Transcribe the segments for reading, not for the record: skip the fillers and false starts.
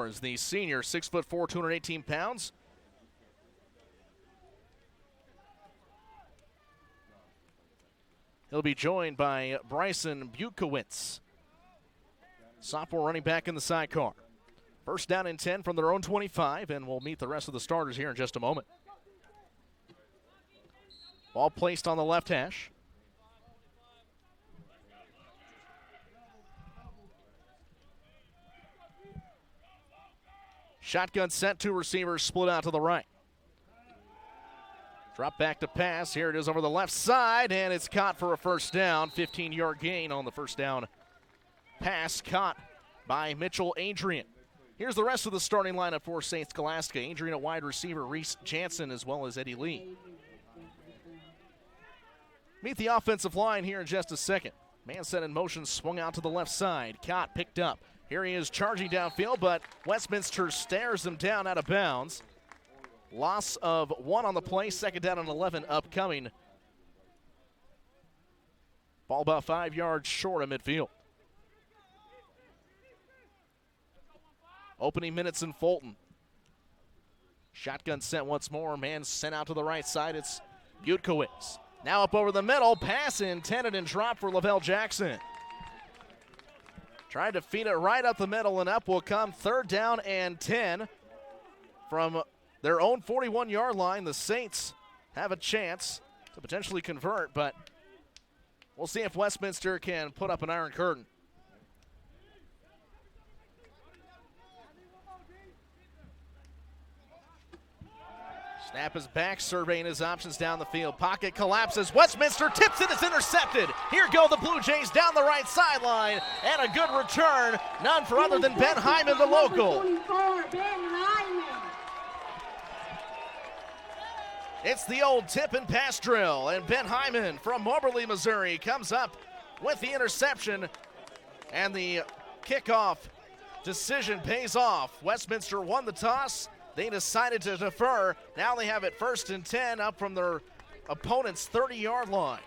is the senior, 6'4", 218 pounds. He'll be joined by Bryson Butkowitz, sophomore running back in the sidecar. First down and 10 from their own 25, and we'll meet the rest of the starters here in just a moment. Ball placed on the left hash. Shotgun set, two receivers split out to the right. Drop back to pass. Here it is over the left side, and it's caught for a first down. 15-yard gain on the first down pass caught by Mitchell Adrian. Here's the rest of the starting lineup for St. Scholastica. Adrian at wide receiver, Reese Jansen, as well as Eddie Lee. Meet the offensive line here in just a second. Man set in motion, swung out to the left side. Caught, picked up. Here he is charging downfield, but Westminster stares him down out of bounds. Loss of 1 on the play, second down and 11 upcoming. Ball about 5 yards short of midfield. Opening minutes in Fulton. Shotgun sent once more. Man sent out to the right side. It's Butkowitz. Now up over the middle. Pass intended and dropped for Lavelle Jackson. Tried to feed it right up the middle, and up will come third down and 10 from their own 41-yard line. The Saints have a chance to potentially convert, but we'll see if Westminster can put up an iron curtain. Snap is back, surveying his options down the field. Pocket collapses. Westminster tips it. It's intercepted. Here go the Blue Jays down the right sideline. And a good return. None for other than Ben Hyman, the local. It's the old tip and pass drill. And Ben Hyman from Moberly, Missouri comes up with the interception. And the kickoff decision pays off. Westminster won the toss. They decided to defer. Now they have it first and 10 up from their opponent's 30-yard line.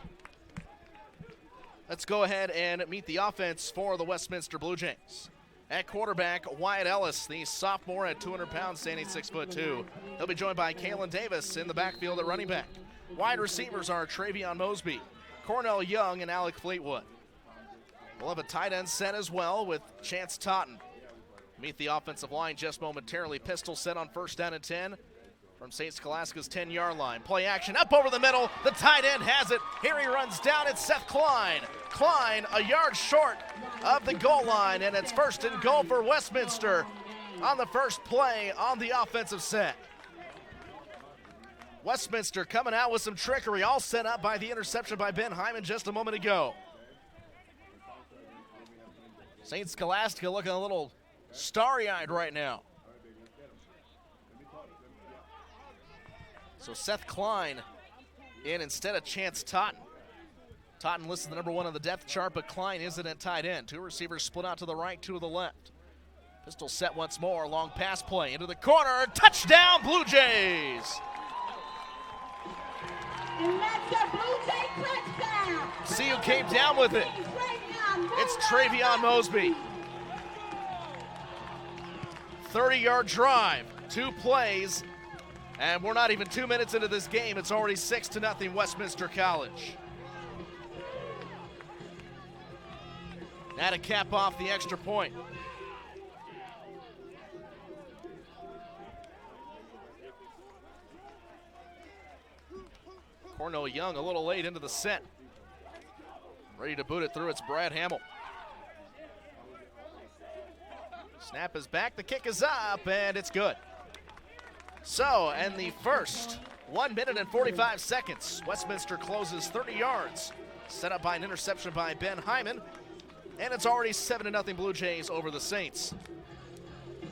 Let's go ahead and meet the offense for the Westminster Blue Jays. At quarterback, Wyatt Ellis, the sophomore at 200 pounds, standing 6'2". He'll be joined by Kalen Davis in the backfield at running back. Wide receivers are Travion Mosby, Cornell Young, and Alec Fleetwood. We'll have a tight end set as well with Chance Totten. Meet the offensive line just momentarily. Pistol set on first down and 10 from St. Scholastica's 10-yard line. Play action up over the middle. The tight end has it. Here he runs down. It's Seth Klein. Klein a yard short of the goal line, and it's first and goal for Westminster on the first play on the offensive set. Westminster coming out with some trickery, all set up by the interception by Ben Hyman just a moment ago. St. Scholastica looking a little starry-eyed right now. So Seth Klein in instead of Chance Totten. Totten listed the number 1 on the depth chart, but Klein isn't at tight end. Two receivers split out to the right, two to the left. Pistol set once more, long pass play into the corner, touchdown Blue Jays! And that's a Blue Jay touchdown! See who came down with it. It's Travion Mosby. 30-yard drive, 2 plays, and we're not even 2 minutes into this game. It's already 6-0 Westminster College. Now to cap off the extra point. Cornell Young a little late into the set. Ready to boot it through, it's Brad Hamill. Snap is back, the kick is up, and it's good. So, and the first 1 minute and 45 seconds, Westminster closes 30 yards. Set up by an interception by Ben Hyman, and it's already 7-0 Blue Jays over the Saints.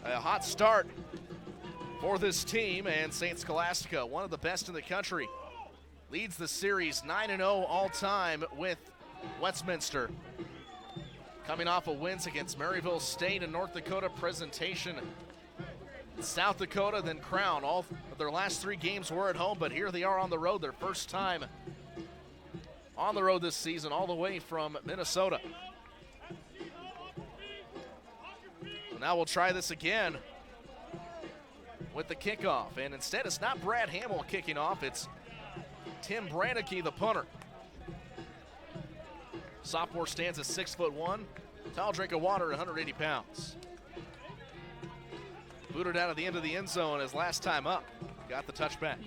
A hot start for this team, and St. Scholastica, one of the best in the country, leads the series 9-0 all-time with Westminster. Coming off of wins against Maryville State and North Dakota Presentation, South Dakota, then Crown. All of their last 3 games were at home, but here they are on the road, their first time on the road this season, all the way from Minnesota. Now we'll try this again with the kickoff. And instead, it's not Brad Hamill kicking off, it's Tim Brannicky, the punter. Sophomore stands at 6'1", tall drink of water, 180 pounds. Booted out of the end of the end zone his last time up. Got the touchback.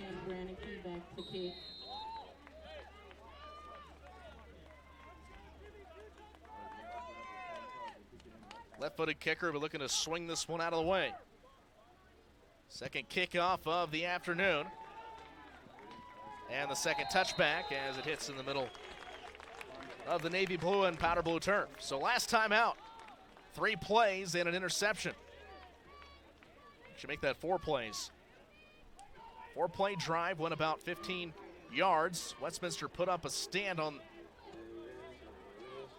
Left-footed kicker, but looking to swing this one out of the way. Second kickoff of the afternoon. And the second touchback as it hits in the middle of the navy blue and powder blue turf. So last time out, 3 plays and an interception. Should make that 4 plays. 4-play drive, went about 15 yards. Westminster put up a stand on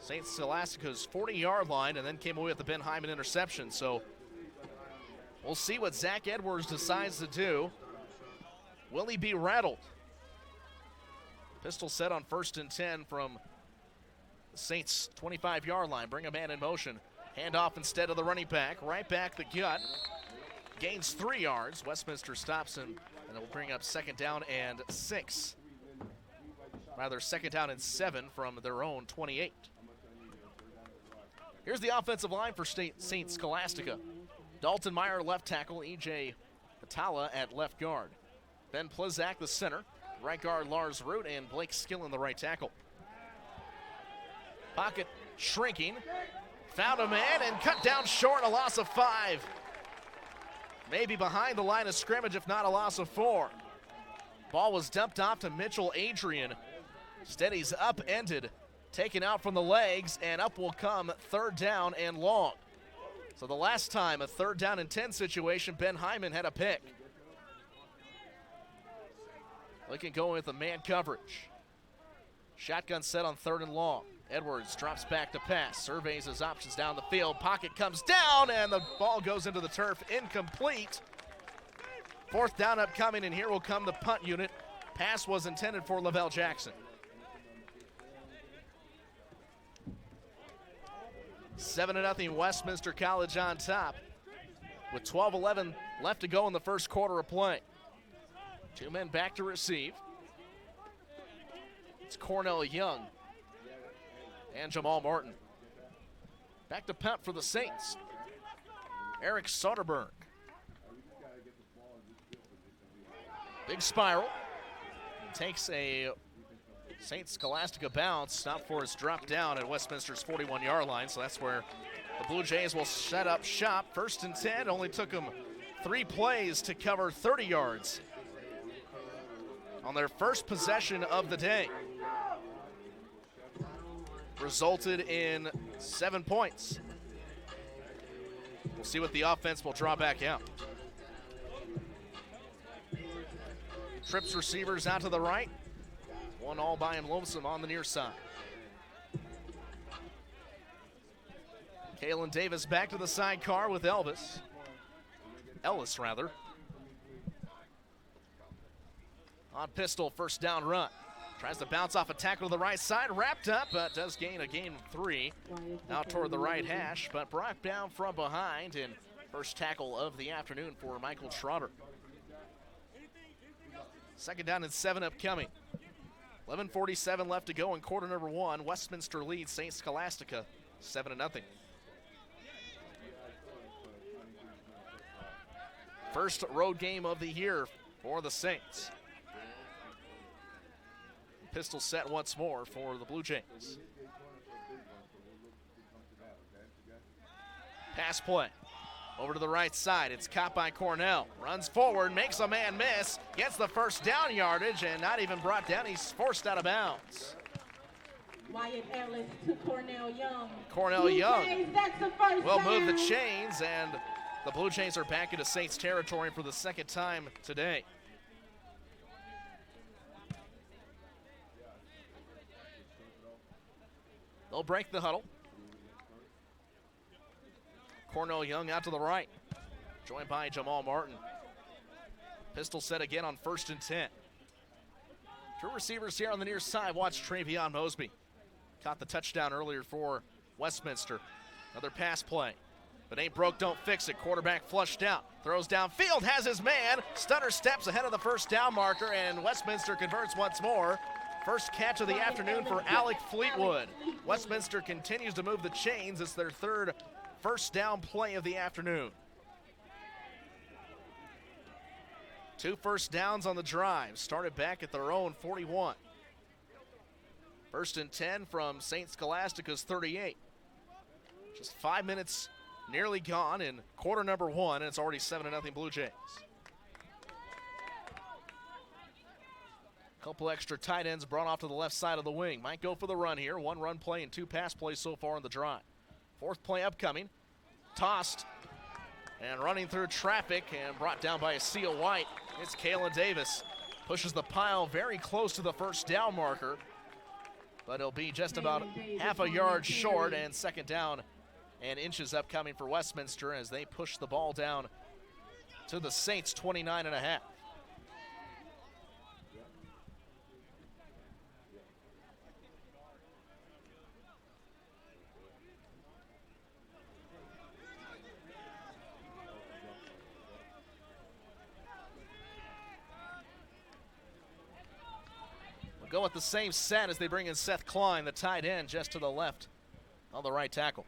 St. Scholastica's 40-yard line and then came away with the Ben Hyman interception. So we'll see what Zach Edwards decides to do. Will he be rattled? Pistol set on 1st and 10 from the Saints' 25-yard line. Bring a man in motion. Handoff instead of the running back. Right back the gut. Gains 3 yards. Westminster stops him, and it will bring up 2nd down and 6. Rather, 2nd down and 7 from their own 28. Here's the offensive line for St. Scholastica. Dalton Meyer, left tackle. E.J. Patala at left guard. Ben Plizak, the center. Right guard Lars Root, and Blake Skillen, the right tackle. Pocket shrinking. Found a man and cut down short, a loss of 5. Maybe behind the line of scrimmage, if not a loss of 4. Ball was dumped off to Mitchell Adrian. Steady's upended, taken out from the legs, and up will come 3rd down and long. So the last time, a 3rd down and 10 situation, Ben Hyman had a pick. Looking going with the man coverage. Shotgun set on 3rd and long. Edwards drops back to pass, surveys his options down the field. Pocket comes down, and the ball goes into the turf, incomplete. 4th down upcoming, and here will come the punt unit. Pass was intended for Lavelle Jackson. 7-0 Westminster College on top with 12:11 left to go in the first quarter of play. 2 men back to receive. It's Cornell Young and Jamal Martin. Back to punt for the Saints. Eric Soderberg. Big spiral. Takes a St. Scholastica bounce, not for his drop down at Westminster's 41-yard line, so that's where the Blue Jays will set up shop. 1st and 10, only took them 3 plays to cover 30 yards on their first possession of the day. Resulted in 7 points. We'll see what the offense will draw back out. Trips receivers out to the right. One all by him lonesome on the near side. Kalen Davis back to the sidecar with Ellis. On pistol, 1st down run. Tries to bounce off a tackle to the right side, wrapped up, but does gain a gain of 3 out toward the right hash, but brought down from behind, and first tackle of the afternoon for Michael Trotter. 2nd down and 7 upcoming. 11:47 left to go in quarter number 1. Westminster leads St. Scholastica 7-0. First road game of the year for the Saints. Pistol set once more for the Blue Jays. Pass play. Over to the right side. It's caught by Cornell. Runs forward, makes a man miss, gets the 1st down yardage, and not even brought down. He's forced out of bounds. Wyatt Ellis to Cornell Young. Cornell Young will move the down. chains, and the Blue Jays are back into Saints territory for the 2nd time today. They'll break the huddle. Cornell Young out to the right, joined by Jamal Martin. Pistol set again on 1st and 10. 2 receivers here on the near side. Watch Travion Mosby. Caught the touchdown earlier for Westminster. Another pass play. If it ain't broke, don't fix it. Quarterback flushed out. Throws downfield, has his man. Stutter steps ahead of the first down marker, and Westminster converts once more. First catch of the afternoon for Alec Fleetwood. Westminster continues to move the chains. It's their third first down play of the afternoon. 2 first downs on the drive. Started back at their own 41. 1st and 10 from St. Scholastica's 38. Just 5 minutes nearly gone in quarter number 1, and it's already 7-0 Blue Jays. Couple extra tight ends brought off to the left side of the wing. Might go for the run here. 1 run play and 2 pass plays so far in the drive. 4th play upcoming. Tossed and running through traffic and brought down by Asia White. It's Kayla Davis. Pushes the pile very close to the first down marker, but it'll be just about half a yard short, and 2nd down and inches upcoming for Westminster as they push the ball down to the Saints' 29.5. Go with the same set as they bring in Seth Klein, the tight end, just to the left on the right tackle.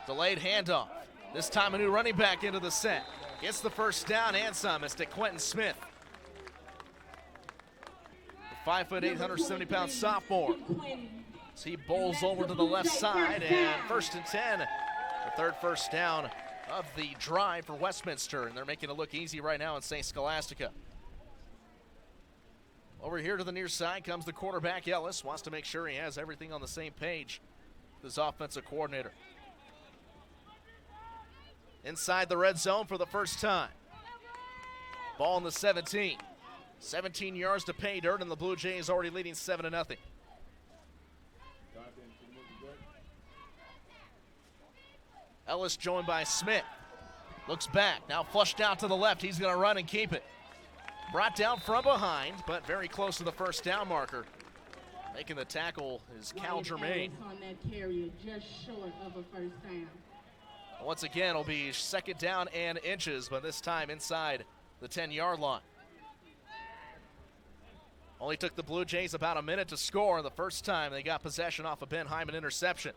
Delayed handoff. This time a new running back into the set. Gets the first down and some. It's to Quentin Smith. The 5'8", 170-pound sophomore. As he bowls over to the left side, and 1st and 10. The 3rd first down of the drive for Westminster, and they're making it look easy right now in St. Scholastica. Over here to the near side comes the quarterback, Ellis. Wants to make sure he has everything on the same page with his offensive coordinator. Inside the red zone for the first time. Ball in the 17. 17 yards to pay dirt, and the Blue Jays already leading 7-0. Ellis joined by Smith. Looks back, now flushed out to the left. He's going to run and keep it. Brought down from behind, but very close to the first down marker. Making the tackle is Cal Germain. On that carry, just short of a first down. Once again, it'll be 2nd down and inches, but this time inside the 10-yard line. Only took the Blue Jays about a minute to score the first time they got possession off a Ben Hyman interception.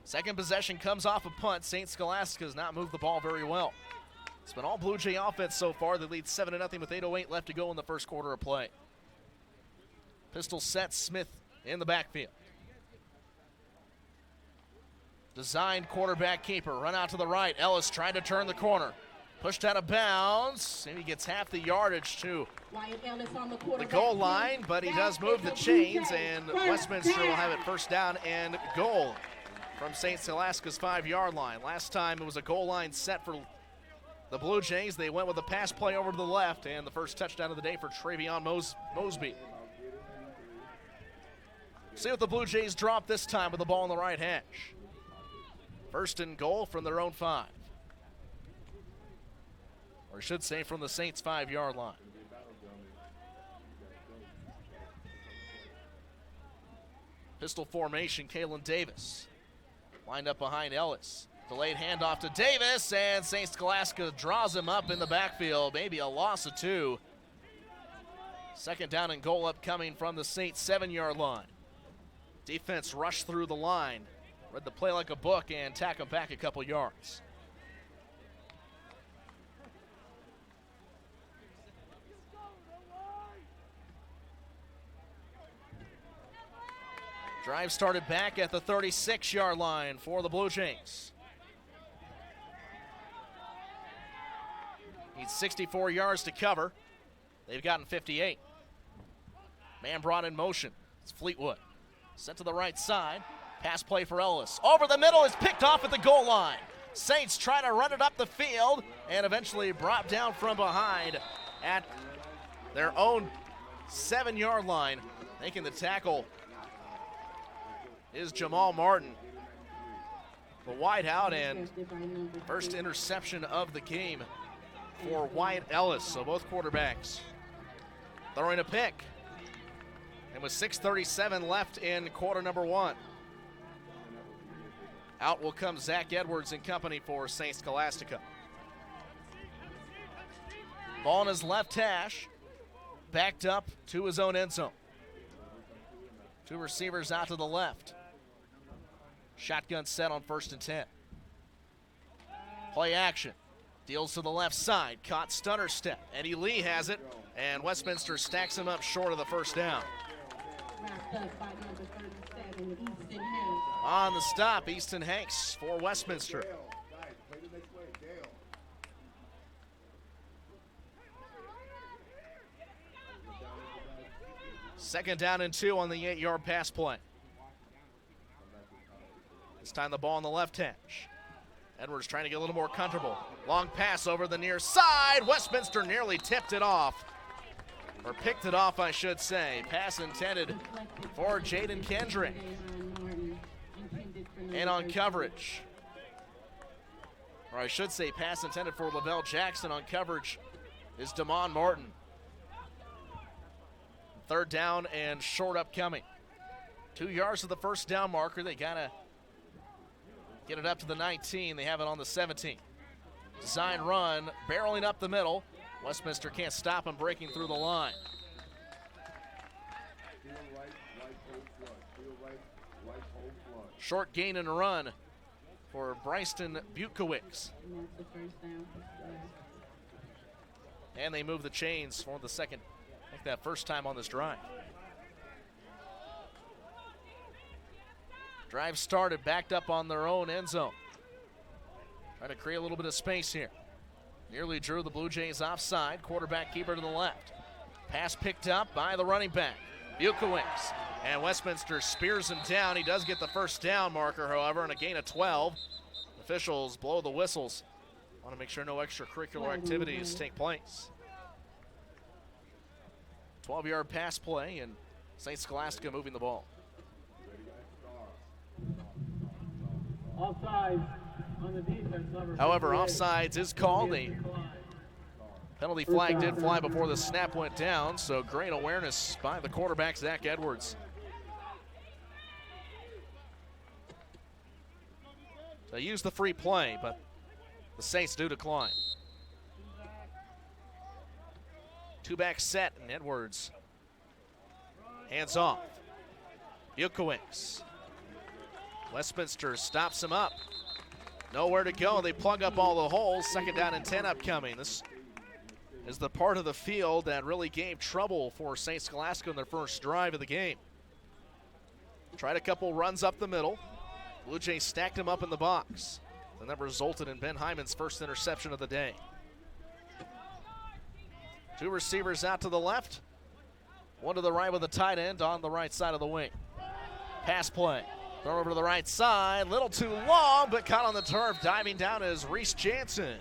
Second possession comes off a punt. St. Scholastica has not moved the ball very well. It's been all Blue Jay offense so far. They lead 7-0 with 8:08 left to go in the first quarter of play. Pistol set, Smith in the backfield. Designed quarterback keeper, run out to the right. Ellis trying to turn the corner. Pushed out of bounds, and he gets half the yardage to the goal line, but he does move the chains, and Westminster will have it 1st down and goal from St. Scholastica's 5-yard line. Last time it was a goal line set for the Blue Jays. They went with a pass play over to the left, and the first touchdown of the day for Travion Mosby. See what the Blue Jays drop this time with the ball in the right hash. 1st and goal from their own 5. Or I should say from the Saints' 5-yard line. Pistol formation, Kalen Davis. Lined up behind Ellis. Delayed handoff to Davis, and St. Scholastica draws him up in the backfield. Maybe a loss of 2. 2nd down and goal upcoming from the Saints' 7-yard line. Defense rushed through the line. Read the play like a book and tack him back a couple yards. Drive started back at the 36-yard line for the Blue Jays. Needs 64 yards to cover. They've gotten 58. Man brought in motion. It's Fleetwood. Sent to the right side. Pass play for Ellis. Over the middle, is picked off at the goal line. Saints try to run it up the field and eventually brought down from behind at their own 7-yard line. Making the tackle is Jamal Martin. The wide out and first interception of the game for Wyatt Ellis. So both quarterbacks throwing a pick. And with 6:37 left in quarter number 1. Out will come Zach Edwards and company for St. Scholastica. Ball in his left hash, backed up to his own end zone. Two receivers out to the left. Shotgun set on 1st and 10. Play action. Deals to the left side. Caught stunner step. Eddie Lee has it, and Westminster stacks him up short of the first down. Wrapped up by number 37, Easton Hanks. On the stop, Easton Hanks for Westminster. Second down and 2 on the 8-yard pass play. This time the ball on the left hash. Edwards trying to get a little more comfortable. Long pass over the near side. Westminster nearly tipped it off. Or picked it off, I should say. Pass intended for Jaden Kendrick. And on coverage. Or I should say pass intended for Lavelle Jackson. On coverage is Damon Martin. Third down and short upcoming. 2 yards to the first down marker. They gotta get it up to the 19. They have it on the 17. Design run, barreling up the middle. Westminster can't stop him breaking through the line. Short gain and run for Bryson Butkowicz. And they move the chains for the second, I think that first time on this drive. Drive started, backed up on their own end zone. Trying to create a little bit of space here. Nearly drew the Blue Jays offside. Quarterback keeper to the left. Pass picked up by the running back, Butkowicz. And Westminster spears him down. He does get the first down marker, however, and a gain of 12. Officials blow the whistles. Want to make sure no extracurricular activities take place. 12-yard pass play, and St. Scholastica moving the ball. Offside on the defense. However, offsides is called. A penalty flag did fly before the snap went down, so great awareness by the quarterback, Zach Edwards. They use the free play, but the Saints do decline. Two-back set, and Edwards hands off. Butkowicz. Westminster stops him up. Nowhere to go. They plug up all the holes. Second down and 10 upcoming. This is the part of the field that really gave trouble for St. Scholastica in their first drive of the game. Tried a couple runs up the middle. Blue Jays stacked him up in the box. And that resulted in Ben Hyman's first interception of the day. Two receivers out to the left. One to the right with a tight end on the right side of the wing. Pass play. Throw over to the right side. Little too long, but caught on the turf. Diving down is Reese Jansen.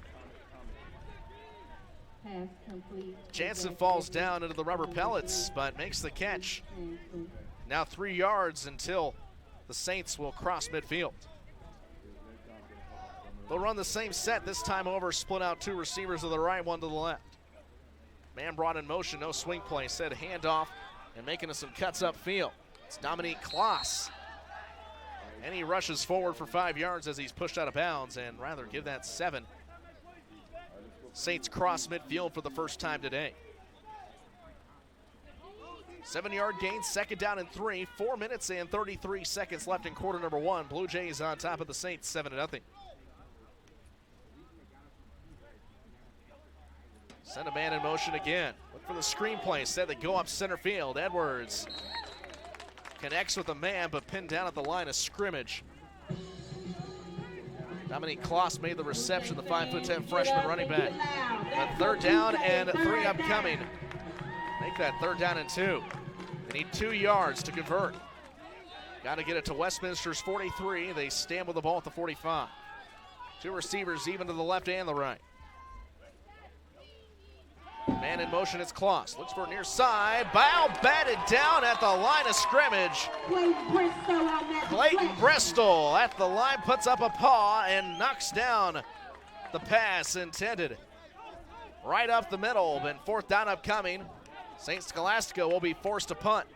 Pass complete. Jansen falls down into the rubber pellets, but makes the catch. Now 3 yards until the Saints will cross midfield. They'll run the same set, this time over, split out two receivers to the right, one to the left. Man brought in motion, no swing play, said handoff, and making some cuts upfield. It's Dominique Kloss. And he rushes forward for 5 yards as he's pushed out of bounds, and rather give that 7. Saints cross midfield for the first time today. 7-yard gain, second down and 3. 4 minutes and 33 seconds left in quarter number 1. Blue Jays on top of the Saints, 7-0. Send a man in motion again. Look for the screen play. Said they go up center field. Edwards connects with a man, but pinned down at the line of scrimmage. Dominique Kloss made the reception, the 5'10" freshman running back. But third down and 3 upcoming. Make that third down and 2. They need 2 yards to convert. Got to get it to Westminster's 43. They stand with the ball at the 45. Two receivers even to the left and the right. Man in motion, it's Kloss. Looks for near side. Bow batted down at the line of scrimmage. Clayton Bristol at the line puts up a paw and knocks down the pass intended. Right up the middle, and fourth down upcoming. St. Scholastica will be forced to punt.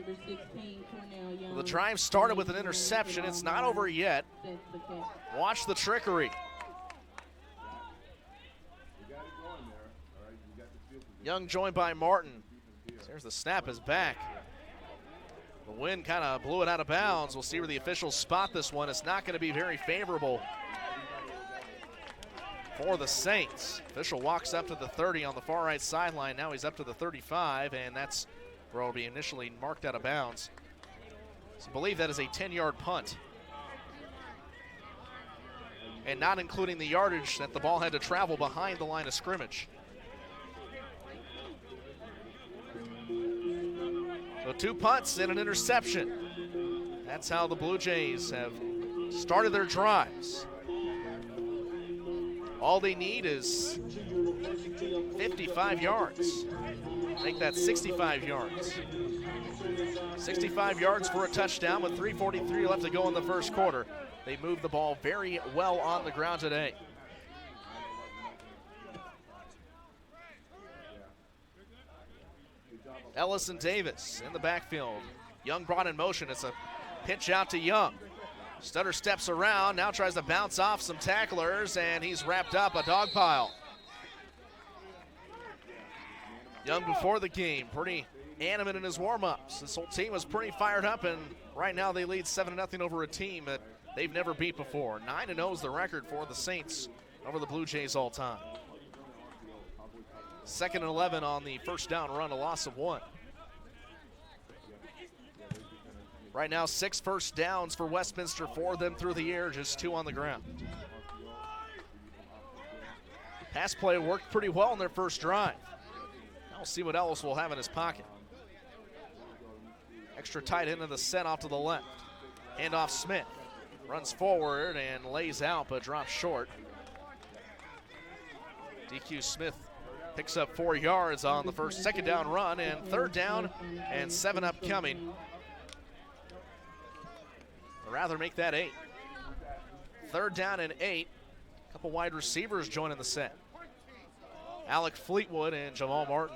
number 16, Cornell Young. The drive started with an interception. It's not over yet. Sets the catch. Watch the trickery. Young joined by Martin. There's the snap is back. The wind kind of blew it out of bounds. We'll see where the officials spot this one. It's not going to be very favorable for the Saints. Official walks up to the 30 on the far right sideline. Now he's up to the 35, and that's where it'll be initially marked out of bounds. So I believe that is a 10-yard punt. And not including the yardage that the ball had to travel behind the line of scrimmage. So 2 punts and an interception. That's how the Blue Jays have started their drives. All they need is 55 yards. Make that 65 yards. 65 yards for a touchdown with 3:43 left to go in the first quarter. They moved the ball very well on the ground today. Ellis and Davis in the backfield. Young brought in motion. It's a pitch out to Young. Stutter steps around, now tries to bounce off some tacklers, and he's wrapped up a dog pile. Young before the game, pretty animate in his warm-ups. This whole team was pretty fired up, and right now they lead 7-0 over a team that they've never beat before. 9-0 is the record for the Saints over the Blue Jays all time. 2nd and 11 on the first down run, a loss of 1. Right now, 6 first downs for Westminster, 4 of them through the air, just 2 on the ground. Pass play worked pretty well in their first drive. Now we'll see what Ellis will have in his pocket. Extra tight end of the set off to the left. Handoff Smith. Runs forward and lays out, but drops short. DQ Smith picks up 4 yards on the second down run, and 3rd down and 7 upcoming. Or rather, make that 8. 3rd down and 8. A couple wide receivers joining the set. Alec Fleetwood and Jamal Martin.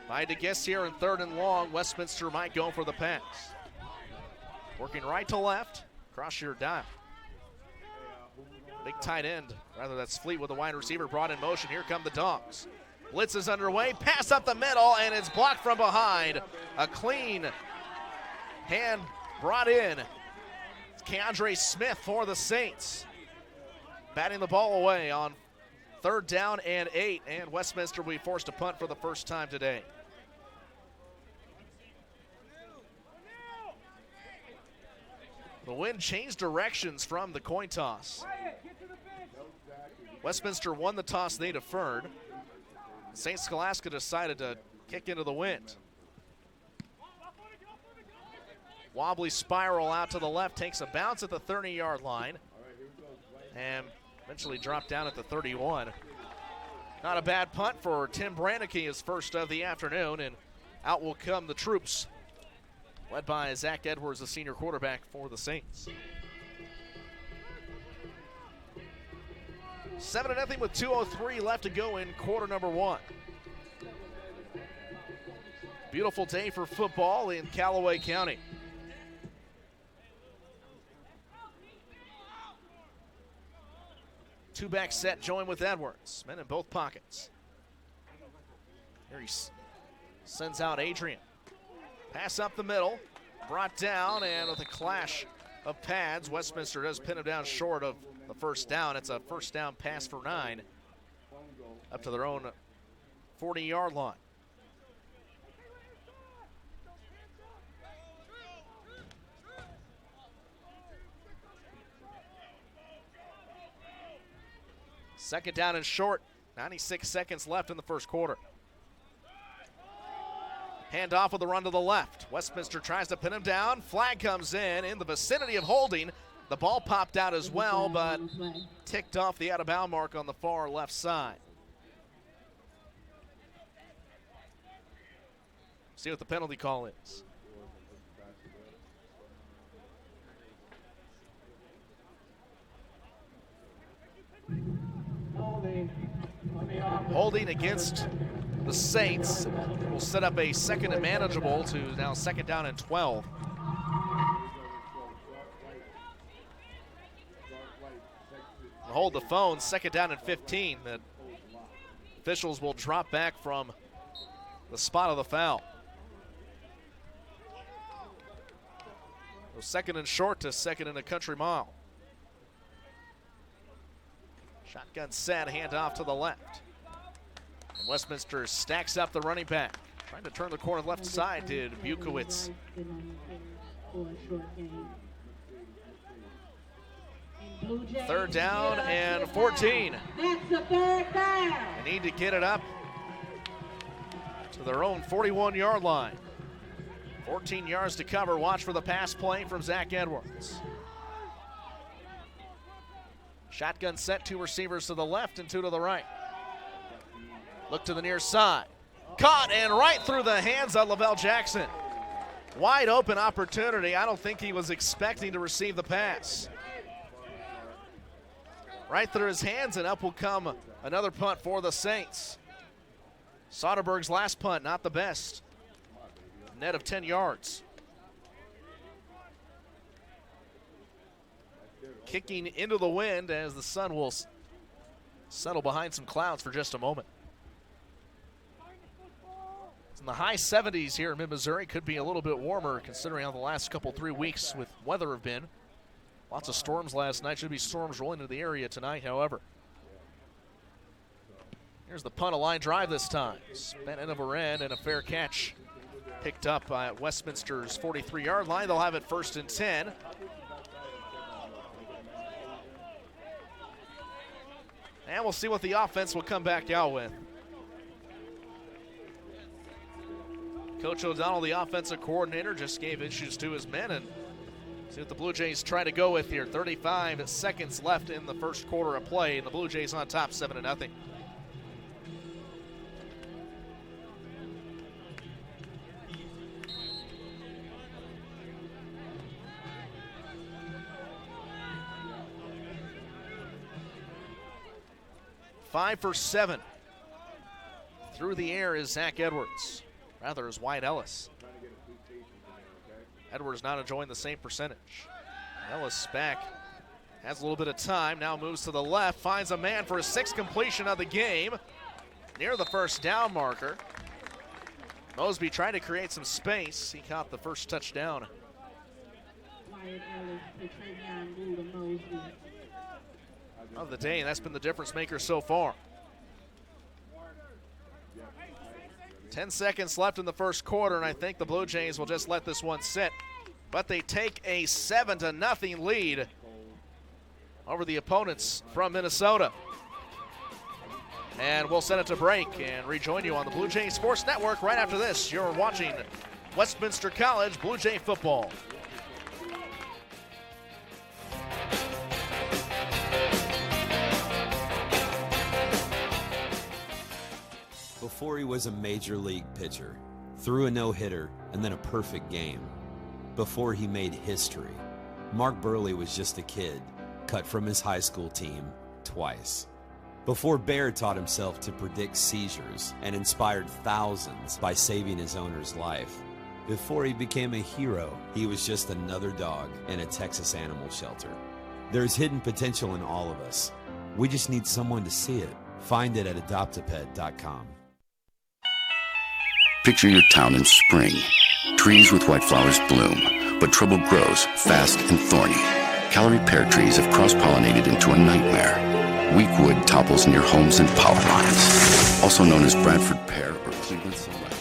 If I had to guess here in 3rd and long, Westminster might go for the pass. Working right to left, across your dial. Big tight end, rather that's Fleetwood, the wide receiver, brought in motion. Here come the Dogs. Blitz is underway, pass up the middle, and it's blocked from behind. A clean hand brought in. It's Keandre Smith for the Saints. Batting the ball away on 3rd down and 8, and Westminster will be forced to punt for the first time today. The wind changed directions from the coin toss. Westminster won the toss, they deferred. St. Scholastica decided to kick into the wind. Wobbly spiral out to the left, takes a bounce at the 30-yard line, and eventually dropped down at the 31. Not a bad punt for Tim Brannicky, his first of the afternoon, and out will come the troops, led by Zach Edwards, the senior quarterback for the Saints. 7-0 with 2:03 left to go in quarter number 1. Beautiful day for football in Callaway County. Two-back set joined with Edwards. Men in both pockets. Here he sends out Adrian. Pass up the middle. Brought down, and with a clash of pads, Westminster does pin him down short of the first down. It's a first down pass for 9 up to their own 40-yard line. Second down and short, 96 seconds left in the first quarter. Hand off with a run to the left. Westminster tries to pin him down. Flag comes in the vicinity of holding. The ball popped out as well, but ticked off the out-of-bound mark on the far left side. See what the penalty call is. Holding on holding against the Saints. Will set up a second and manageable to now second down and 12. Hold the phone, second down and 15. The officials will drop back from the spot of the foul. So second and short to second and a country mile. Shotgun set, hand off to the left. And Westminster stacks up the running back. Trying to turn the corner left side to Bukowitz. Third down and 14. That's a third down. They need to get it up to their own 41-yard line. 14 yards to cover. Watch for the pass play from Zach Edwards. Shotgun set, 2 receivers to the left and 2 to the right. Look to the near side. Caught and right through the hands of Lavelle Jackson. Wide open opportunity. I don't think he was expecting to receive the pass. Right through his hands, and up will come another punt for the Saints. Soderberg's last punt, not the best. Net of 10 yards. Kicking into the wind as the sun will settle behind some clouds for just a moment. It's in the high 70s here in mid-Missouri. Could be a little bit warmer considering how the last couple 3 weeks with weather have been. Lots of storms last night. Should be storms rolling into the area tonight, however. Here's the punt, a line drive this time. Spent end over end and a fair catch picked up at Westminster's 43-yard line. They'll have it first and 10. And we'll see what the offense will come back out with. Coach O'Donnell, the offensive coordinator, just gave issues to his men, and see what the Blue Jays try to go with here. 35 seconds left in the first quarter of play, and the Blue Jays on top 7-0. Five for 7. Through the air is Zach Edwards. Rather is Wyatt Ellis. Edwards not enjoying the same percentage. Ellis back, has a little bit of time, now moves to the left, finds a man for his 6th completion of the game. Near the first down marker. Mosby tried to create some space. He caught the first touchdown of the day, and that's been the difference maker so far. 10 seconds left in the first quarter, and I think the Blue Jays will just let this one sit. But they take a 7-0 lead over the opponents from Minnesota. And we'll send it to break and rejoin you on the Blue Jays Sports Network right after this. You're watching Westminster College Blue Jay football. Before he was a major league pitcher, threw a no-hitter, and then a perfect game. Before he made history, Mark Burley was just a kid, cut from his high school team twice. Before Bear taught himself to predict seizures and inspired thousands by saving his owner's life. Before he became a hero, he was just another dog in a Texas animal shelter. There's hidden potential in all of us. We just need someone to see it. Find it at adoptapet.com. Picture your town in spring. Trees with white flowers bloom, but trouble grows fast and thorny. Calorie pear trees have cross-pollinated into a nightmare. Weak wood topples near homes and power lines, also known as Bradford pear or Cleveland select.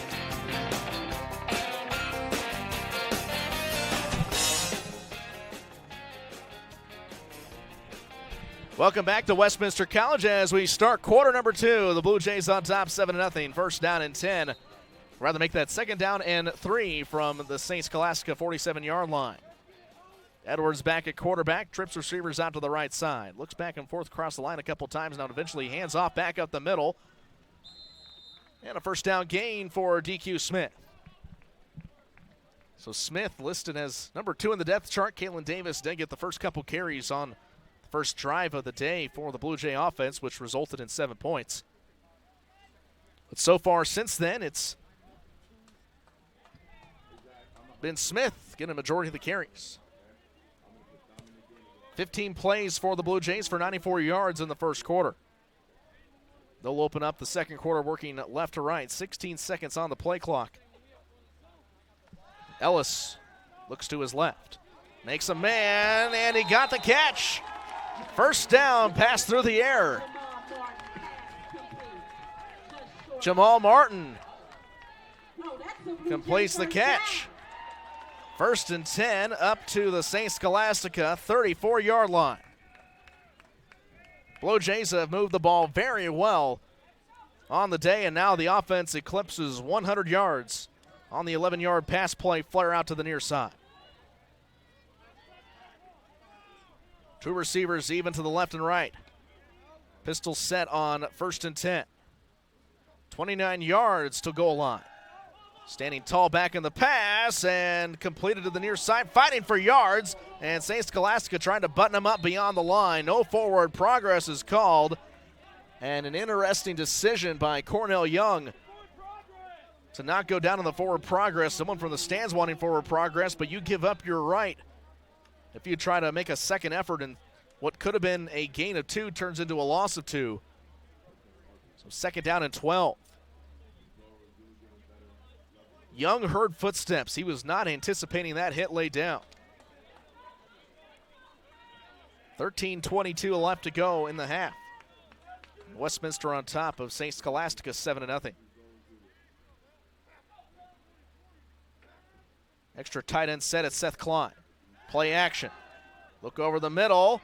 Welcome back to Westminster College as we start quarter number 2. The Blue Jays on top 7-0, first down and 10. Rather make that second down and 3 from the St. Scholastica 47-yard line. Edwards back at quarterback, trips receivers out to the right side. Looks back and forth across the line a couple times now, and eventually hands off back up the middle. And a first down gain for DQ Smith. So Smith listed as number 2 in the depth chart. Kalen Davis did get the first couple carries on the first drive of the day for the Blue Jay offense, which resulted in 7 points. But so far since then, it's been Smith getting a majority of the carries. 15 plays for the Blue Jays for 94 yards in the first quarter. They'll open up the second quarter working left to right. 16 seconds on the play clock. Ellis looks to his left. Makes a man, and he got the catch. First down, pass through the air. Jamal Martin completes the catch. 1st and 10 up to the St. Scholastica 34-yard line. Blue Jays have moved the ball very well on the day, and now the offense eclipses 100 yards on the 11-yard pass play, flare out to the near side. Two receivers even to the left and right. Pistol set on 1st and 10. 29 yards to goal line. Standing tall back in the pass and completed to the near side, fighting for yards, and St. Scholastica trying to button him up beyond the line. No forward progress is called, and an interesting decision by Cornell Young to not go down on the forward progress. Someone from the stands wanting forward progress, but you give up your right if you try to make a second effort, and what could have been a gain of 2 turns into a loss of 2. So 2nd down and 12. Young heard footsteps. He was not anticipating that hit laid down. 13:22 left to go in the half. Westminster on top of St. Scholastica 7-0. Extra tight end set at Seth Klein. Play action. Look over the middle.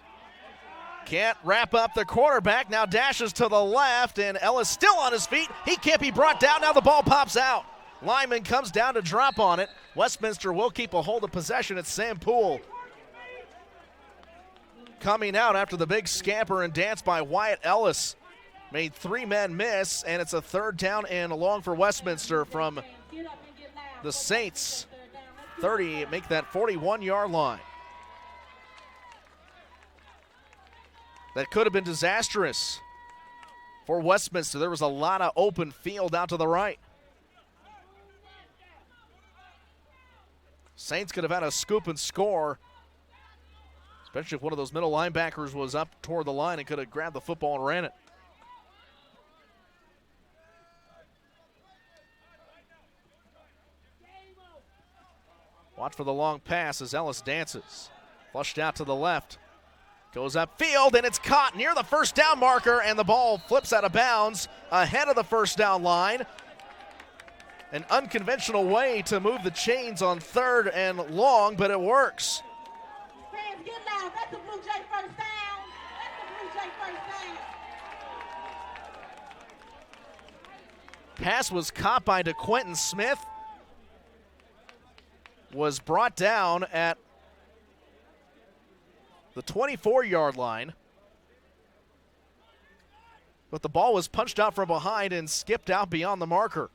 Can't wrap up the quarterback. Now dashes to the left, and Ellis still on his feet. He can't be brought down. Now the ball pops out. Lyman comes down to drop on it. Westminster will keep a hold of possession. It's Sam Poole coming out after the big scamper and dance by Wyatt Ellis. Made 3 men miss, and it's a 3rd down and long for Westminster from the Saints. 30, make that 41-yard line. That could have been disastrous for Westminster. There was a lot of open field out to the right. Saints could have had a scoop and score, especially if one of those middle linebackers was up toward the line and could have grabbed the football and ran it. Watch for the long pass as Ellis dances. Flushed out to the left. Goes upfield, and it's caught near the first down marker, and the ball flips out of bounds ahead of the first down line. An unconventional way to move the chains on 3rd and long, but it works. Fans, get loud. That's the Blue Jay first down. That's the Blue Jay first down. Pass was caught by DeQuentin Smith. Was brought down at the 24-yard line. But the ball was punched out from behind and skipped out beyond the marker.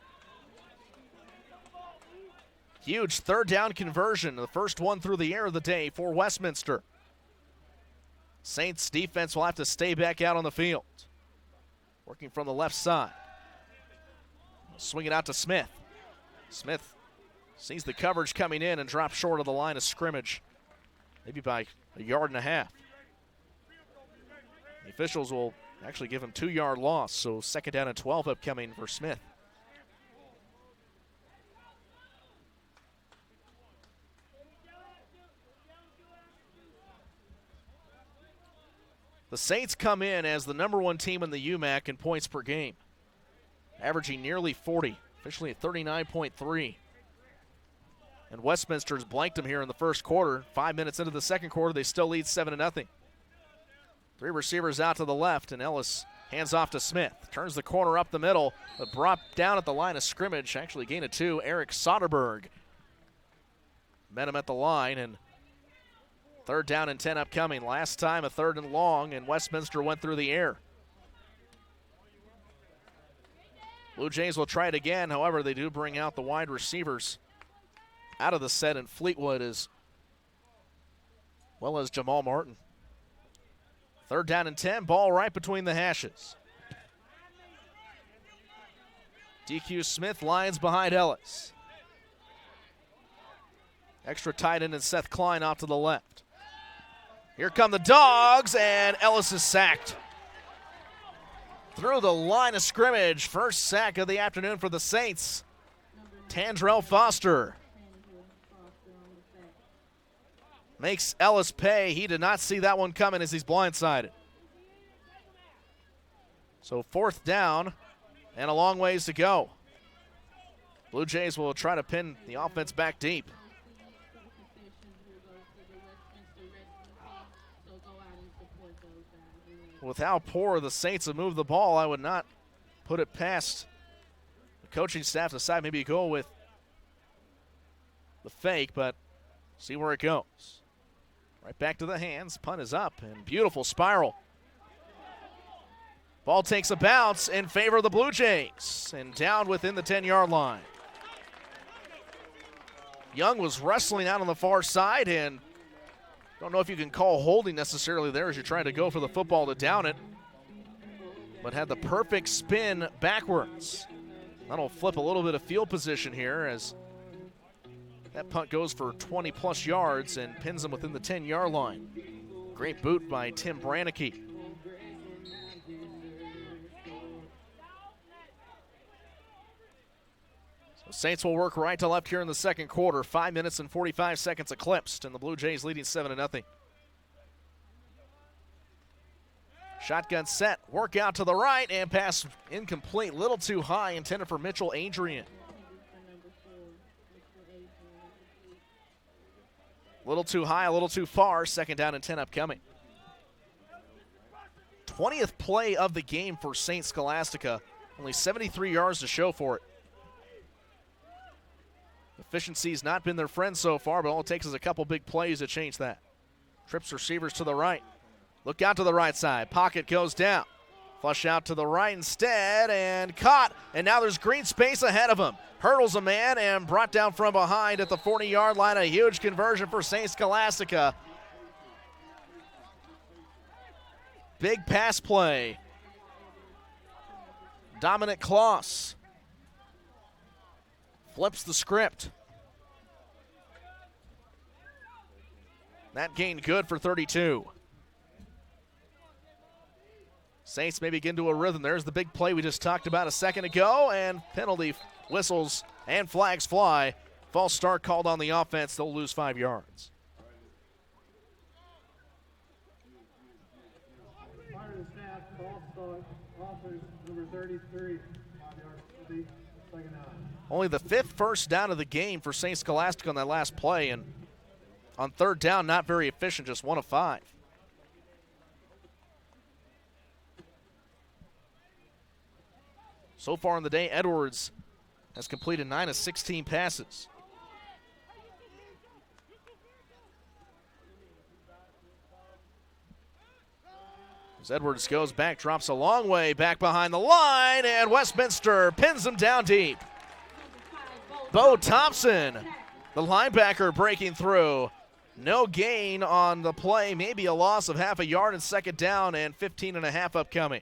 Huge 3rd down conversion, the first one through the air of the day for Westminster. Saints defense will have to stay back out on the field. Working from the left side. Swing it out to Smith. Smith sees the coverage coming in and drops short of the line of scrimmage, maybe by 1.5 yards. The officials will actually give him 2-yard loss, so 2nd down and 12 upcoming for Smith. The Saints come in as the #1 team in the UMAC in points per game, averaging nearly 40, officially at 39.3. And Westminster's blanked them here in the first quarter. 5 minutes into the second quarter, they still lead 7-0. 3 receivers out to the left, and Ellis hands off to Smith. Turns the corner up the middle, but brought down at the line of scrimmage. Actually gain of 2. Eric Soderberg met him at the line, and 3rd down and 10 upcoming. Last time a 3rd and long, and Westminster went through the air. Blue Jays will try it again. However, they do bring out the wide receivers out of the set, and Fleetwood as well as Jamal Martin. 3rd down and 10, ball right between the hashes. DQ Smith lines behind Ellis. Extra tight end and Seth Klein off to the left. Here come the Dogs, and Ellis is sacked. Through the line of scrimmage, first sack of the afternoon for the Saints. Tandrell Foster makes Ellis pay. He did not see that one coming as he's blindsided. So 4th down and a long ways to go. Blue Jays will try to pin the offense back deep. With how poor the Saints have moved the ball, I would not put it past the coaching staff to decide maybe go with the fake, but see where it goes. Right back to the hands. Punt is up, and beautiful spiral. Ball takes a bounce in favor of the Blue Jays, and down within the 10-yard line. Young was wrestling out on the far side, and don't know if you can call holding necessarily there as you're trying to go for the football to down it, but had the perfect spin backwards. That'll flip a little bit of field position here as that punt goes for 20-plus yards and pins them within the 10-yard line. Great boot by Tim Brannicky. Saints will work right to left here in the second quarter. 5 minutes and 45 seconds eclipsed, and the Blue Jays leading 7-0. Shotgun set, work out to the right, and pass incomplete. Little too high, intended for Mitchell Adrian. Little too high, a little too far. 2nd down and 10 upcoming. 20th play of the game for St. Scholastica. Only 73 yards to show for it. Efficiency's not been their friend so far, but all it takes is a couple big plays to change that. Trips receivers to the right. Look out to the right side. Pocket goes down. Flush out to the right instead, and caught. And now there's green space ahead of him. Hurdles a man and brought down from behind at the 40-yard line. A huge conversion for St. Scholastica. Big pass play. Dominic Kloss flips the script. That gained good for 32. Saints may begin to a rhythm. There's the big play we just talked about a second ago, and penalty whistles and flags fly. False start called on the offense. They'll lose 5 yards. Part of the staff, false start, offers number 33, 5 yards, 2nd down. Only the 5th first down of the game for St. Scholastica on that last play, and on 3rd down, not very efficient, just 1 of 5. So far in the day, Edwards has completed 9 of 16 passes. As Edwards goes back, drops a long way back behind the line, and Westminster pins him down deep. Bo Thompson, the linebacker, breaking through. No gain on the play, maybe a loss of half a yard and 2nd down and 15.5 upcoming.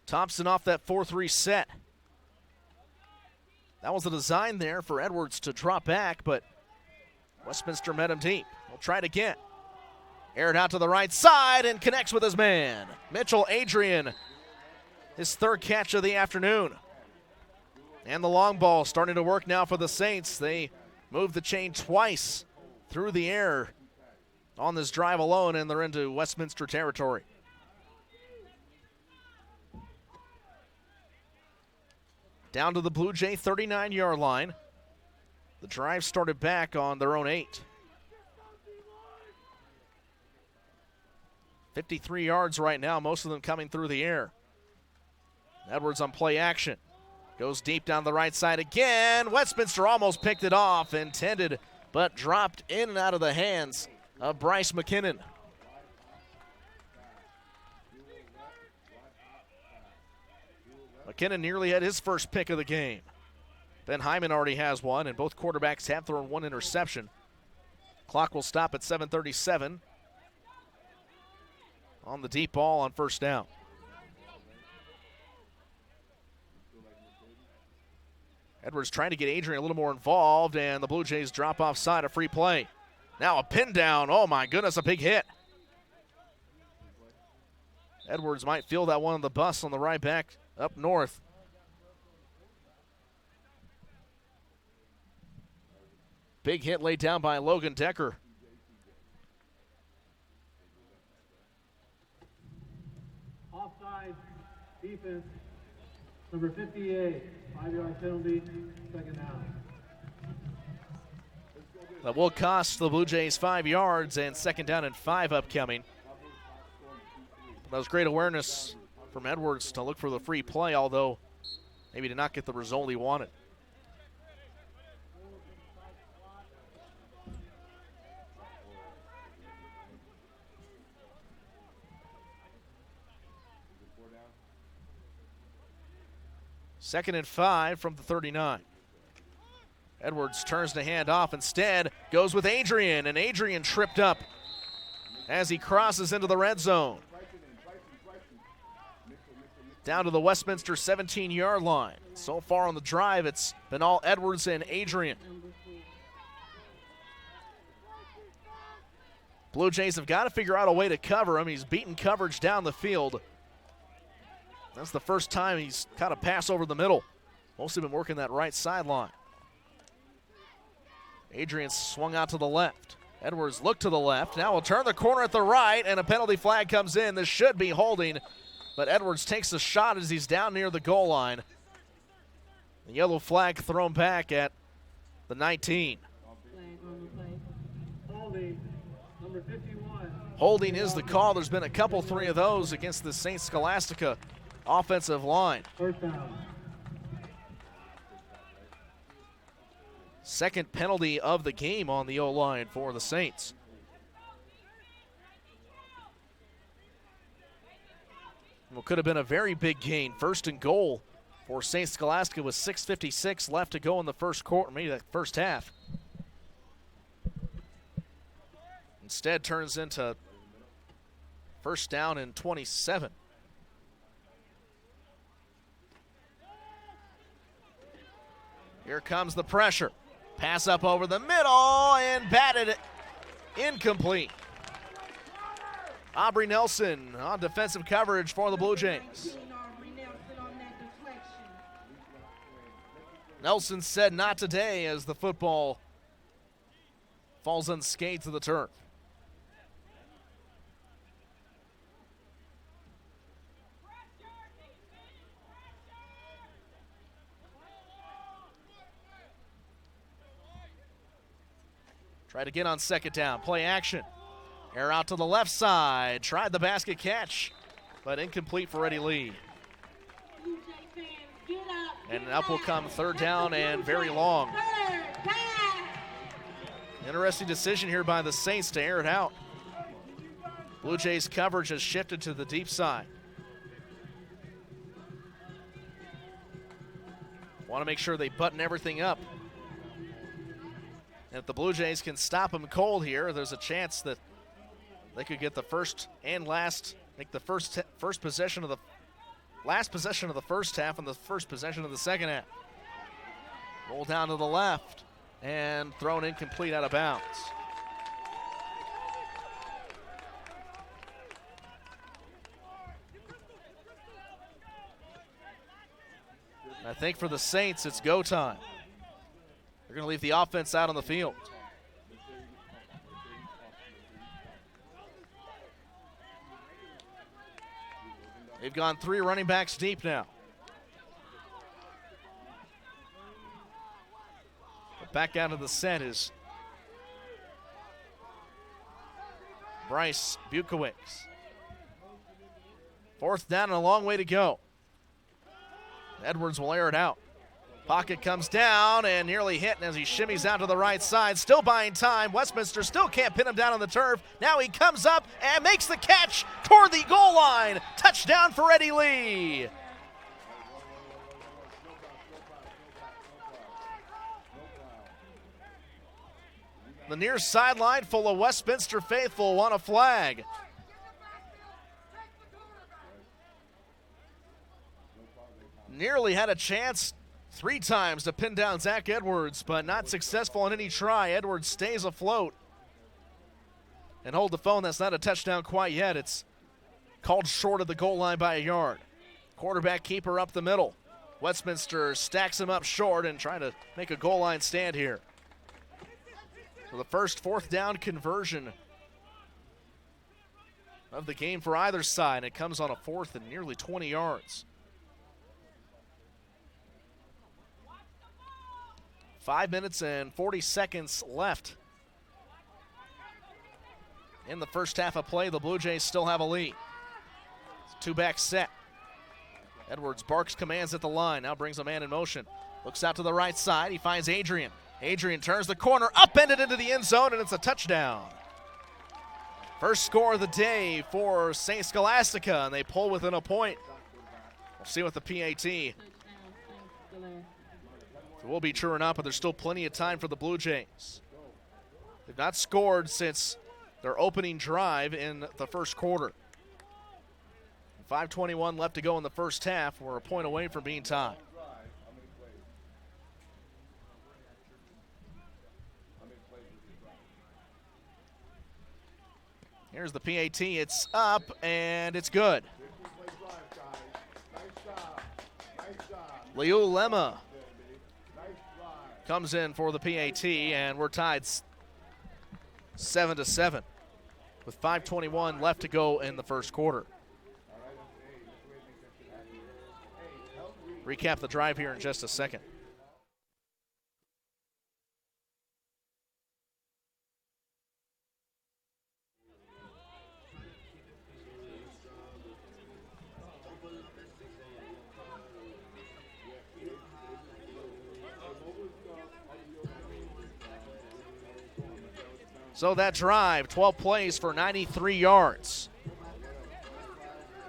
Thompson off that 4-3 set. That was the design there for Edwards to drop back, but Westminster met him deep. We'll try it again. Aired out to the right side and connects with his man. Mitchell Adrian, his 3rd catch of the afternoon. And the long ball starting to work now for the Saints. They moved the chain twice through the air on this drive alone, and they're into Westminster territory. Down to the Blue Jay 39-yard line. The drive started back on their own 8. 53 yards right now, most of them coming through the air. Edwards on play action. Goes deep down the right side again. Westminster almost picked it off, intended, but dropped in and out of the hands of Bryce McKinnon. McKinnon nearly had his first pick of the game. Ben Hyman already has one, and both quarterbacks have thrown one interception. Clock will stop at 7:37 on the deep ball on first down. Edwards trying to get Adrian a little more involved, and the Blue Jays drop offside, a free play. Now a pin down. Oh my goodness, a big hit. Edwards might feel that one on the bus on the right back up north. Big hit laid down by Logan Decker. Offside, defense, number 58, 5-yard penalty, second down. That will cost the Blue Jays 5 yards and second down and 5 upcoming. That was great awareness from Edwards to look for the free play, although maybe did not get the result he wanted. Second and 5 from the 39. Edwards turns the hand off, instead goes with Adrian, and Adrian tripped up as he crosses into the red zone. Down to the Westminster 17-yard line. So far on the drive, it's been all Edwards and Adrian. Blue Jays have got to figure out a way to cover him. He's beaten coverage down the field. That's the first time he's caught a pass over the middle. Mostly been working that right sideline. Adrian swung out to the left. Edwards looked to the left. Now will turn the corner at the right, and a penalty flag comes in. This should be holding, but Edwards takes a shot as he's down near the goal line. The yellow flag thrown back at the 19. Holding, number 51. Holding is the call. There's been a couple, 3 of those against the St. Scholastica offensive line. First down. Second penalty of the game on the O-line for the Saints. Well, could have been a very big gain. First and goal for St. Scholastica with 6:56 left to go in the first quarter, maybe the first half. Instead turns into first down and 27. Here comes the pressure. Pass up over the middle and batted it incomplete. Aubrey Nelson on defensive coverage for the Blue Jays. Nelson said not today as the football falls unscathed to the turf. Tried again on second down. Play action. Air out to the left side. Tried the basket catch, but incomplete for Eddie Lee. And up will come third down and very long. Interesting decision here by the Saints to air it out. Blue Jays coverage has shifted to the deep side. Want to make sure they button everything up. And if the Blue Jays can stop them cold here, there's a chance that they could get the first and last, make the first possession of the last possession of the first half and the first possession of the second half. Roll down to the left and thrown incomplete out of bounds. And I think for the Saints, it's go time. They're going to leave the offense out on the field. They've gone 3 running backs deep now. But back out of the set is Bryce Bukowicz. Fourth down and a long way to go. Edwards will air it out. Pocket comes down and nearly hit as he shimmies out to the right side. Still buying time. Westminster still can't pin him down on the turf. Now he comes up and makes the catch toward the goal line. Touchdown for Eddie Lee. The near sideline full of Westminster faithful want a flag. Nearly had a chance 3 times to pin down Zach Edwards, but not successful on any try. Edwards stays afloat. And hold the phone, that's not a touchdown quite yet. It's called short of the goal line by a yard. Quarterback keeper up the middle. Westminster stacks him up short and trying to make a goal line stand here. So the first 4th down conversion of the game for either side. It comes on a 4th and nearly 20 yards. 5 minutes and 40 seconds left in the first half of play. The Blue Jays still have a lead. It's a 2-back set. Edwards barks commands at the line, now brings a man in motion. Looks out to the right side, he finds Adrian. Adrian turns the corner, upended into the end zone, and it's a touchdown. First score of the day for St. Scholastica, and they pull within a point. We'll see what the PAT will be true or not, but there's still plenty of time for the Blue Jays. They've not scored since their opening drive in the first quarter. 5:21 left to go in the first half. We're a point away from being tied. Here's the PAT. It's up, and it's good. Liu Lema comes in for the PAT, and we're tied 7-7 with 5:21 left to go in the first quarter. Recap the drive here in just a second. So that drive, 12 plays for 93 yards.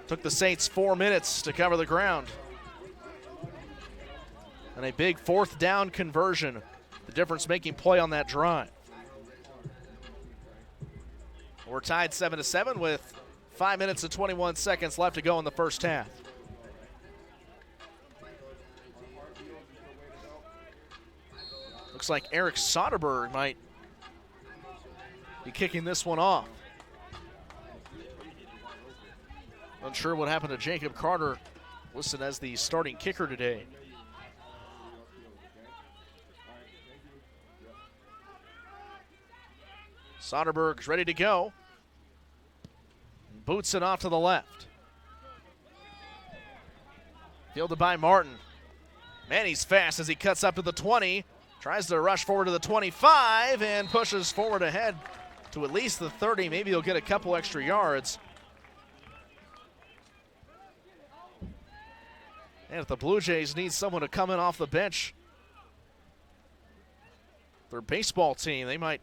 Took the Saints 4 minutes to cover the ground. And a big 4th down conversion, the difference-making play on that drive. We're tied 7-7 with 5 minutes and 21 seconds left to go in the first half. Looks like Eric Soderberg might be kicking this one off. Unsure what happened to Jacob Carter, listed as the starting kicker today. Soderberg's ready to go. Boots it off to the left. Fielded by Martin. Man, he's fast as he cuts up to the 20. Tries to rush forward to the 25 and pushes forward ahead to at least the 30. Maybe he'll get a couple extra yards. And if the Blue Jays need someone to come in off the bench, their baseball team, they might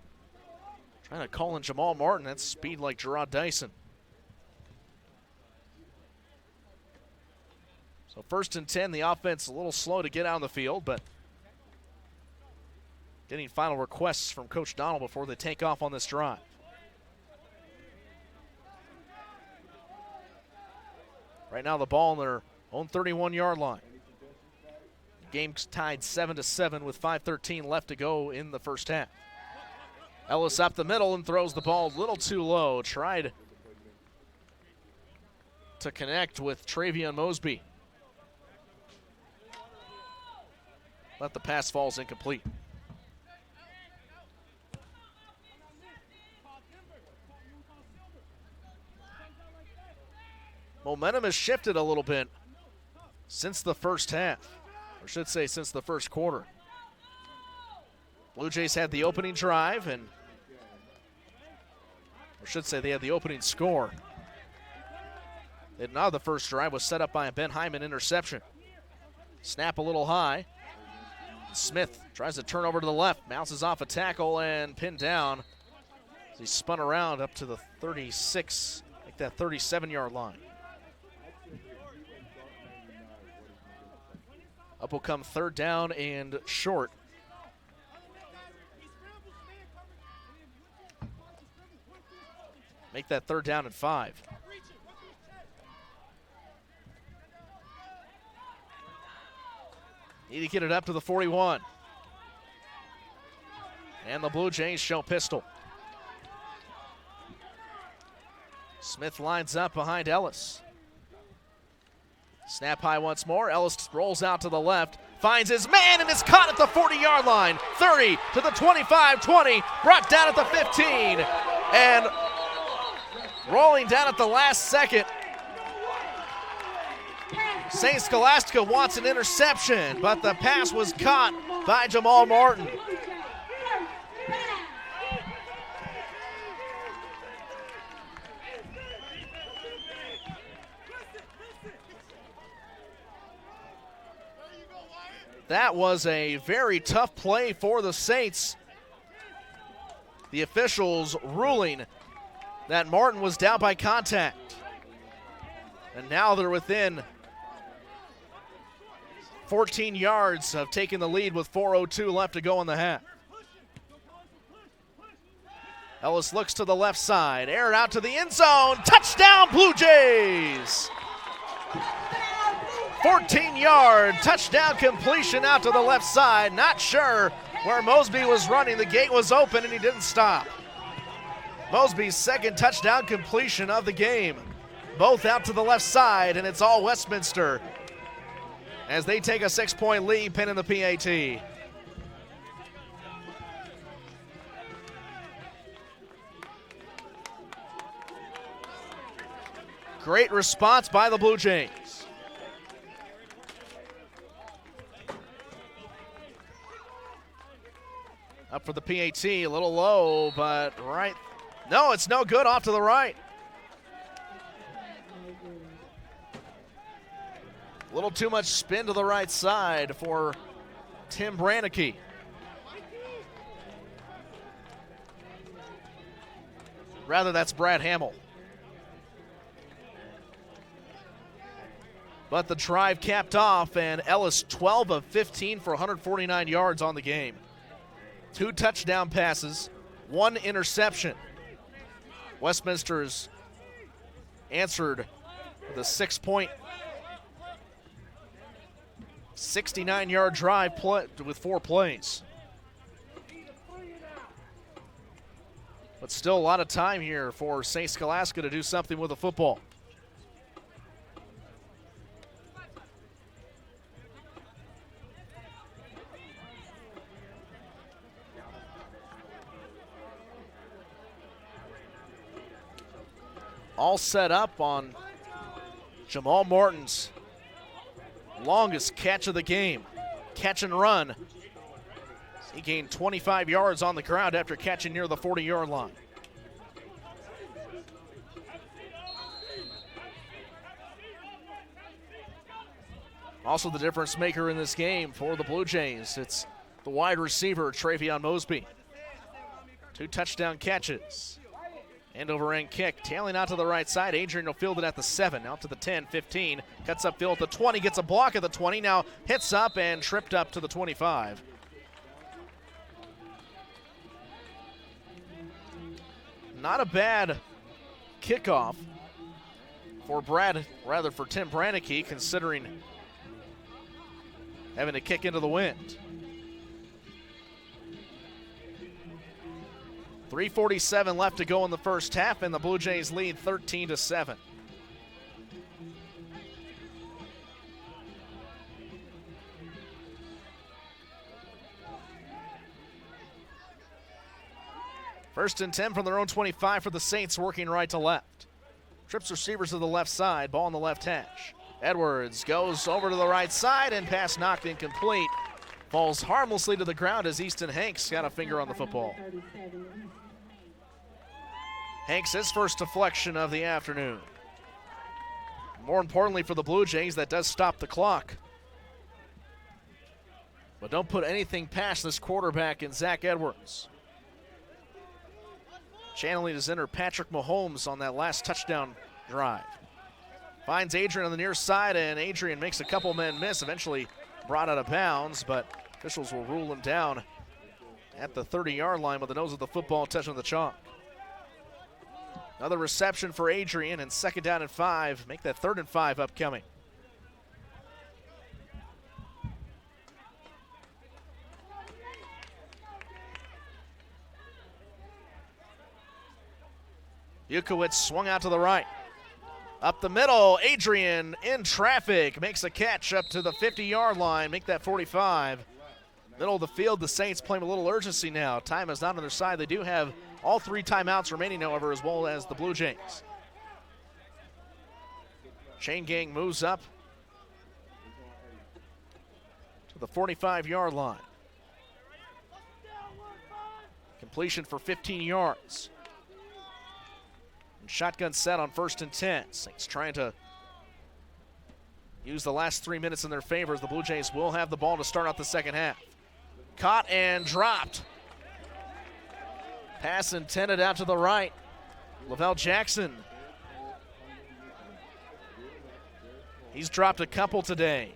try to call in Jamal Martin. That's speed like Gerard Dyson. So 1st and 10, the offense a little slow to get out on the field, but getting final requests from Coach Donald before they take off on this drive. Right now the ball on their own 31-yard line. Game's tied 7-7 with 5:13 left to go in the first half. Ellis up the middle and throws the ball a little too low. Tried to connect with Travion Mosby. But the pass falls incomplete. Momentum has shifted a little bit since the first half, or I should say since the first quarter. Blue Jays had the opening drive, and I should say they had the opening score. And now the first drive was set up by a Ben Hyman interception. Snap a little high. Smith tries to turn over to the left, bounces off a tackle and pinned down. He spun around up to the 36, like that 37-yard line. Up will come 3rd down and short. that 3rd down and 5. Need to get it up to the 41. And the Blue Jays show pistol. Smith lines up behind Ellis. Snap high once more. Ellis rolls out to the left, finds his man, and is caught at the 40-yard line. 30 to the 25, 20, brought down at the 15, and rolling down at the last second. St. Scholastica wants an interception, but the pass was caught by Jamal Martin. That was a very tough play for the Saints. The officials ruling that Martin was down by contact. And now they're within 14 yards of taking the lead with 4:02 left to go in the half. Ellis looks to the left side, aired out to the end zone. Touchdown, Blue Jays! 14-yard touchdown completion out to the left side. Not sure where Mosby was running. The gate was open and he didn't stop. Mosby's 2nd touchdown completion of the game. Both out to the left side, and it's all Westminster as they take a 6-point lead, pinning the PAT. Great response by the Blue Jays. Up for the PAT, a little low, but right. No, it's no good, off to the right. A little too much spin to the right side for Tim Brannicky. Rather, that's Brad Hamill. But the drive capped off, and Ellis 12 of 15 for 149 yards on the game. 2 touchdown passes, 1 interception. Westminster's answered with a 6-point, 69-yard drive with 4 plays. But still a lot of time here for St. Scholastica to do something with the football. All set up on Jamal Martin's longest catch of the game. Catch and run. He gained 25 yards on the ground after catching near the 40-yard line. Also the difference maker in this game for the Blue Jays, it's the wide receiver, Travion Mosby. 2 touchdown catches. End over end kick, tailing out to the right side. Adrian will field it at the 7, out to the 10, 15. Cuts upfield at the 20, gets a block at the 20. Now hits up and tripped up to the 25. Not a bad kickoff for Tim Brannicky, considering having to kick into the wind. 3:47 left to go in the first half, and the Blue Jays lead 13-7. First and 10 from their own 25 for the Saints, working right to left. Trips receivers to the left side, ball on the left hash. Edwards goes over to the right side, and pass knocked incomplete. Falls harmlessly to the ground as Easton Hanks got a finger on the football. Hanks, his first deflection of the afternoon. More importantly for the Blue Jays, that does stop the clock. But don't put anything past this quarterback in Zach Edwards. Channeling his inner Patrick Mahomes on that last touchdown drive. Finds Adrian on the near side, and Adrian makes a couple men miss, eventually brought out of bounds, but officials will rule him down at the 30-yard line with the nose of the football touching the chalk. Another reception for Adrian, and 2nd down and 5. Make that 3rd and 5 upcoming. Yukowitz swung out to the right. Up the middle, Adrian in traffic, makes a catch up to the 50-yard line, make that 45. Middle of the field, the Saints playing a little urgency now. Time is not on their side. They do have all 3 timeouts remaining, however, as well as the Blue Jays. Chain gang moves up to the 45-yard line. Completion for 15 yards. Shotgun set on 1st and 10. Saints trying to use the last 3 minutes in their favor as the Blue Jays will have the ball to start out the second half. Caught and dropped. Pass intended out to the right. Lavelle Jackson. He's dropped a couple today.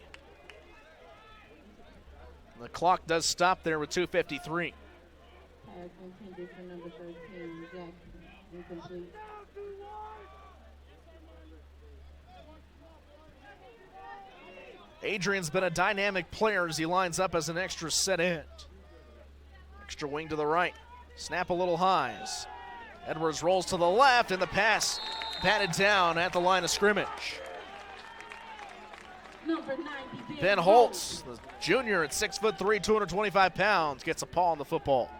The clock does stop there with 2:53. Pass intended for number 13, Jackson. Incomplete. Adrian's been a dynamic player as he lines up as an extra set end. Extra wing to the right. Snap a little high. Edwards rolls to the left, and the pass batted down at the line of scrimmage. Number 90, Ben Holtz, the junior at 6'3", 225 pounds, gets a paw on the football.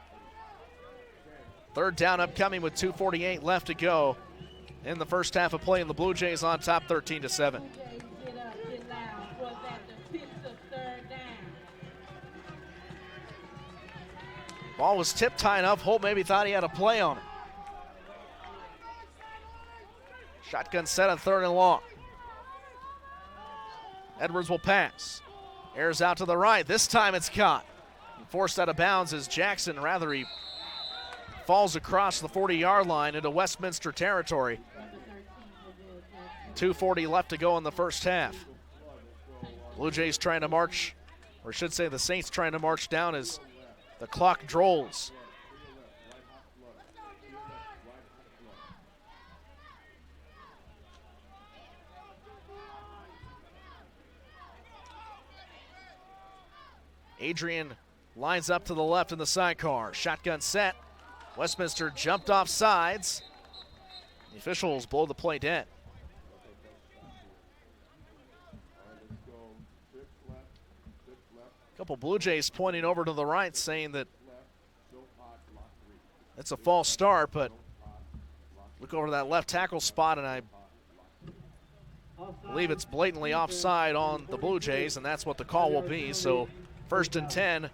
3rd down upcoming with 2:48 left to go in the first half of play, and the Blue Jays on top 13-7. Ball was tipped high enough. Holt maybe thought he had a play on it. Shotgun set on 3rd and long. Edwards will pass. Airs out to the right. This time it's caught. Forced out of bounds as Jackson, rather, he falls across the 40-yard line into Westminster territory. 2:40 left to go in the first half. Blue Jays trying to march, or I should say the Saints trying to march down as the clock drolls. Adrian lines up to the left in the sidecar. Shotgun set. Westminster jumped off sides. The officials blow the play dead. A couple Blue Jays pointing over to the right saying that it's a false start, but look over that left tackle spot and I believe it's blatantly offside on the Blue Jays, and that's what the call will be. So 1st and 10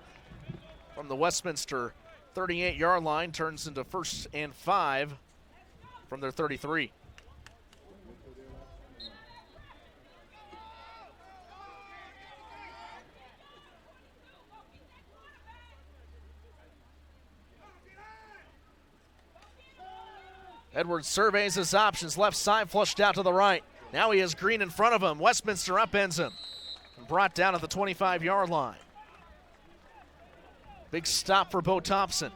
from the Westminster 38-yard line turns into 1st and 5 from their 33. Edwards surveys his options. Left side flushed out to the right. Now he has Green in front of him. Westminster upends him and brought down at the 25-yard line. Big stop for Bo Thompson.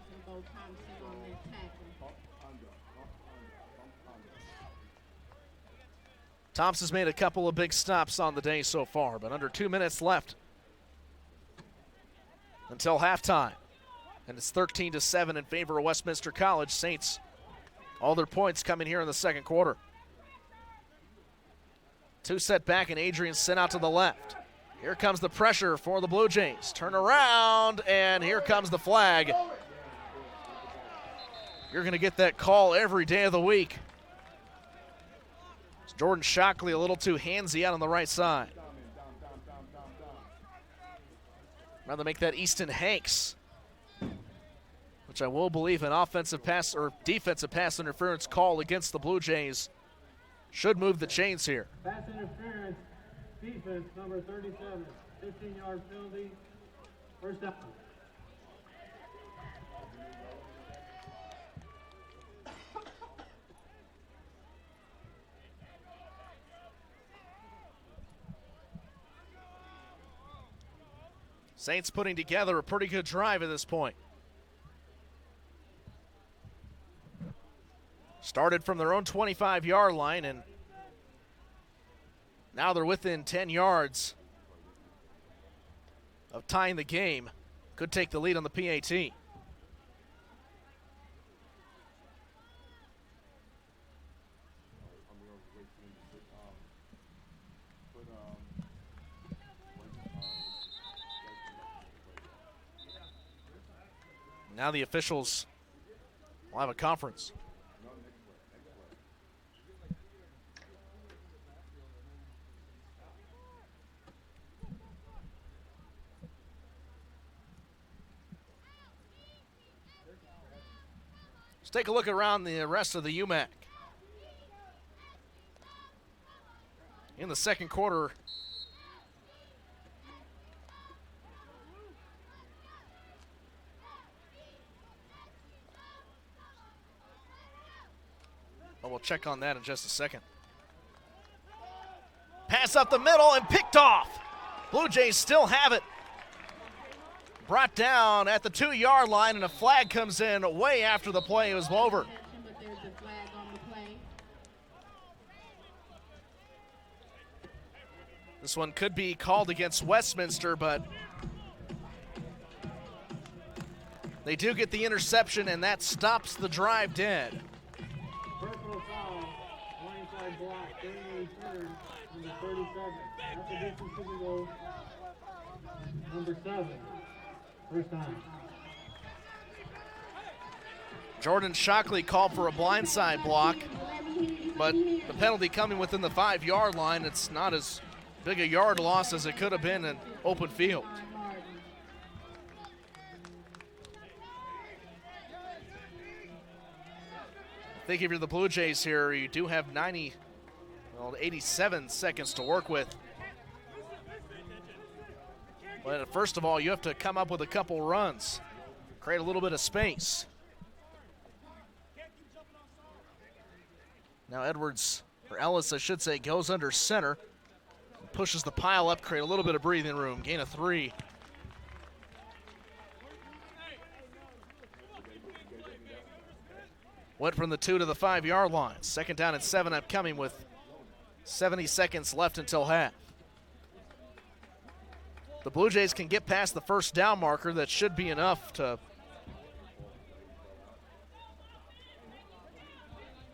Thompson's made a couple of big stops on the day so far, but under 2 minutes left until halftime. And it's 13-7 in favor of Westminster College. Saints, all their points coming here in the second quarter. 2 set back, and Adrian sent out to the left. Here comes the pressure for the Blue Jays. Turn around, and here comes the flag. You're going to get that call every day of the week. It's Jordan Shockley a little too handsy out on the right side. Rather make that Easton Hanks, which I will believe an offensive pass or defensive pass interference call against the Blue Jays should move the chains here. Pass interference, defense, number 37, 15-yard penalty, 1st down. Saints putting together a pretty good drive at this point. Started from their own 25-yard line, and now they're within 10 yards of tying the game. Could take the lead on the PAT. Now the officials will have a conference. Let's take a look around the rest of the UMAC. In the second quarter, we'll check on that in just a second. Pass up the middle and picked off. Blue Jays still have it. Brought down at the 2-yard line, and a flag comes in way after the play was over. This one could be called against Westminster, but they do get the interception, and that stops the drive dead. Personal foul, blindside block, 33rd, number 37. That's a distance to the goal. Number 7. First time. Jordan Shockley called for a blindside block, but the penalty coming within the 5-yard line, it's not as big a yard loss as it could have been in open field. I think if you're the Blue Jays here, you do have 87 seconds to work with. But first of all, you have to come up with a couple runs, create a little bit of space. Now Edwards, or Ellis I should say, goes under center, pushes the pile up, create a little bit of breathing room, gain of 3. Went from the 2 to the 5-yard line. Second down and 7 upcoming with 70 seconds left until half. The Blue Jays can get past the first down marker. That should be enough to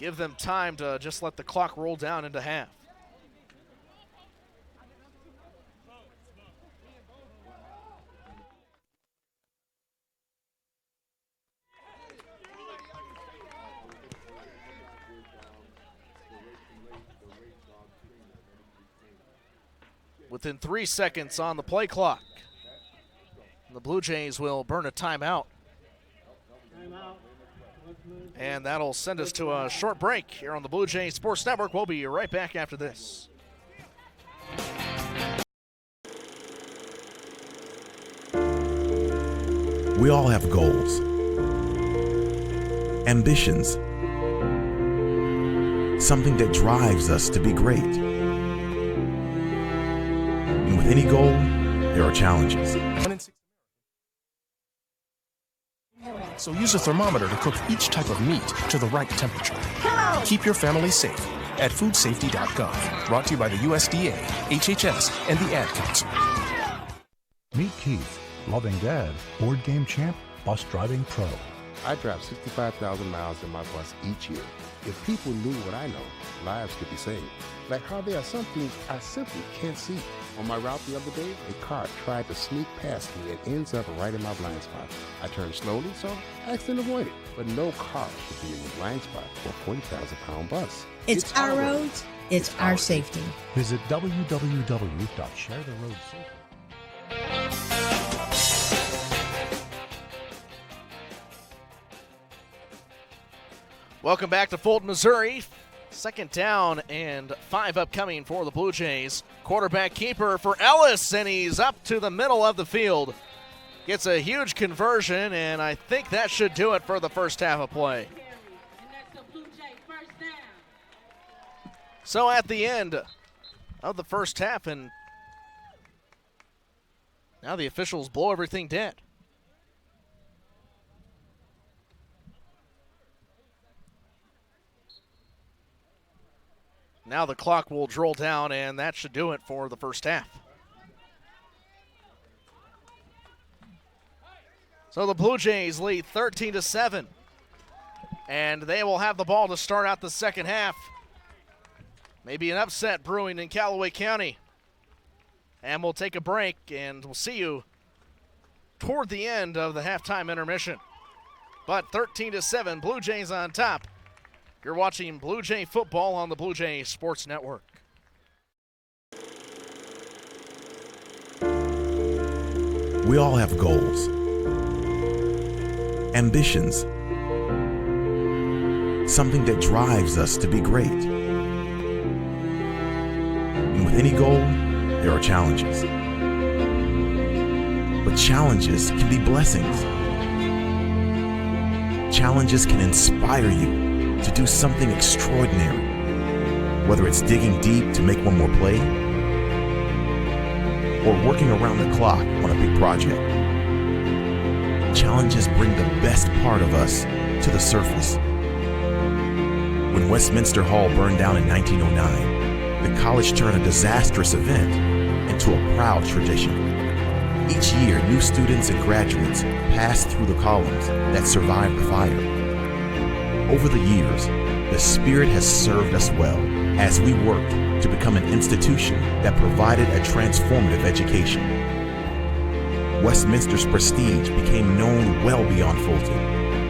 give them time to just let the clock roll down into half. Within 3 seconds on the play clock, the Blue Jays will burn a timeout. And that'll send us to a short break here on the Blue Jays Sports Network. We'll be right back after this. We all have goals, ambitions, something that drives us to be great. And with any goal, there are challenges. So use a thermometer to cook each type of meat to the right temperature. Keep your family safe at foodsafety.gov. Brought to you by the USDA, HHS, and the Ad Council. Meet Keith, loving dad, board game champ, bus driving pro. I drive 65,000 miles in my bus each year. If people knew what I know, lives could be saved. Like how there are some things I simply can't see. On my route the other day, a car tried to sneak past me and ends up right in my blind spot. I turned slowly, so I accidentally avoided. But no car should be in the blind spot for a 40,000-pound bus. It's our roads, it's our safety. Visit www.sharetheroadsafety. Welcome back to Fulton, Missouri. Second down and 5 upcoming for the Blue Jays. Quarterback keeper for Ellis, and he's up to the middle of the field. Gets a huge conversion, and I think that should do it for the first half of play. So at the end of the first half, and now the officials blow everything dead. Now the clock will roll down, and that should do it for the first half. So the Blue Jays lead 13-7, and they will have the ball to start out the second half. Maybe an upset brewing in Callaway County. And we'll take a break, and we'll see you toward the end of the halftime intermission. But 13-7, Blue Jays on top. You're watching Blue Jay football on the Blue Jay Sports Network. We all have goals, ambitions, something that drives us to be great. And with any goal, there are challenges. But challenges can be blessings. Challenges can inspire you to do something extraordinary, whether it's digging deep to make one more play or working around the clock on a big project. Challenges bring the best part of us to the surface. When Westminster Hall burned down in 1909, the college turned a disastrous event into a proud tradition. Each year, new students and graduates pass through the columns that survived the fire. Over the years, the spirit has served us well as we worked to become an institution that provided a transformative education. Westminster's prestige became known well beyond Fulton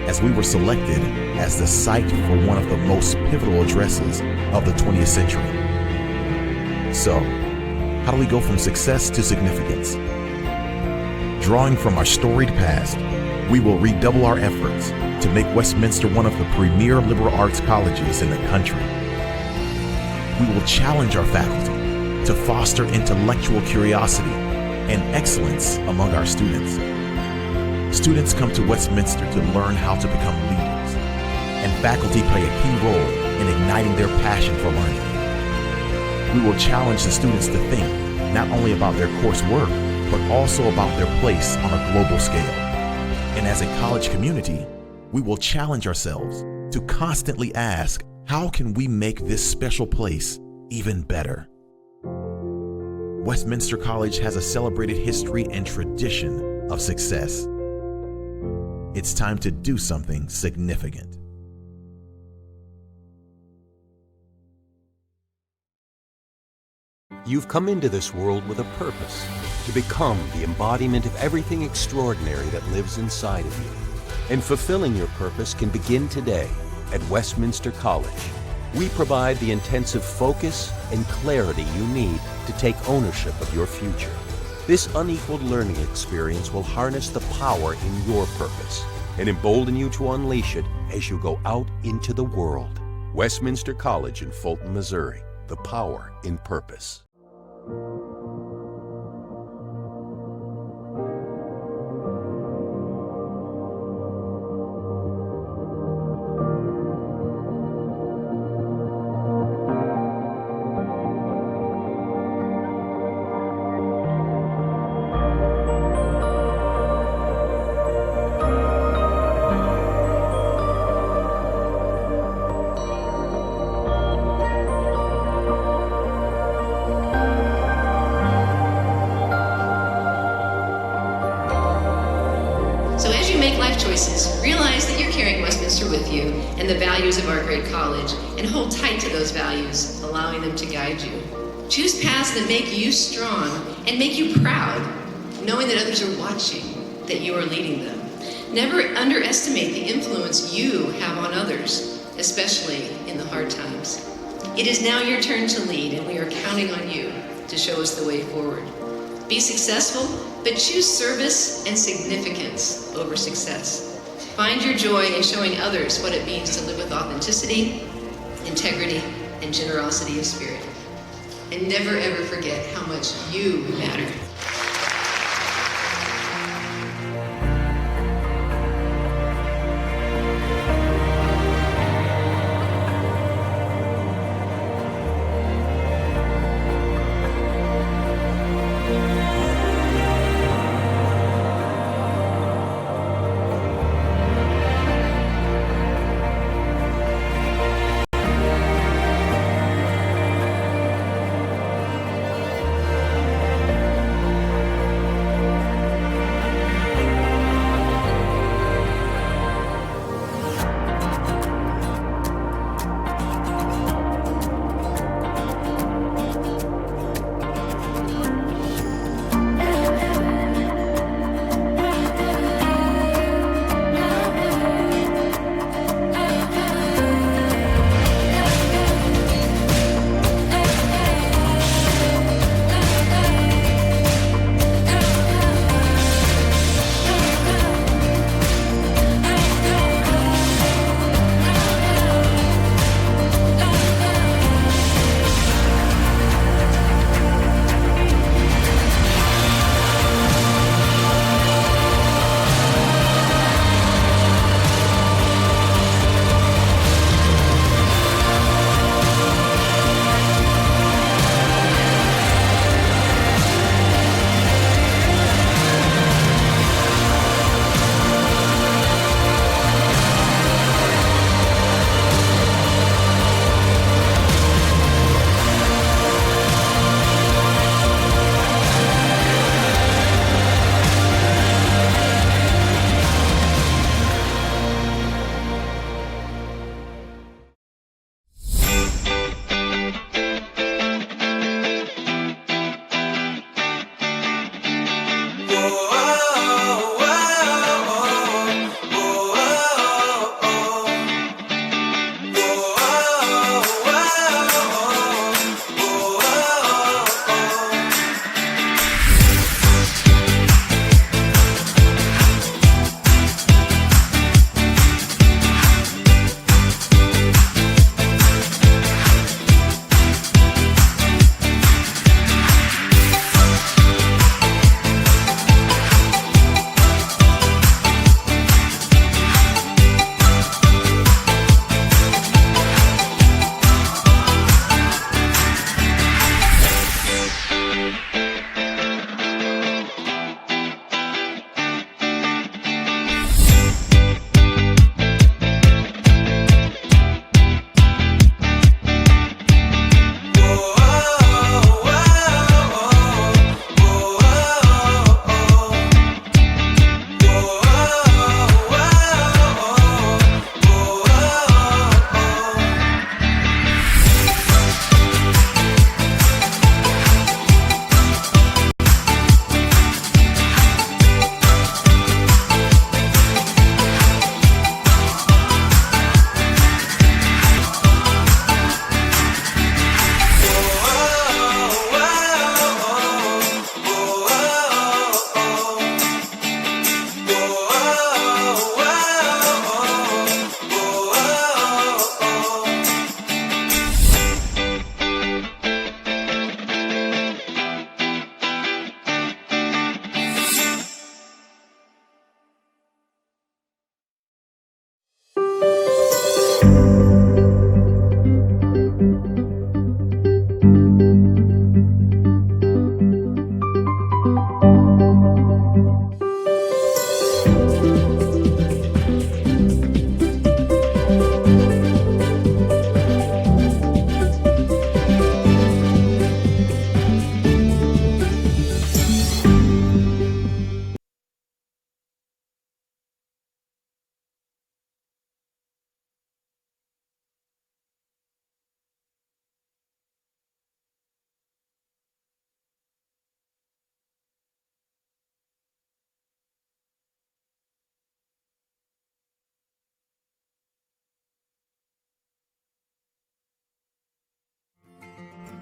as we were selected as the site for one of the most pivotal addresses of the 20th century. So, how do we go from success to significance? Drawing from our storied past, we will redouble our efforts to make Westminster one of the premier liberal arts colleges in the country. We will challenge our faculty to foster intellectual curiosity and excellence among our students. Students come to Westminster to learn how to become leaders, and faculty play a key role in igniting their passion for learning. We will challenge the students to think not only about their coursework, but also about their place on a global scale. And as a college community, we will challenge ourselves to constantly ask, how can we make this special place even better? Westminster College has a celebrated history and tradition of success. It's time to do something significant. You've come into this world with a purpose, to become the embodiment of everything extraordinary that lives inside of you. And fulfilling your purpose can begin today at Westminster College. We provide the intensive focus and clarity you need to take ownership of your future. This unequaled learning experience will harness the power in your purpose and embolden you to unleash it as you go out into the world. Westminster College in Fulton, Missouri. The power in purpose. Realize that you're carrying Westminster with you and the values of our great college, and hold tight to those values, allowing them to guide you. Choose paths that make you strong and make you proud, knowing that others are watching, that you are leading them. Never underestimate the influence you have on others, especially in the hard times. It is now your turn to lead, and we are counting on you to show us the way forward. Be successful, but choose service and significance over success. Find your joy in showing others what it means to live with authenticity, integrity, and generosity of spirit. And never ever forget how much you matter.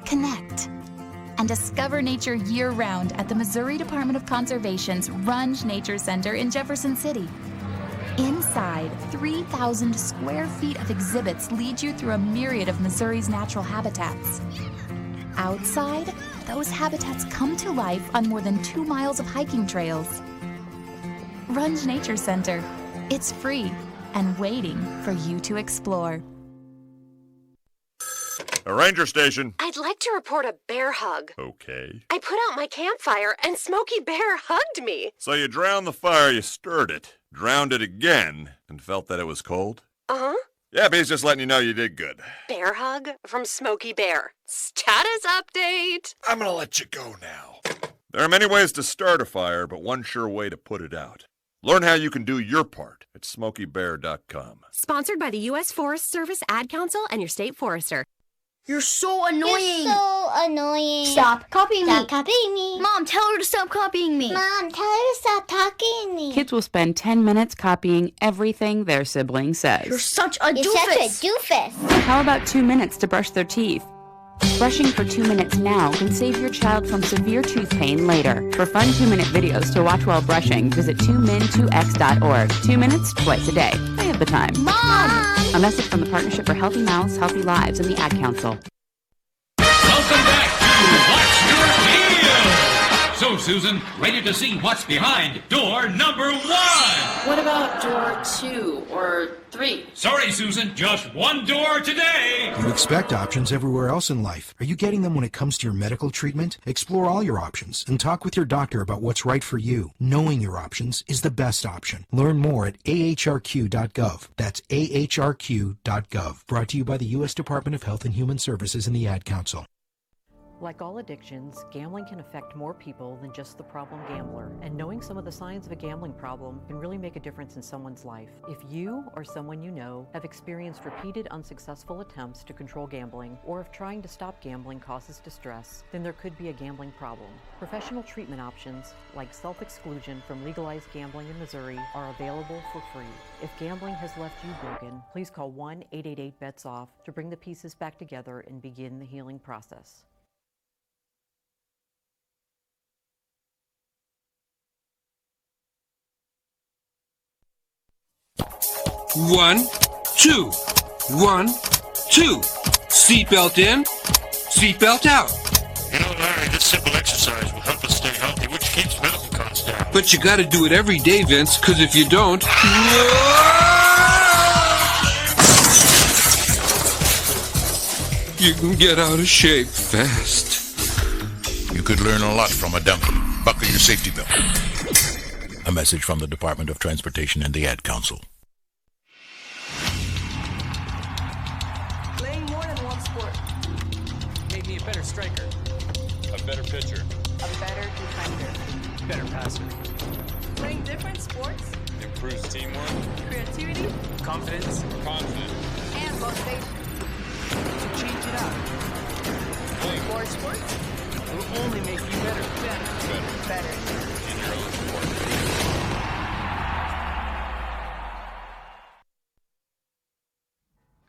Connect and discover nature year-round at the Missouri Department of Conservation's Runge Nature Center in Jefferson City. Inside, 3,000 square feet of exhibits lead you through a myriad of Missouri's natural habitats. Outside, those habitats come to life on more than 2 miles of hiking trails. Runge Nature Center. It's free and waiting for you to explore. A ranger station. I'd like to report a bear hug. Okay. I put out my campfire and Smokey Bear hugged me. So you drowned the fire, you stirred it, drowned it again, and felt that it was cold? Uh-huh. Yeah, but he's just letting you know you did good. Bear hug from Smokey Bear. Status update. I'm gonna let you go now. There are many ways to start a fire, but one sure way to put it out. Learn how you can do your part at SmokeyBear.com. Sponsored by the U.S. Forest Service, Ad Council, and your state forester. You're so annoying. You're so annoying. Stop copying me. Stop copying me. Mom, tell her to stop copying me. Mom, tell her to stop talking to me. Kids will spend 10 minutes copying everything their sibling says. You're such a doofus. You're such a doofus. How about 2 minutes to brush their teeth? Brushing for 2 minutes now can save your child from severe tooth pain later. For fun 2-minute videos to watch while brushing, visit 2min2x.org. 2 minutes, twice a day. I have the time. Mom! A message from the Partnership for Healthy Mouths, Healthy Lives, and the Ad Council. Welcome back to What's Your Deal? So, Susan, ready to see what's behind door number 1? What about door 2 or 3? Sorry, Susan, just one door today. You expect options everywhere else in life. Are you getting them when it comes to your medical treatment? Explore all your options and talk with your doctor about what's right for you. Knowing your options is the best option. Learn more at ahrq.gov. That's ahrq.gov. Brought to you by the U.S. Department of Health and Human Services and the Ad Council. Like all addictions, gambling can affect more people than just the problem gambler, and knowing some of the signs of a gambling problem can really make a difference in someone's life. If you or someone you know have experienced repeated unsuccessful attempts to control gambling, or if trying to stop gambling causes distress, then there could be a gambling problem. Professional treatment options, like self-exclusion from legalized gambling in Missouri, are available for free. If gambling has left you broken, please call 1-888-BETS-OFF to bring the pieces back together and begin the healing process. 1, 2, 1, 2. Seatbelt in, seatbelt out. You know, Larry, this simple exercise will help us stay healthy, which keeps medical costs down. But you gotta do it every day, Vince, because if you don't... you can get out of shape fast. You could learn a lot from a donkey. Buckle your safety belt. A message from the Department of Transportation and the Ad Council. Playing more than one sport made me a better striker, a better pitcher, a better defender, better passer. Playing different sports improves teamwork, creativity, confidence, and motivation. To change it up. Playing more sports will only make you better. In your own sport.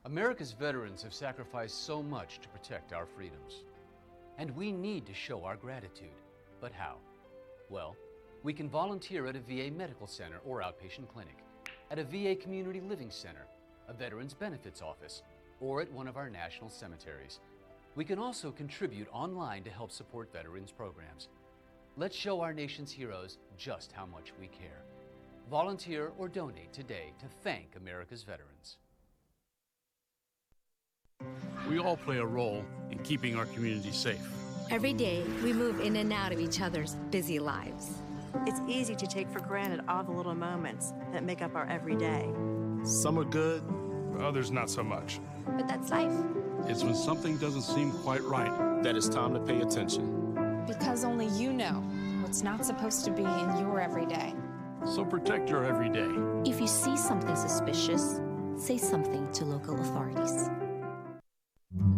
America's veterans have sacrificed so much to protect our freedoms. And we need to show our gratitude. But how? Well, we can volunteer at a VA medical center or outpatient clinic, at a VA community living center, a veterans benefits office, or at one of our national cemeteries. We can also contribute online to help support veterans programs. Let's show our nation's heroes just how much we care. Volunteer or donate today to thank America's veterans. We all play a role in keeping our community safe. Every day, we move in and out of each other's busy lives. It's easy to take for granted all the little moments that make up our everyday. Some are good, others not so much. But that's life. It's when something doesn't seem quite right that it's time to pay attention. Because only you know what's not supposed to be in your everyday. So protect your everyday. If you see something suspicious, say something to local authorities.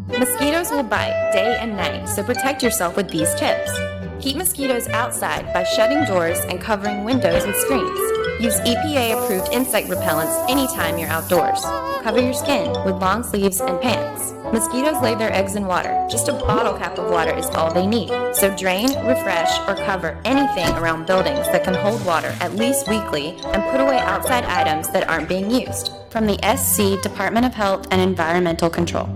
Mosquitoes will bite day and night, so protect yourself with these tips. Keep mosquitoes outside by shutting doors and covering windows with screens. Use EPA-approved insect repellents anytime you're outdoors. Cover your skin with long sleeves and pants. Mosquitoes lay their eggs in water. Just a bottle cap of water is all they need. So drain, refresh, or cover anything around buildings that can hold water at least weekly, and put away outside items that aren't being used. From the SC Department of Health and Environmental Control.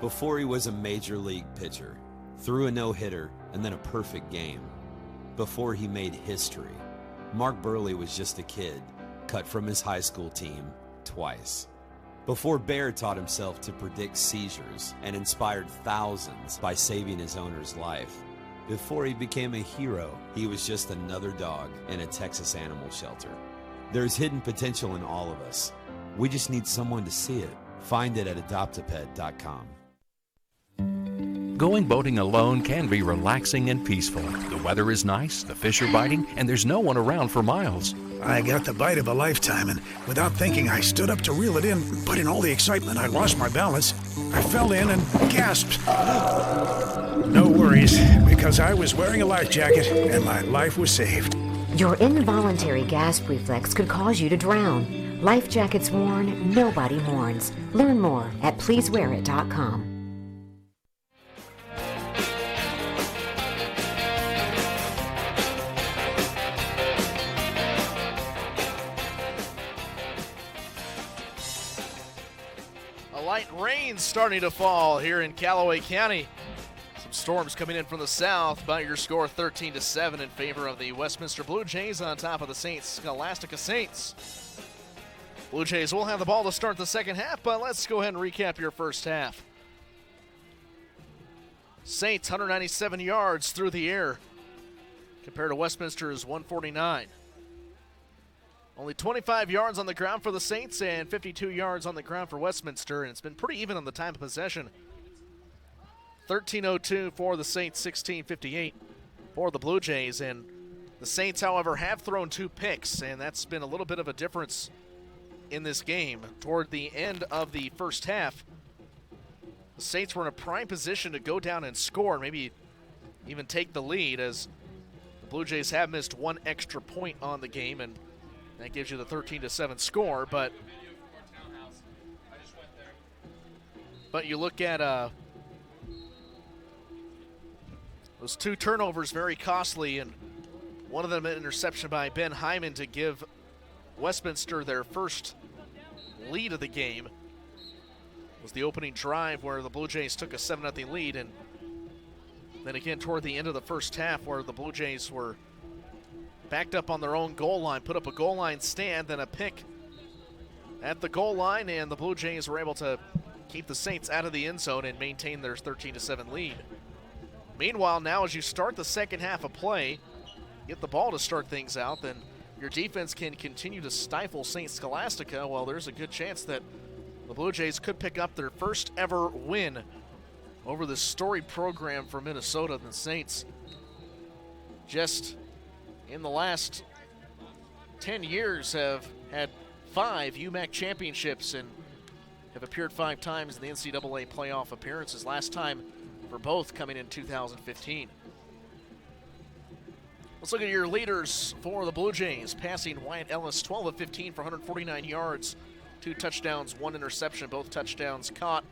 Before he was a major league pitcher, threw a no-hitter, and then a perfect game. Before he made history, Mark Burley was just a kid, cut from his high school team twice. Before Bear taught himself to predict seizures and inspired thousands by saving his owner's life. Before he became a hero, he was just another dog in a Texas animal shelter. There's hidden potential in all of us. We just need someone to see it. Find it at adoptapet.com. Going boating alone can be relaxing and peaceful. The weather is nice, the fish are biting, and there's no one around for miles. I got the bite of a lifetime, and without thinking, I stood up to reel it in, but in all the excitement, I lost my balance. I fell in and gasped. No worries, because I was wearing a life jacket, and my life was saved. Your involuntary gasp reflex could cause you to drown. Life jackets worn, nobody mourns. Learn more at pleasewearit.com. Light rain starting to fall here in Callaway County. Some storms coming in from the south, but your score 13-7 in favor of the Westminster Blue Jays on top of the Scholastica Saints. Blue Jays will have the ball to start the second half, but let's go ahead and recap your first half. Saints 197 yards through the air compared to Westminster's 149. Only 25 yards on the ground for the Saints and 52 yards on the ground for Westminster, and it's been pretty even on the time of possession. 13:02 for the Saints, 16:58 for the Blue Jays. And the Saints, however, have thrown 2 picks, and that's been a little bit of a difference in this game. Toward the end of the first half, the Saints were in a prime position to go down and score, maybe even take the lead, as the Blue Jays have missed 1 extra point on the game, and that gives you the 13-7 score. But you look at those 2 turnovers, very costly, and one of them an interception by Ben Hyman to give Westminster their first lead of the game. It was the opening drive where the Blue Jays took a 7-0 lead, and then again toward the end of the first half where the Blue Jays were backed up on their own goal line, put up a goal line stand, then a pick at the goal line, and the Blue Jays were able to keep the Saints out of the end zone and maintain their 13-7 lead. Meanwhile, now as you start the second half of play, get the ball to start things out, then your defense can continue to stifle St. Scholastica. Well, there's a good chance that the Blue Jays could pick up their first ever win over this storied program for Minnesota. The Saints, just in the last 10 years, have had 5 UMAC championships and have appeared 5 times in the NCAA playoff appearances, last time for both coming in 2015. Let's look at your leaders for the Blue Jays. Passing, Wyatt Ellis, 12 of 15 for 149 yards, 2 touchdowns, 1 interception, both touchdowns caught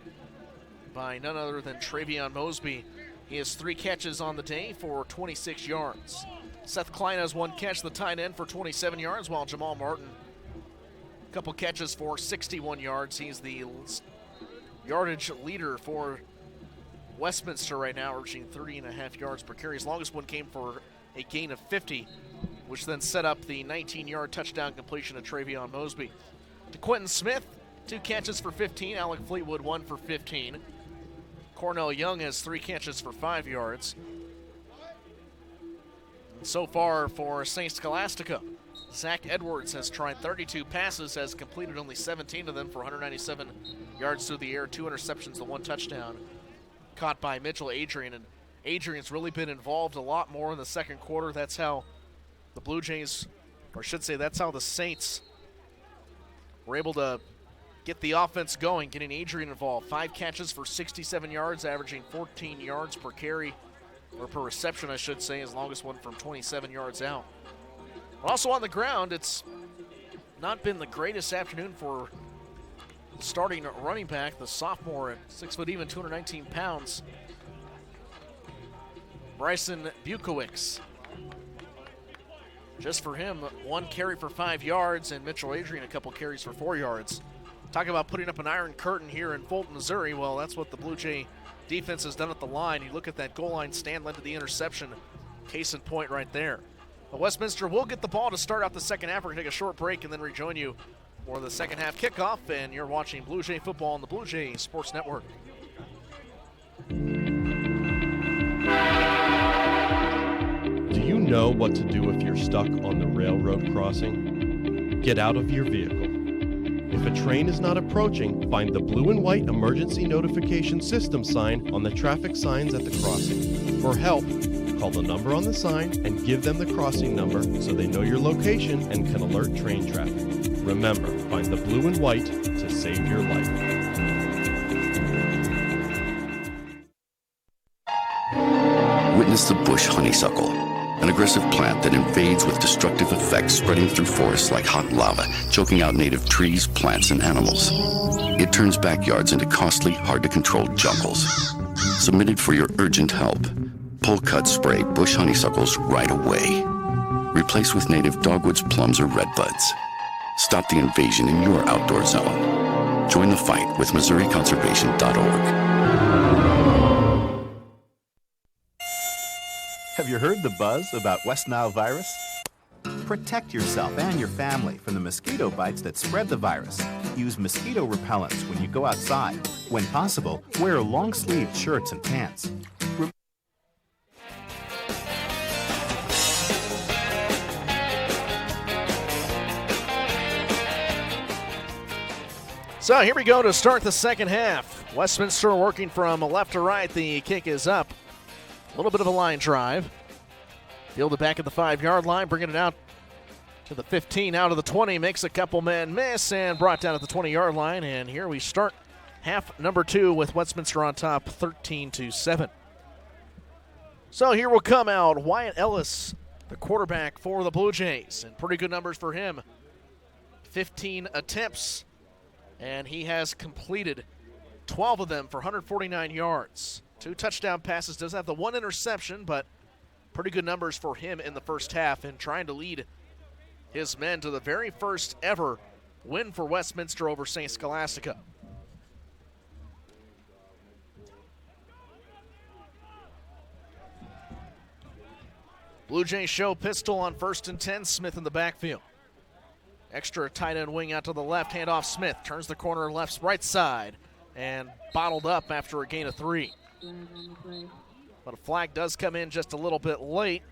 by none other than Travion Mosby. He has 3 catches on the day for 26 yards. Seth Klein has 1 catch, the tight end, for 27 yards, while Jamal Martin, a couple catches for 61 yards. He's the yardage leader for Westminster right now, averaging 30.5 yards per carry. His longest one came for a gain of 50, which then set up the 19-yard touchdown completion of Travion Mosby. To Quentin Smith, 2 catches for 15. Alec Fleetwood, 1 for 15. Cornell Young has 3 catches for 5 yards. And so far for St. Scholastica, Zach Edwards has tried 32 passes, has completed only 17 of them for 197 yards through the air, 2 interceptions to 1 touchdown. Caught by Mitchell Adrian, and Adrian's really been involved a lot more in the second quarter. That's how the Blue Jays, or I should say, that's how the Saints were able to get the offense going, getting Adrian involved. 5 catches for 67 yards, averaging 14 yards per carry, or per reception, I should say, his longest one from 27 yards out. Also on the ground, it's not been the greatest afternoon for the starting running back, the sophomore at 6 foot even, 219 pounds, Bryson Bukowicz. Just for him, 1 carry for 5 yards, and Mitchell Adrian a couple carries for 4 yards. Talk about putting up an iron curtain here in Fulton, Missouri. Well, that's what the Blue Jay defense has done at the line. You look at that goal line stand, led to the interception. Case in point right there. But Westminster will get the ball to start out the second half. We're going to take a short break and then rejoin you for the second half kickoff. And you're watching Blue Jay football on the Blue Jay Sports Network. Do you know what to do if you're stuck on the railroad crossing? Get out of your vehicle. If a train is not approaching, find the blue and white emergency notification system sign on the traffic signs at the crossing. For help, call the number on the sign and give them the crossing number so they know your location and can alert train traffic. Remember, find the blue and white to save your life. Witness the bush honeysuckle, an aggressive plant that invades with destructive effects, spreading through forests like hot lava, choking out native trees, plants, and animals. It turns backyards into costly, hard-to-control jungles. Submitted for your urgent help. Pull, cut, spray bush honeysuckles right away. Replace with native dogwoods, plums, or redbuds. Stop the invasion in your outdoor zone. Join the fight with MissouriConservation.org. Have you heard the buzz about West Nile virus? Protect yourself and your family from the mosquito bites that spread the virus. Use mosquito repellents when you go outside. When possible, wear long-sleeved shirts and pants. So here we go to start the second half. Westminster working from left to right. The kick is up. A little bit of a line drive. Fielded back at the 5-yard line, bringing it out to the 15, out of the 20, makes a couple men miss, and brought down at the 20-yard line. And here we start half number 2 with Westminster on top, 13-7. So here will come out Wyatt Ellis, the quarterback for the Blue Jays, and pretty good numbers for him. 15 attempts, and he has completed 12 of them for 149 yards. 2 touchdown passes, does have the 1 interception, but pretty good numbers for him in the first half and trying to lead his men to the very first ever win for Westminster over St. Scholastica. Blue Jays show pistol on 1st and 10, Smith in the backfield. Extra tight end wing out to the left, handoff Smith, turns the corner left, right side, and bottled up after a gain of 3. But a flag does come in just a little bit late.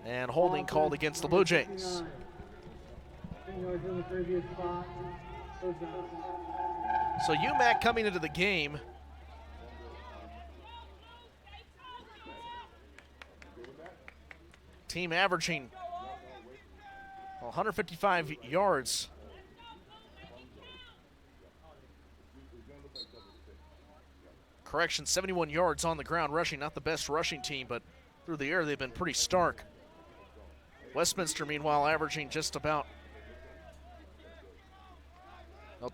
And holding called against the Blue Jays. So UMAC coming into the game team averaging 155 yards. Correction, 71 yards on the ground rushing. Not the best rushing team, but through the air they've been pretty stark. Westminster, meanwhile, averaging just about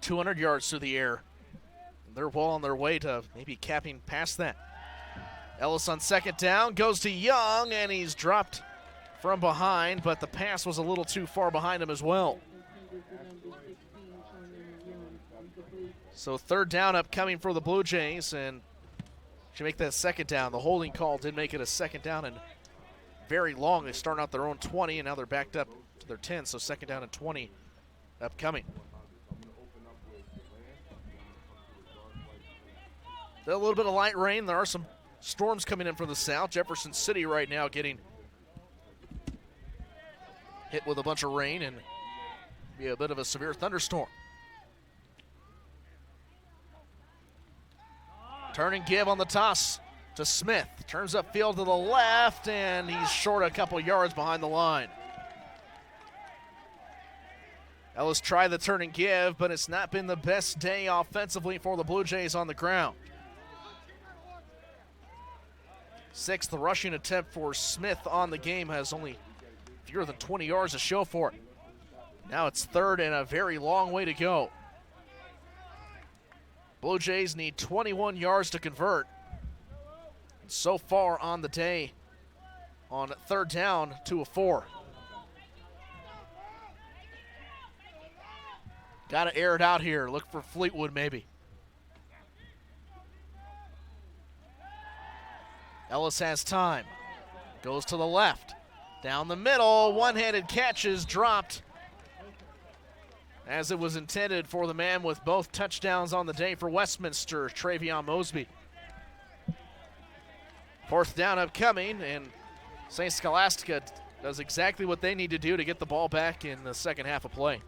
200 yards through the air. They're well on their way to maybe capping past that. Ellis on 2nd down, goes to Young, and he's dropped from behind, but the pass was a little too far behind him as well. So 3rd down upcoming for the Blue Jays, and should make that 2nd down. The holding call did make it a 2nd down and very long. They start out their own 20, and now they're backed up to their 10, so 2nd down and 20 upcoming. A little bit of light rain. There are some storms coming in from the south. Jefferson City right now getting hit with a bunch of rain and be a bit of a severe thunderstorm. Turn and give on the toss to Smith. Turns upfield to the left, and he's short a couple yards behind the line. Ellis tried the turn and give, but it's not been the best day offensively for the Blue Jays on the ground. 6th rushing attempt for Smith on the game, has only fewer than 20 yards to show for it. Now it's 3rd and a very long way to go. Blue Jays need 21 yards to convert. And so far on the day, on 3rd down, 2 of 4. Got to air it out here. Look for Fleetwood maybe. Ellis has time. Goes to the left. Down the middle. One-handed catch is dropped, as it was intended for the man with both touchdowns on the day for Westminster, Travion Mosby. 4th down upcoming, and St. Scholastica does exactly what they need to do to get the ball back in the second half of play.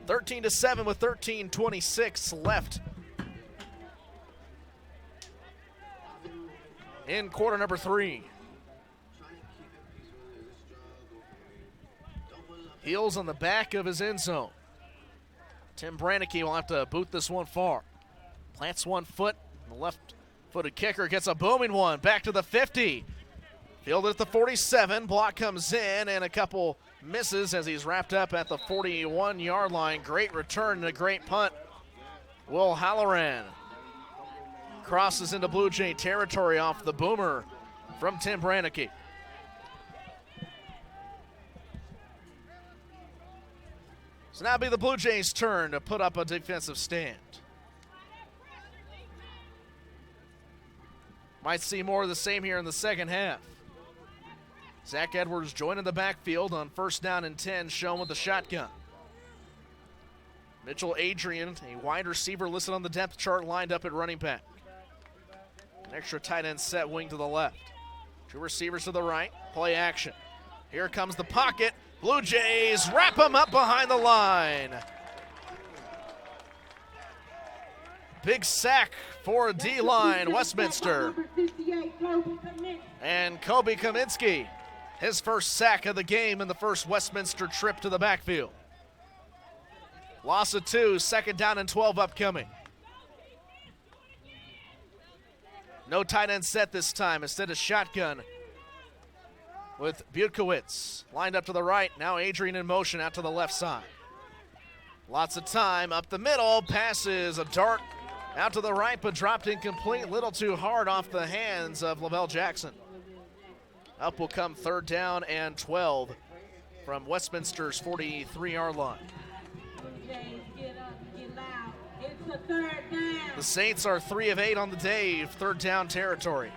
13-7 with 13:26 left in quarter number 3. Heels on the back of his end zone. Tim Brannicky will have to boot this one far. Plants one foot. The left-footed kicker gets a booming one. Back to the 50. Fielded at the 47. Block comes in, and a couple misses as he's wrapped up at the 41-yard line. Great return and a great punt. Will Halloran crosses into Blue Jay territory off the boomer from Tim Brannicky. So now it'll be the Blue Jays' turn to put up a defensive stand. Might see more of the same here in the second half. Zach Edwards joining the backfield on 1st down and 10, shown with the shotgun. Mitchell Adrian, a wide receiver listed on the depth chart, lined up at running back. An extra tight end set wing to the left. 2 receivers to the right, play action. Here comes the pocket, Blue Jays wrap him up behind the line. Big sack for D-line, Westminster. And Kobe Kaminsky, his first sack of the game in the first Westminster trip to the backfield. Loss of 2, 2nd down and 12 upcoming. No tight end set this time, instead of shotgun with Butkowitz lined up to the right. Now Adrian in motion out to the left side. Lots of time up the middle, passes a dart out to the right, but dropped incomplete, little too hard off the hands of Lavelle Jackson. Up will come 3rd down and 12 from Westminster's 43-yard line. The Saints are 3 of 8 on the day, 3rd down territory.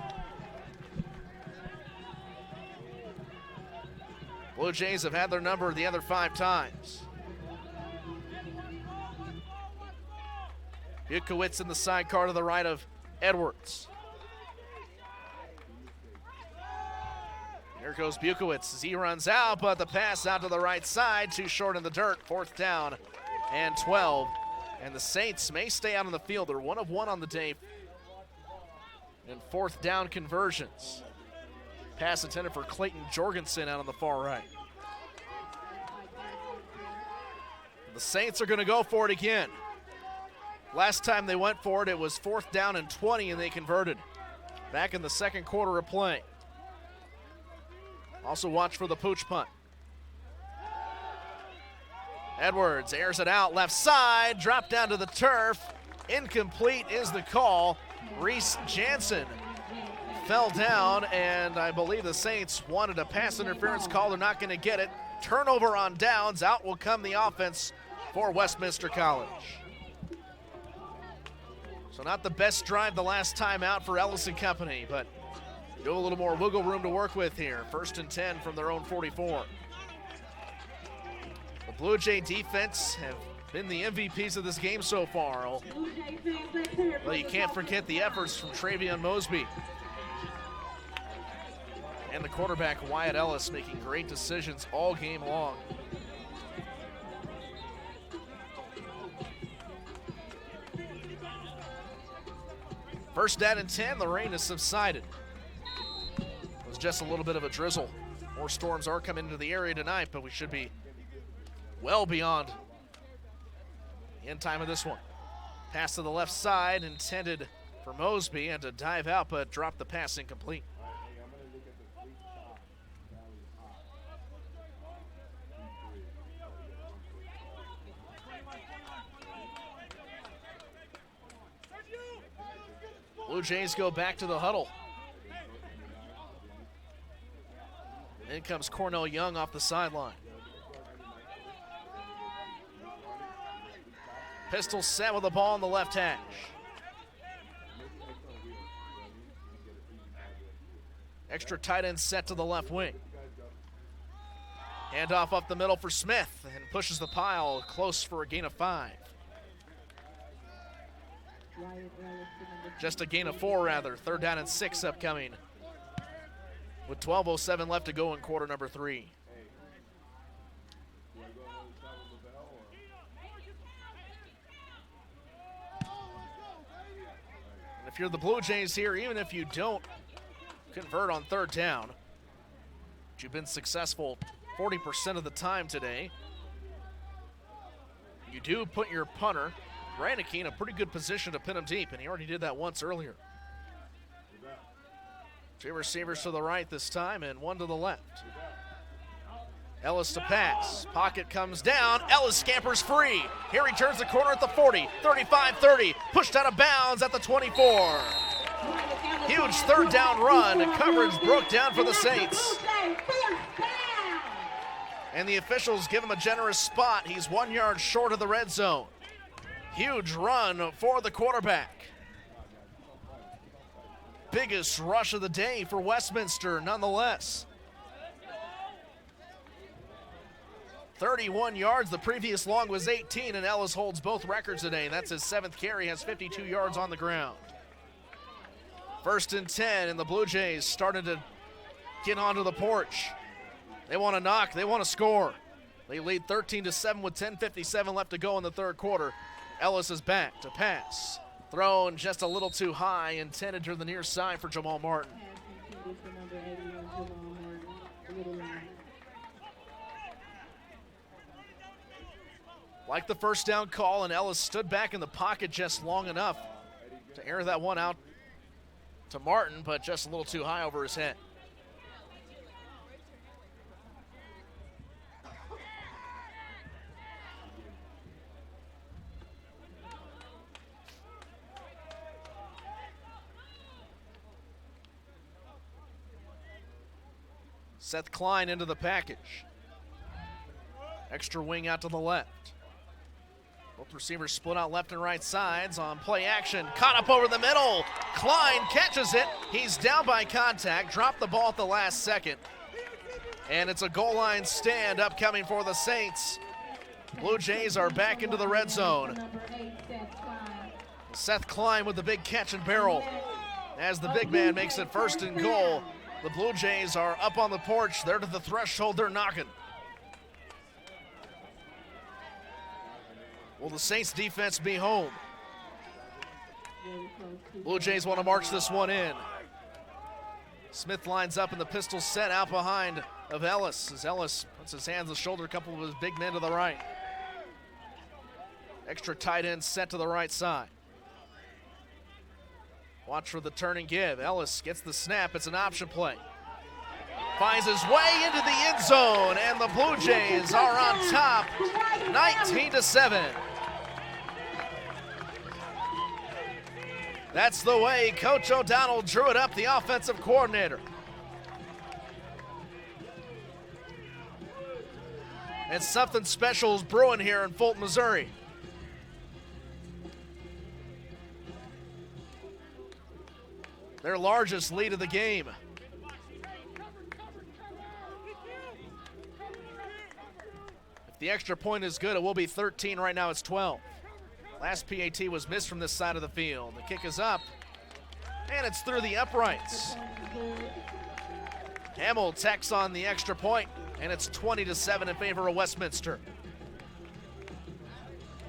Blue Jays have had their number the other 5 times. Butkowitz in the sidecar to the right of Edwards. Here goes Butkowitz as he runs out, but the pass out to the right side, too short in the dirt. 4th down and 12. And the Saints may stay out on the field. They're 1 of 1 on the day in 4th down conversions. Pass intended for Clayton Jorgensen out on the far right. The Saints are going to go for it again. Last time they went for it, it was 4th down and 20, and they converted back in the 2nd quarter of play. Also watch for the pooch punt. Edwards airs it out left side, dropped down to the turf. Incomplete is the call. Reese Jansen fell down, and I believe the Saints wanted a pass interference call. They're not going to get it. Turnover on downs. Out will come the offense for Westminster College. So not the best drive the last time out for Ellis and company, but do a little more wiggle room to work with here. 1st and 10 from their own 44. The Blue Jay defense have been the MVPs of this game so far. Well, you can't forget the efforts from Travion Mosby. And the quarterback, Wyatt Ellis, making great decisions all game long. First down and 10, the rain has subsided. It was just a little bit of a drizzle. More storms are coming into the area tonight, but we should be well beyond the end time of this one. Pass to the left side, intended for Mosby, and to dive out, but dropped the pass incomplete. Blue Jays go back to the huddle. In comes Cornell Young off the sideline. Pistol set with the ball on the left hash. Extra tight end set to the left wing. Handoff up the middle for Smith and pushes the pile close for a gain of 5. Just a gain of 4 rather. 3rd down and 6 upcoming with 12:07 left to go in quarter number 3. And if you're the Blue Jays here, even if you don't convert on 3rd down, but you've been successful 40% of the time today, you do put your punter, Reineke, in a pretty good position to pin him deep, and he already did that once earlier. 2 receivers to the right this time and 1 to the left. Ellis to pass. Pocket comes down. Ellis scampers free. Here he turns the corner at the 40, 35, 30. Pushed out of bounds at the 24. Huge 3rd down run. Coverage broke down for the Saints. And the officials give him a generous spot. He's 1 yard short of the red zone. Huge run for the quarterback. Biggest rush of the day for Westminster, nonetheless. 31 yards. The previous long was 18, and Ellis holds both records today. That's his 7th carry, has 52 yards on the ground. 1st and 10, and the Blue Jays started to get onto the porch. They want to knock. They want to score. They lead 13-7 with 10:57 left to go in the third quarter. Ellis is back to pass. Thrown just a little too high, intended to the near side for Jamal Martin. Like the first down call, and Ellis stood back in the pocket just long enough to air that one out to Martin, but just a little too high over his head. Seth Klein into the package. Extra wing out to the left. Both receivers split out left and right sides on play action. Caught up over the middle. Klein catches it. He's down by contact. Dropped the ball at the last second. And it's a goal line stand upcoming for the Saints. Blue Jays are back into the red zone. Seth Klein with the big catch and barrel. As the big man makes it 1st and goal, the Blue Jays are up on the porch. They're to the threshold. They're knocking. Will the Saints defense be home? Blue Jays want to march this one in. Smith lines up in the pistol set out behind of Ellis as Ellis puts his hands on the shoulder, a couple of his big men to the right. Extra tight end set to the right side. Watch for the turn and give. Ellis gets the snap. It's an option play. Finds his way into the end zone, and the Blue Jays are on top, 19-7. That's the way Coach O'Donnell drew it up, the offensive coordinator. And something special is brewing here in Fulton, Missouri. Their largest lead of the game. If the extra point is good, it will be 13. Right now it's 12. Last PAT was missed from this side of the field. The kick is up, and it's through the uprights. Hamill tacks on the extra point, and it's 20-7 in favor of Westminster.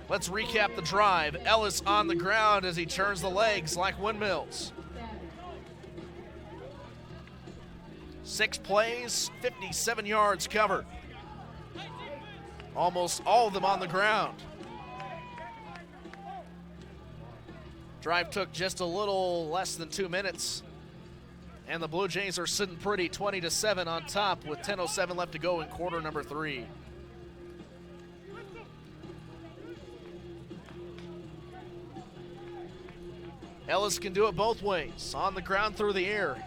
Let's recap the drive. Ellis on the ground as he turns the legs like windmills. 6 plays, 57 yards covered. Almost all of them on the ground. Drive took just a little less than 2 minutes. And the Blue Jays are sitting pretty, 20-7 on top with 10:07 left to go in quarter number 3. Ellis can do it both ways, on the ground, through the air.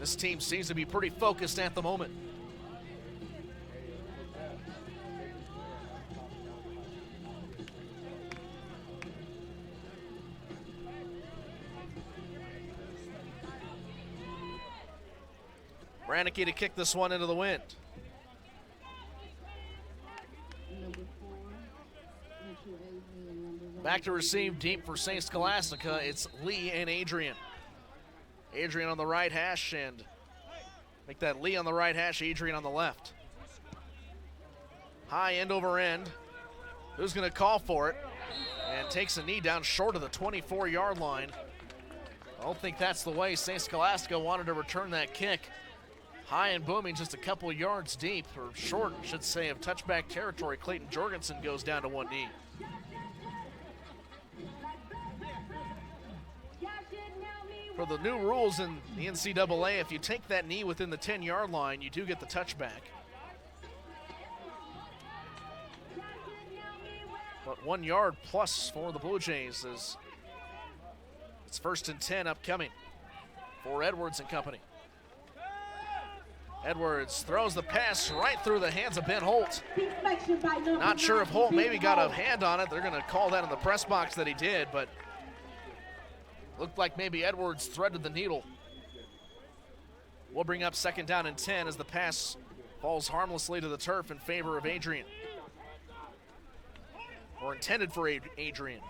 This team seems to be pretty focused at the moment. Brannicky to kick this one into the wind. Back to receive deep for St. Scholastica. It's Lee and Adrian. Adrian on the right hash, and make that Lee on the right hash, Adrian on the left. High end over end. Who's going to call for it? And takes a knee down short of the 24-yard line. I don't think that's the way St. Scholastica wanted to return that kick. High and booming, just a couple yards deep, or short, I should say, of touchback territory. Clayton Jorgensen goes down to one knee. For the new rules in the NCAA, if you take that knee within the 10-yard line, you do get the touchback. But 1 yard plus for the Blue Jays as it's 1st and 10 upcoming for Edwards and company. Edwards throws the pass right through the hands of Ben Holt. Not sure if Holt maybe got a hand on it. They're going to call that in the press box that he did, but looked like maybe Edwards threaded the needle. We'll bring up 2nd down and 10 as the pass falls harmlessly to the turf in favor of Adrian. Or intended for Adrian.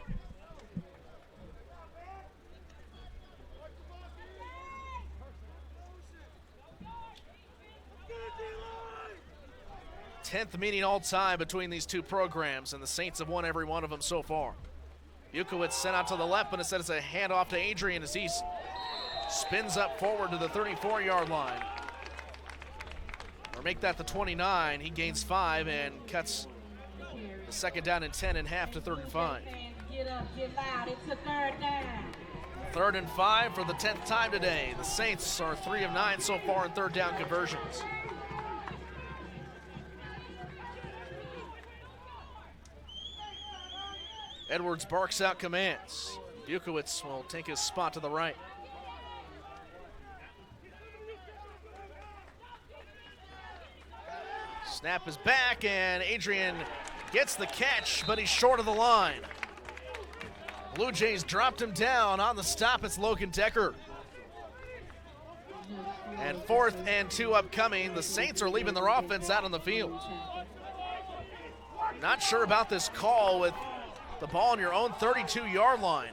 10th meeting all time between these two programs, and the Saints have won every one of them so far. Bukowitz sent out to the left, but instead it's a handoff to Adrian as he spins up forward to the 34-yard line. Or make that the 29. He gains 5 and cuts the second down and 10 in half to 3rd and 5. Get up, get loud, it's a 3rd down. 3rd and 5 for the 10th time today. The Saints are 3 of 9 so far in 3rd down conversions. Edwards barks out commands. Bukowitz will take his spot to the right. Snap is back, and Adrian gets the catch, but he's short of the line. Blue Jays dropped him down. On the stop, it's Logan Decker. And 4th and 2 upcoming. The Saints are leaving their offense out on the field. Not sure about this call with the ball on your own 32-yard line.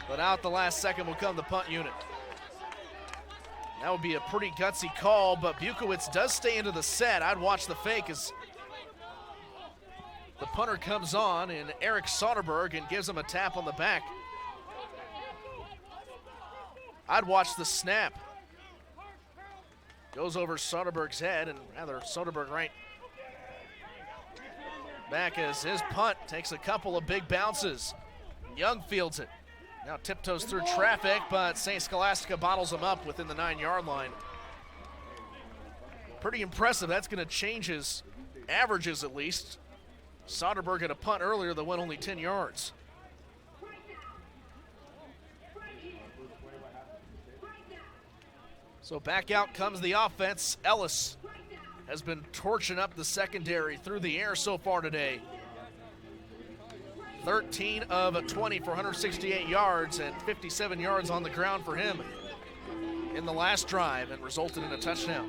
But out the last second will come the punt unit. That would be a pretty gutsy call, but Bukowitz does stay into the set. I'd watch the fake as the punter comes on, and Eric Soderberg, and gives him a tap on the back. I'd watch the snap. Goes over Soderberg's head, and rather Soderberg right back as his punt takes a couple of big bounces. Young fields it. Now tiptoes through traffic, but St. Scholastica bottles him up within the 9-yard line. Pretty impressive. That's going to change his averages at least. Soderberg had a punt earlier that went only 10 yards. So back out comes the offense. Ellis has been torching up the secondary through the air so far today. 13 of 20 for 168 yards and 57 yards on the ground for him in the last drive, and resulted in a touchdown.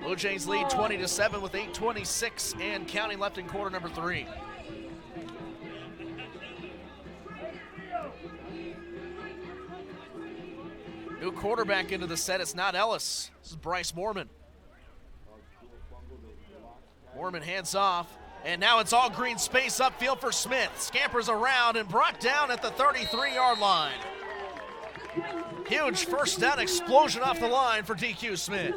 Blue Jays lead 20-7 with 8:26 and counting left in quarter number 3. New quarterback into the set. It's not Ellis. This is Bryce Moorman. Moorman hands off, and now it's all green space upfield for Smith. Scampers around and brought down at the 33-yard line. Huge first down explosion off the line for DQ Smith.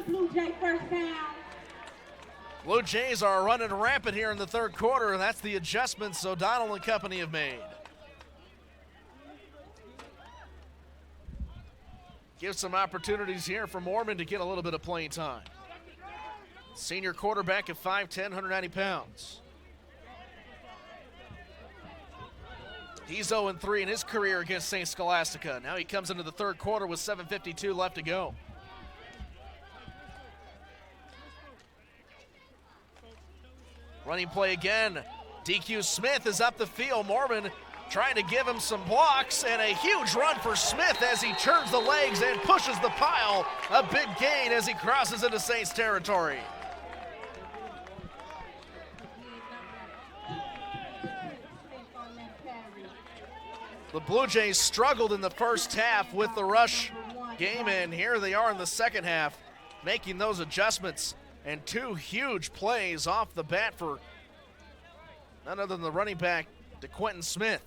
Blue Jays are running rampant here in the 3rd quarter, and that's the adjustments O'Donnell and company have made. Give some opportunities here for Moorman to get a little bit of playing time. Senior quarterback at 5'10", 190 pounds. He's 0-3 in his career against St. Scholastica. Now he comes into the 3rd quarter with 7:52 left to go. Running play again. DQ Smith is up the field. Moorman trying to give him some blocks, and a huge run for Smith as he turns the legs and pushes the pile. A big gain as he crosses into Saints territory. The Blue Jays struggled in the first half with the rush game, and here they are in the second half making those adjustments, and 2 huge plays off the bat for none other than the running back, DeQuentin Smith.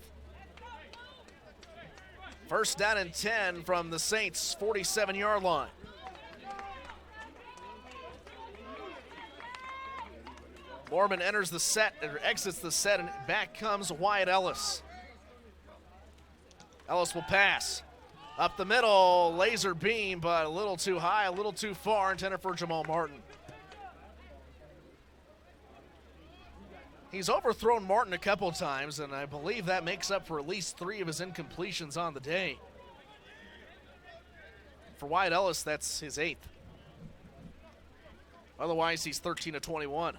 First down and 10 from the Saints' 47-yard line. Moorman enters the set, or exits the set, and back comes Wyatt Ellis. Ellis will pass. Up the middle, laser beam, but a little too high, a little too far, intended for Jamal Martin. He's overthrown Martin a couple times, and I believe that makes up for at least 3 of his incompletions on the day. For Wyatt Ellis, that's his 8th. Otherwise, he's 13 of 21.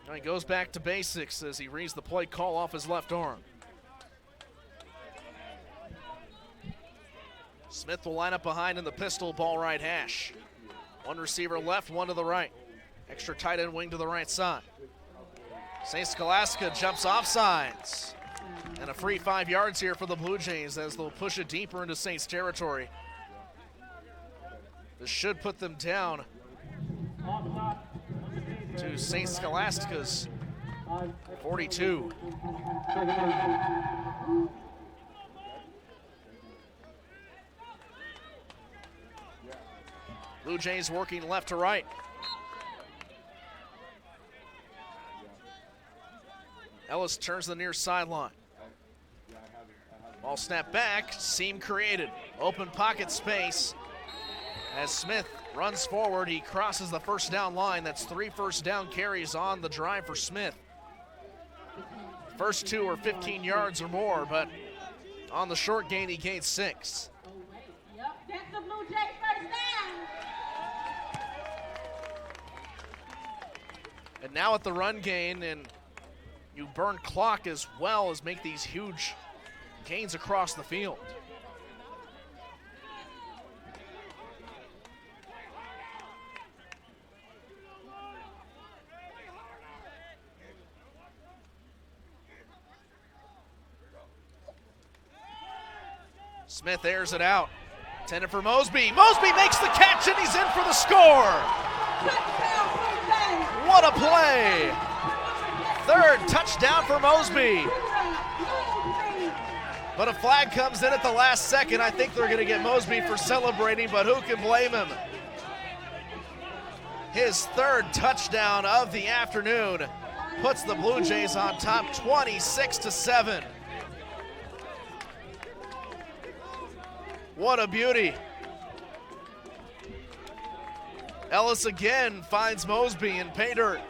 Now he goes back to basics as he reads the play call off his left arm. Smith will line up behind in the pistol, ball right hash. 1 receiver left, 1 to the right. Extra tight end wing to the right side. St. Scholastica jumps off sides. And a free 5 yards here for the Blue Jays as they'll push it deeper into Saints territory. This should put them down to St. Scholastica's 42. Blue Jays working left to right. Ellis turns to the near sideline. Ball snapped back, seam created. Open pocket space. As Smith runs forward, he crosses the first down line. That's 3 first down carries on the drive for Smith. First 2 are 15 yards or more, but on the short gain, he gained 6. Yep, that's the Blue Jays first down. And now at the run gain, and you burn clock as well as make these huge gains across the field. Smith airs it out. Intended for Mosby. Mosby makes the catch and he's in for the score. What a play. Third touchdown for Mosby. But a flag comes in at the last second. I think they're going to get Mosby for celebrating, but who can blame him? His third touchdown of the afternoon puts the Blue Jays on top 26-7. What a beauty. Ellis again finds Mosby in pay dirt,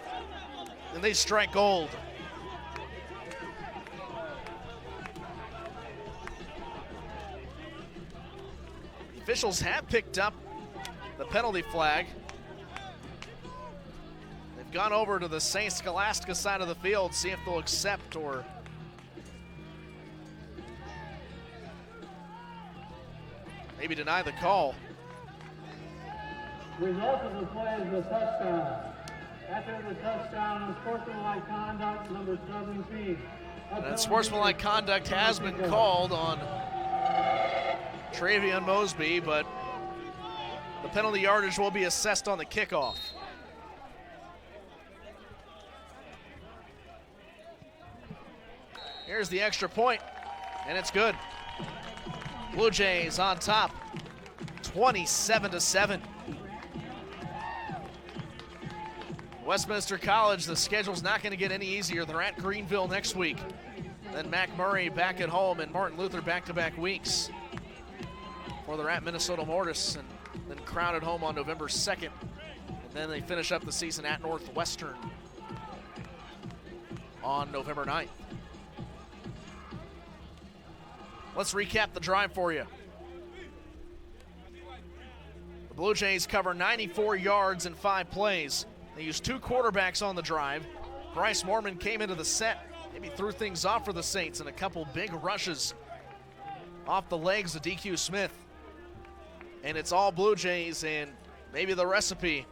and they strike gold. The officials have picked up the penalty flag. They've gone over to the St. Scholastica side of the field, see if they'll accept or maybe deny the call. Result of the play is a touchdown. After the touchdown, unsportsmanlike conduct, number 17. And sportsmanlike conduct has been called on Travion Mosby, but the penalty yardage will be assessed on the kickoff. Here's the extra point, and it's good. Blue Jays on top, 27-7. Westminster College, the schedule's not going to get any easier. They're at Greenville next week. Then Mac Murray back at home and Martin Luther back-to-back weeks. Before they're at Minnesota Mortis and then Crown at home on November 2nd. And then they finish up the season at Northwestern on November 9th. Let's recap the drive for you. The Blue Jays cover 94 yards in 5 plays. They used 2 quarterbacks on the drive. Bryce Mormon came into the set, maybe threw things off for the Saints, and a couple big rushes off the legs of DQ Smith. And it's all Blue Jays, and maybe the recipe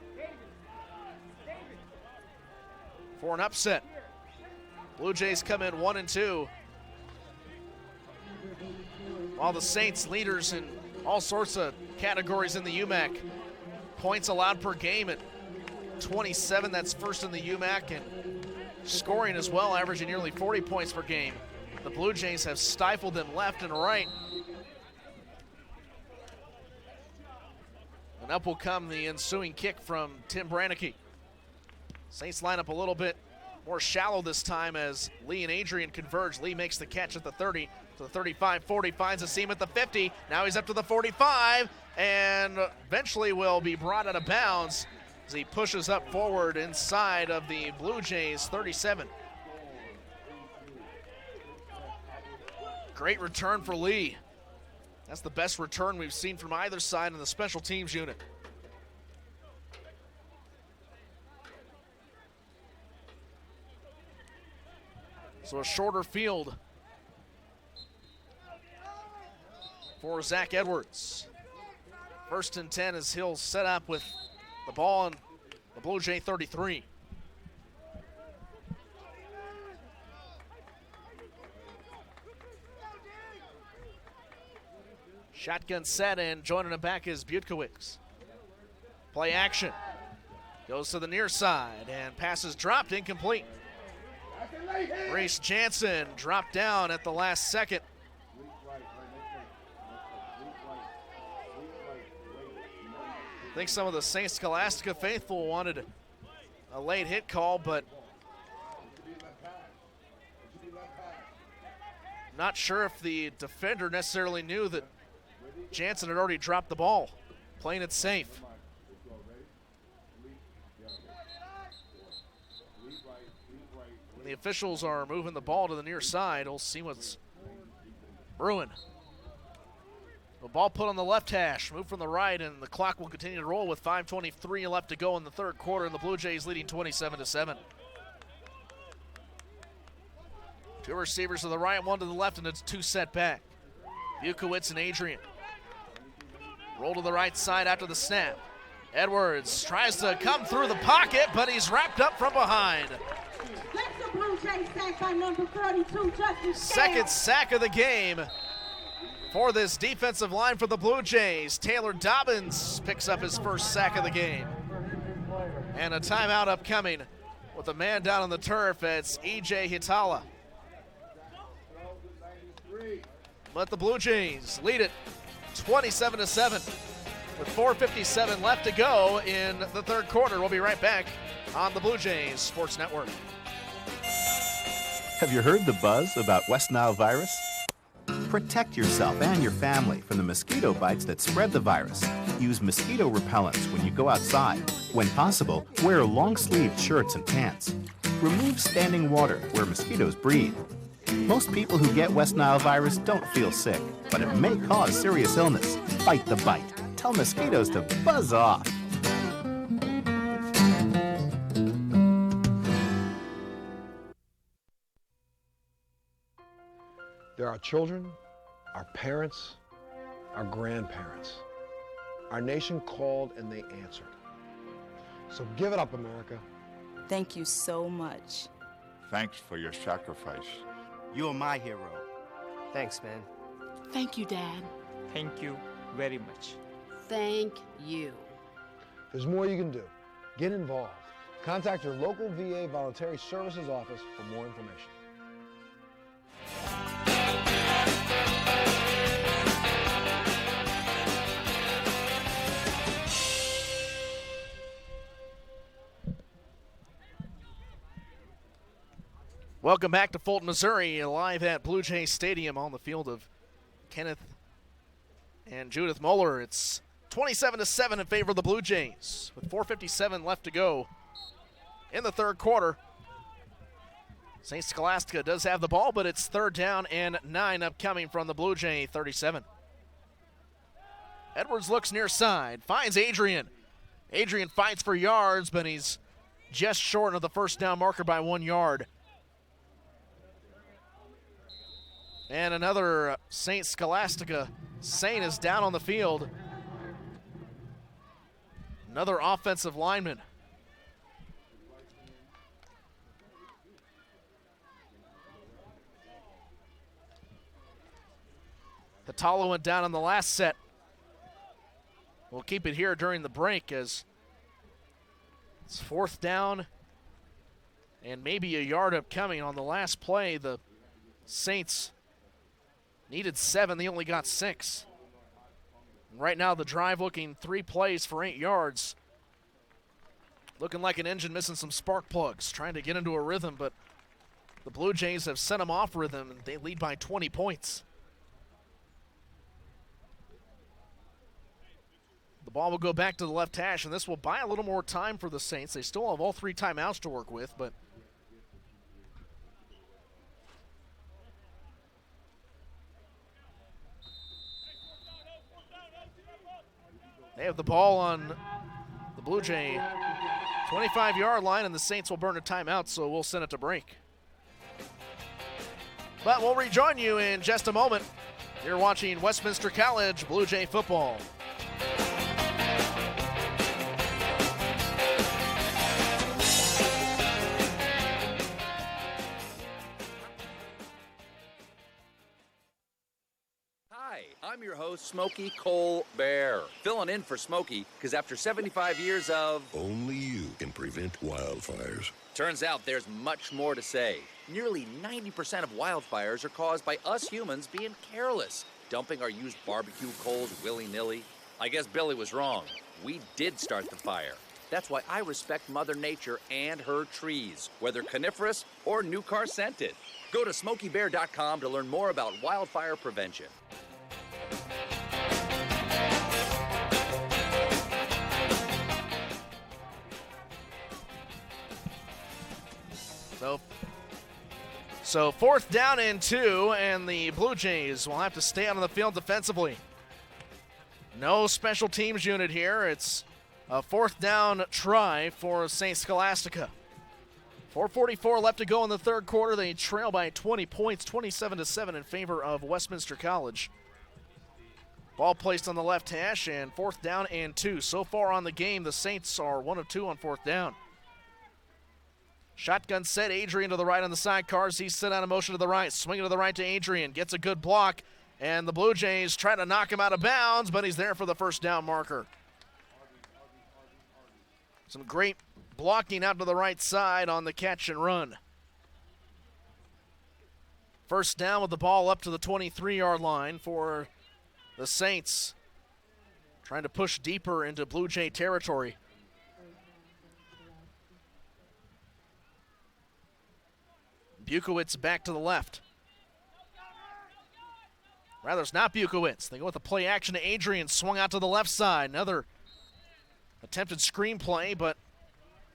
for an upset. Blue Jays come in 1-2. While the Saints leaders in all sorts of categories in the UMAC. Points allowed per game at 27, that's first in the UMAC, and scoring as well, averaging nearly 40 points per game. The Blue Jays have stifled them left and right. And up will come the ensuing kick from Tim Brannicky. Saints line up a little bit more shallow this time as Lee and Adrian converge. Lee makes the catch at the 30 to the 35, 40, finds a seam at the 50. Now he's up to the 45 and eventually will be brought out of bounds as he pushes up forward inside of the Blue Jays 37. Great return for Lee. That's the best return we've seen from either side in the special teams unit. So a shorter field for Zach Edwards. 1st and 10 as he'll set up with the ball on the Blue Jay 33. Shotgun set, and joining him back is Butkowicz. Play action. Goes to the near side and passes dropped, incomplete. Reese Jansen dropped down at the last second. I think some of the St. Scholastica faithful wanted a late hit call, but not sure if the defender necessarily knew that Jansen had already dropped the ball, playing it safe. The officials are moving the ball to the near side. We'll see what's brewing. The ball put on the left hash, move from the right, and the clock will continue to roll with 5:23 left to go in the third quarter, and the Blue Jays leading 27-7. Two receivers to the right, one to the left, and it's two set back. Bukowitz and Adrian. Roll to the right side after the snap. Edwards tries to come through the pocket, but he's wrapped up from behind. That's the Blue Jays sack by number 32, Justin. Second sack of the game for this defensive line for the Blue Jays. Taylor Dobbins picks up his first sack of the game. And a timeout upcoming with a man down on the turf. It's E.J. Hitala. But the Blue Jays lead it 27-7 with 4:57 left to go in the third quarter. We'll be right back on the Blue Jays Sports Network. Have you heard the buzz about West Nile virus? Protect yourself and your family from the mosquito bites that spread the virus. Use mosquito repellents when you go outside. When possible, wear long-sleeved shirts and pants. Remove standing water where mosquitoes breed. Most people who get West Nile virus don't feel sick, but it may cause serious illness. Fight the bite. Tell mosquitoes to buzz off. There are children, our parents, our grandparents. Our nation called and they answered. So give it up, America. Thank you so much. Thanks for your sacrifice. You're my hero. Thanks, man. Thank you, Dad. Thank you very much. Thank you. There's more you can do. Get involved. Contact your local VA Voluntary Services Office for more information. Welcome back to Fulton, Missouri, live at Blue Jay Stadium on the field of Kenneth and Judith Moeller. It's 27-7 in favor of the Blue Jays with 4:57 left to go in the third quarter. St. Scholastica does have the ball, but it's third down and 9 upcoming from the Blue Jay 37. Edwards looks near side, finds Adrian. Adrian fights for yards, but he's just short of the first down marker by 1 yard. And another St. Scholastica Saint is down on the field. Another offensive lineman. Hitala went down on the last set. We'll keep it here during the break as it's fourth down and maybe a yard upcoming on the last play. The Saints needed 7, they only got 6. And right now the drive looking 3 plays for 8 yards. Looking like an engine missing some spark plugs, trying to get into a rhythm, but the Blue Jays have sent them off rhythm and they lead by 20 points. The ball will go back to the left hash, and this will buy a little more time for the Saints. They still have all 3 timeouts to work with, but they have the ball on the Blue Jay 25-yard line, and the Saints will burn a timeout, so we'll send it to break. But we'll rejoin you in just a moment. You're watching Westminster College Blue Jay football. Hi, Hi, I'm your host, Smokey Colbert. Filling in for Smokey, because after 75 years of... Only you can prevent wildfires. Turns out there's much more to say. Nearly 90% of wildfires are caused by us humans being careless, dumping our used barbecue coals willy-nilly. I guess Billy was wrong. We did start the fire. That's why I respect Mother Nature and her trees, whether coniferous or new car scented. Go to SmokeyBear.com to learn more about wildfire prevention. So 4th down and 2, and the Blue Jays will have to stay out on the field defensively. No special teams unit here. It's a 4th down try for St. Scholastica. 4:44 left to go in the third quarter. They trail by 20 points, 27-7 in favor of Westminster College. Ball placed on the left hash, and 4th down and 2. So far on the game, the Saints are 1 of 2 on 4th down. Shotgun set, Adrian to the right on the sidecars. He's sent out of motion to the right, swinging to the right to Adrian. Gets a good block, and the Blue Jays try to knock him out of bounds, but he's there for the first down marker. Some great blocking out to the right side on the catch and run. First down with the ball up to the 23-yard line for the Saints. Trying to push deeper into Blue Jay territory. Bukowitz back to the left. Rather, it's not Bukowitz. They go with the play action to Adrian, swung out to the left side. Another attempted screen play, but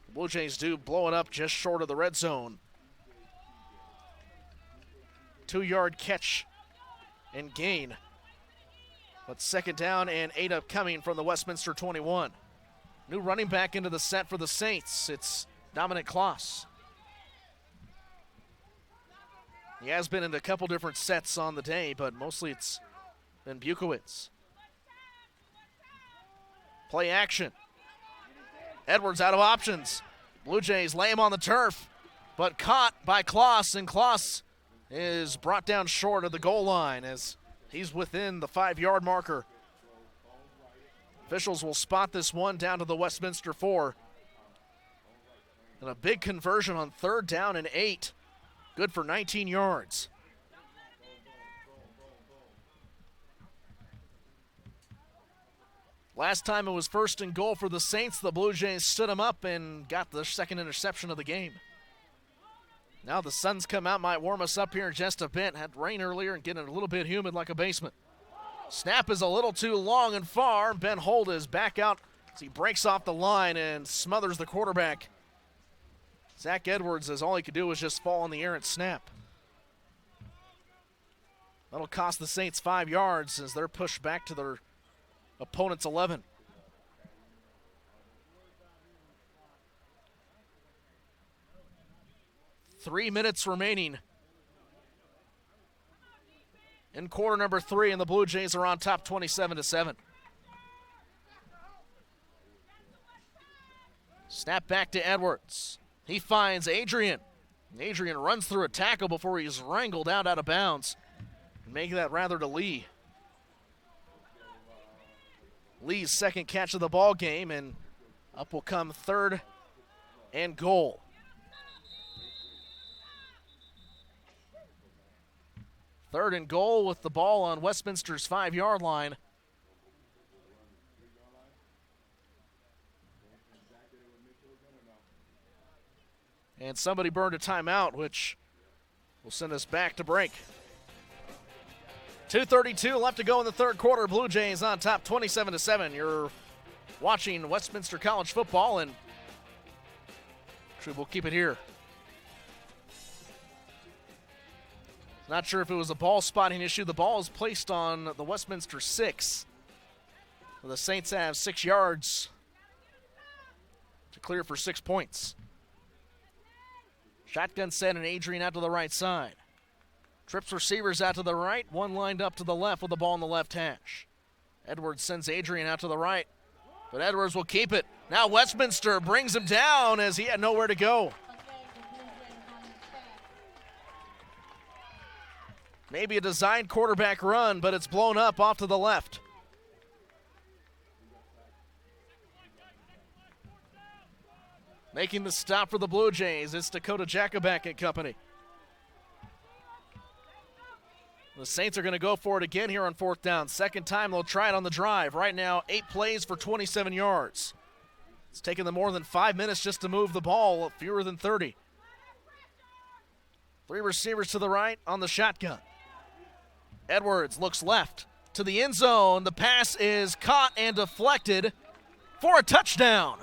the Blue Jays do blow it up just short of the red zone. 2-yard catch and gain. But 2nd down and 8 upcoming from the Westminster 21. New running back into the set for the Saints. It's Dominic Kloss. He has been in a couple different sets on the day, but mostly it's been Bukowitz. Play action. Edwards out of options. Blue Jays lay him on the turf, but caught by Kloss, and Kloss is brought down short of the goal line as he's within the 5-yard marker. Officials will spot this one down to the Westminster 4. And a big conversion on 3rd down and 8. Good for 19 yards. Last time it was 1st and goal for the Saints, the Blue Jays stood him up and got the 2nd interception of the game. Now the sun's come out, might warm us up here in just a bit. Had rain earlier and getting a little bit humid like a basement. Snap is a little too long and far. Ben Holt is back out as he breaks off the line and smothers the quarterback. Zach Edwards, as all he could do was just fall in the air and snap. That'll cost the Saints 5 yards as they're pushed back to their opponent's 11. Three minutes remaining in quarter number 3, and the Blue Jays are on top 27-7. Snap back to Edwards. He finds Adrian. Adrian runs through a tackle before he's wrangled out of bounds. Making that rather to Lee. Lee's 2nd catch of the ball game, and up will come 3rd and goal. Third and goal with the ball on Westminster's 5-yard line. And somebody burned a timeout, which will send us back to break. 2:32 left to go in the third quarter. Blue Jays on top 27-7. You're watching Westminster College football, and actually we'll keep it here. Not sure if it was a ball spotting issue. The ball is placed on the Westminster 6. The Saints have 6 yards to clear for 6 points. Shotgun set and Adrian out to the right side. Trips receivers out to the right, one lined up to the left with the ball in the left hash. Edwards sends Adrian out to the right, but Edwards will keep it. Now Westminster brings him down as he had nowhere to go. Maybe a designed quarterback run, but it's blown up off to the left. Making the stop for the Blue Jays, it's Dakota Jacobak and company. The Saints are going to go for it again here on 4th down. Second time they'll try it on the drive. Right now, 8 plays for 27 yards. It's taken them more than 5 minutes just to move the ball, fewer than 30. 3 receivers to the right on the shotgun. Edwards looks left to the end zone. The pass is caught and deflected for a touchdown.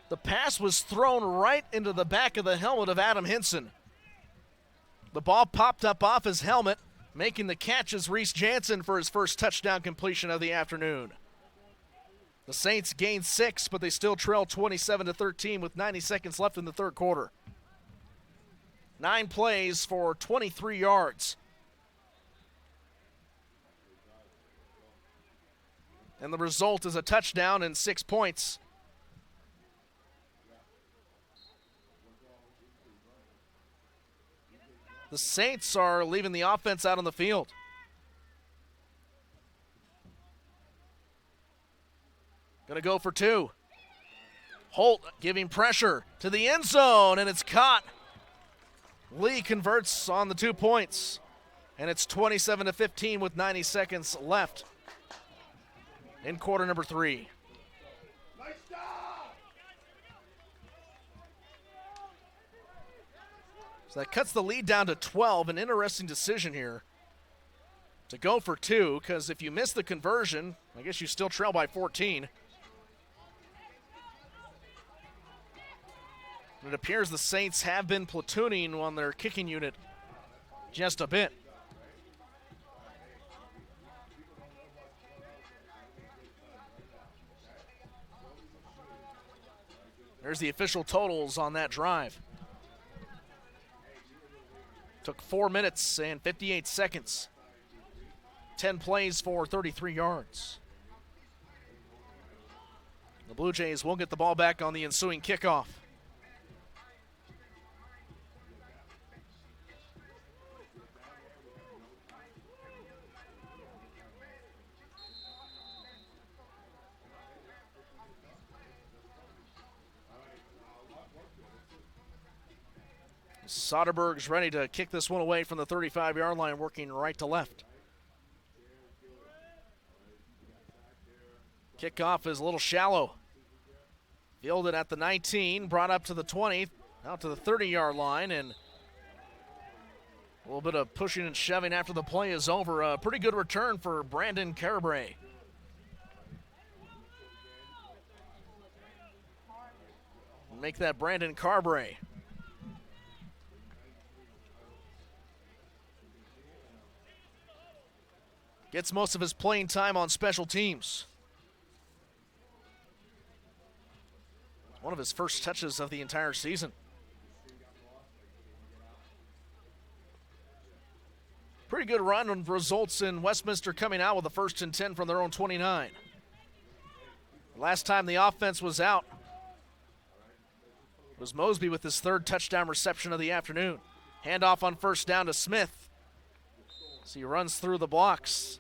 The pass was thrown right into the back of the helmet of Adam Hinson. The ball popped up off his helmet, making the catch is Reese Jansen for his first touchdown completion of the afternoon. The Saints gained 6, but they still trail 27-13 with 90 seconds left in the third quarter. 9 plays for 23 yards. And the result is a touchdown and 6 points. The Saints are leaving the offense out on the field. Gonna go for 2. Holt giving pressure to the end zone, and it's caught. Lee converts on the 2 points, and it's 27-15 with 90 seconds left in quarter number 3. So that cuts the lead down to 12. An interesting decision here to go for 2, because if you miss the conversion, I guess you still trail by 14. It appears the Saints have been platooning on their kicking unit just a bit. There's the official totals on that drive. Took 4 minutes and 58 seconds. 10 plays for 33 yards. The Blue Jays will get the ball back on the ensuing kickoff. Soderberg's ready to kick this one away from the 35-yard line, working right to left. Kickoff is a little shallow. Fielded at the 19, brought up to the 20, out to the 30-yard line, and a little bit of pushing and shoving after the play is over. A pretty good return for Brandon Carabray. Make that Brandon Carabray. Gets most of his playing time on special teams. One of his first touches of the entire season. Pretty good run and results in Westminster coming out with a 1st and 10 from their own 29. Last time the offense was out was Mosby with his 3rd touchdown reception of the afternoon. Handoff on 1st down to Smith. So he runs through the blocks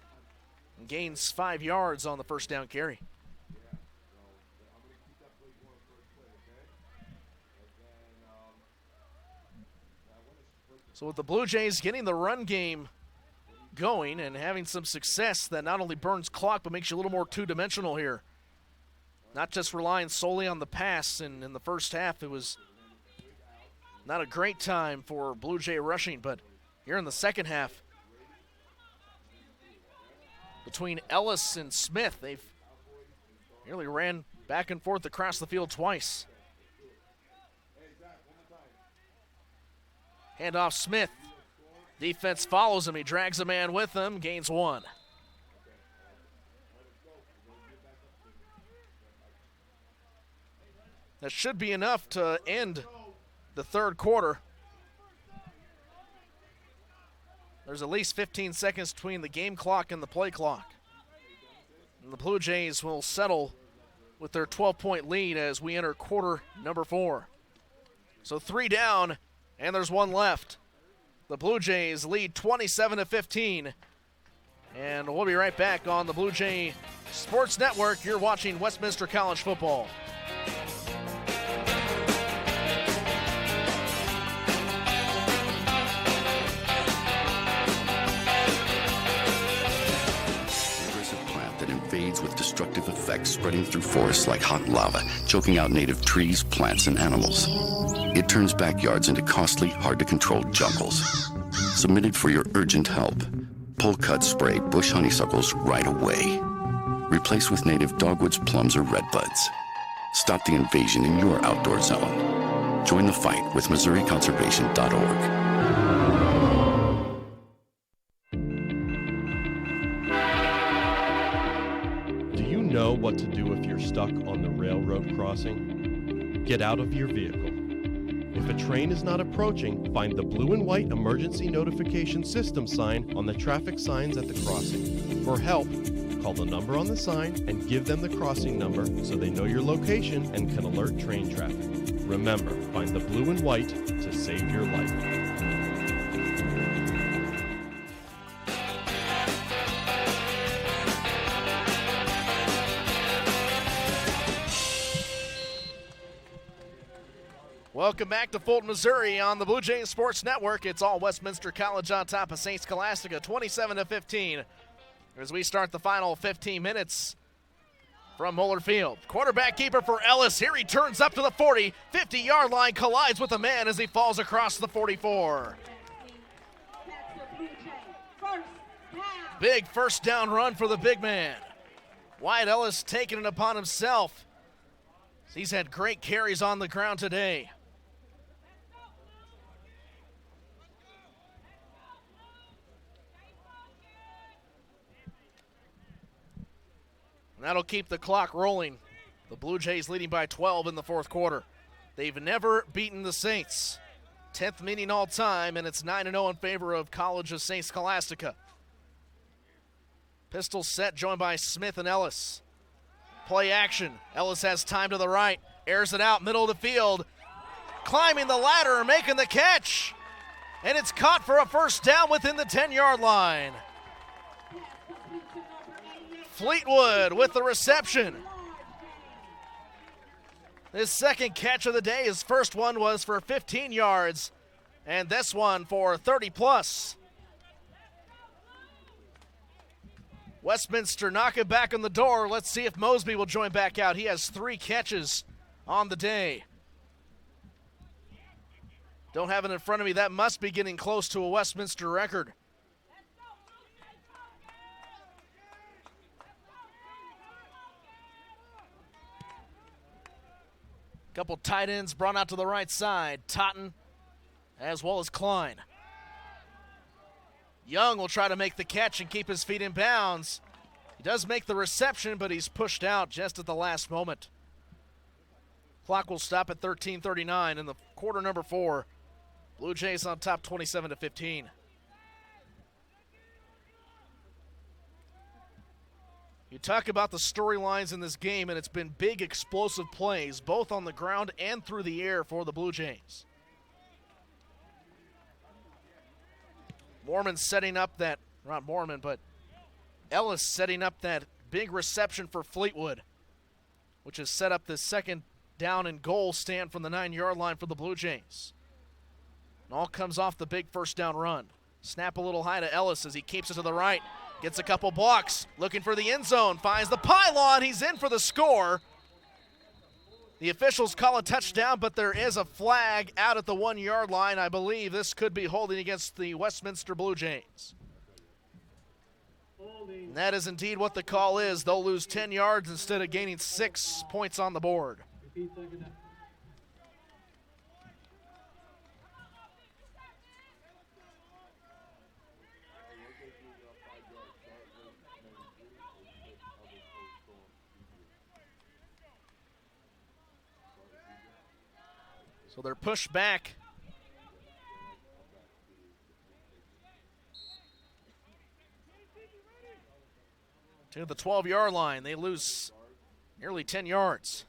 and gains 5 yards on the 1st down carry. So with the Blue Jays getting the run game going and having some success, that not only burns clock but makes you a little more two-dimensional here. Not just relying solely on the pass, and in the first half it was not a great time for Blue Jay rushing, but here in the second half, between Ellis and Smith, they've nearly ran back and forth across the field twice. Handoff Smith. Defense follows him. He drags a man with him, gains 1. That should be enough to end the third quarter. There's at least 15 seconds between the game clock and the play clock. And the Blue Jays will settle with their 12-point lead as we enter quarter number 4. So 3 down, and there's 1 left. The Blue Jays lead 27-15. And we'll be right back on the Blue Jay Sports Network. You're watching Westminster College football. That invades with destructive effects, spreading through forests like hot lava, choking out native trees, plants, and animals. It turns backyards into costly, hard-to-control jungles. Submitted for your urgent help. Pull cut spray bush honeysuckles right away. Replace with native dogwoods, plums, or redbuds. Stop the invasion in your outdoor zone. Join the fight with MissouriConservation.org. Know what to do if you're stuck on the railroad crossing? Get out of your vehicle. If a train is not approaching, find the blue and white emergency notification system sign on the traffic signs at the crossing. For help, call the number on the sign and give them the crossing number so they know your location and can alert train traffic. Remember, find the blue and white to save your life. Welcome back to Fulton, Missouri on the Blue Jays Sports Network. It's all Westminster College on top of St. Scholastica, 27-15, as we start the final 15 minutes from Moeller Field. Quarterback keeper for Ellis. Here he turns up to the 40, 50-yard line, collides with a man as he falls across the 44. Big first down run for the big man. Wyatt Ellis taking it upon himself. He's had great carries on the ground today. And that'll keep the clock rolling. The Blue Jays leading by 12 in the fourth quarter. They've never beaten the Saints. 10th meeting all time, and it's 9-0 in favor of College of St. Scholastica. Pistol set, joined by Smith and Ellis. Play action. Ellis has time to the right. Airs it out, middle of the field. Climbing the ladder, making the catch. And it's caught for a first down within the 10-yard line. Fleetwood with the reception. His second catch of the day. His first one was for 15 yards, and this one for 30-plus. Westminster knocking back on the door. Let's see if Mosby will join back out. He has 3 catches on the day. Don't have it in front of me. That must be getting close to a Westminster record. Couple tight ends brought out to the right side. Totten as well as Klein. Young will try to make the catch and keep his feet in bounds. He does make the reception, but he's pushed out just at the last moment. Clock will stop at 13:39 in the quarter number 4. Blue Jays on top 27-15. You talk about the storylines in this game, and it's been big explosive plays, both on the ground and through the air for the Blue Jays. Mormon setting up that, not Mormon, but Ellis setting up that big reception for Fleetwood, which has set up the second down and goal stand from the 9-yard line for the Blue Jays. And all comes off the big first down run. Snap a little high to Ellis as he keeps it to the right. Gets a couple blocks, looking for the end zone, finds the pylon, he's in for the score. The officials call a touchdown, but there is a flag out at the 1-yard line. I believe this could be holding against the Westminster Blue Jays. And that is indeed what the call is. They'll lose 10 yards instead of gaining 6 points on the board. So they're pushed back. To the 12-yard line. They lose nearly 10 yards.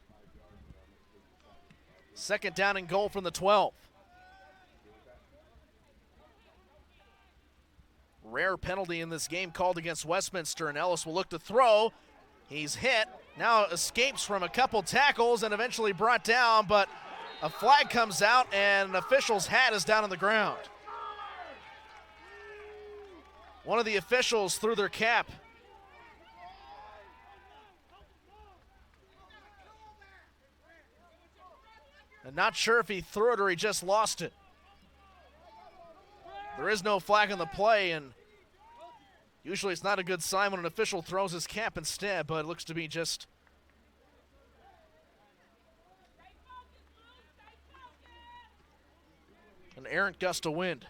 Second down and goal from the 12. Rare penalty in this game called against Westminster, and Ellis will look to throw. He's hit, now escapes from a couple tackles and eventually brought down, but a flag comes out and an official's hat is down on the ground. One of the officials threw their cap. I'm not sure if he threw it or he just lost it. There is no flag on the play, and usually it's not a good sign when an official throws his cap instead, but it looks to be just an errant gust of wind.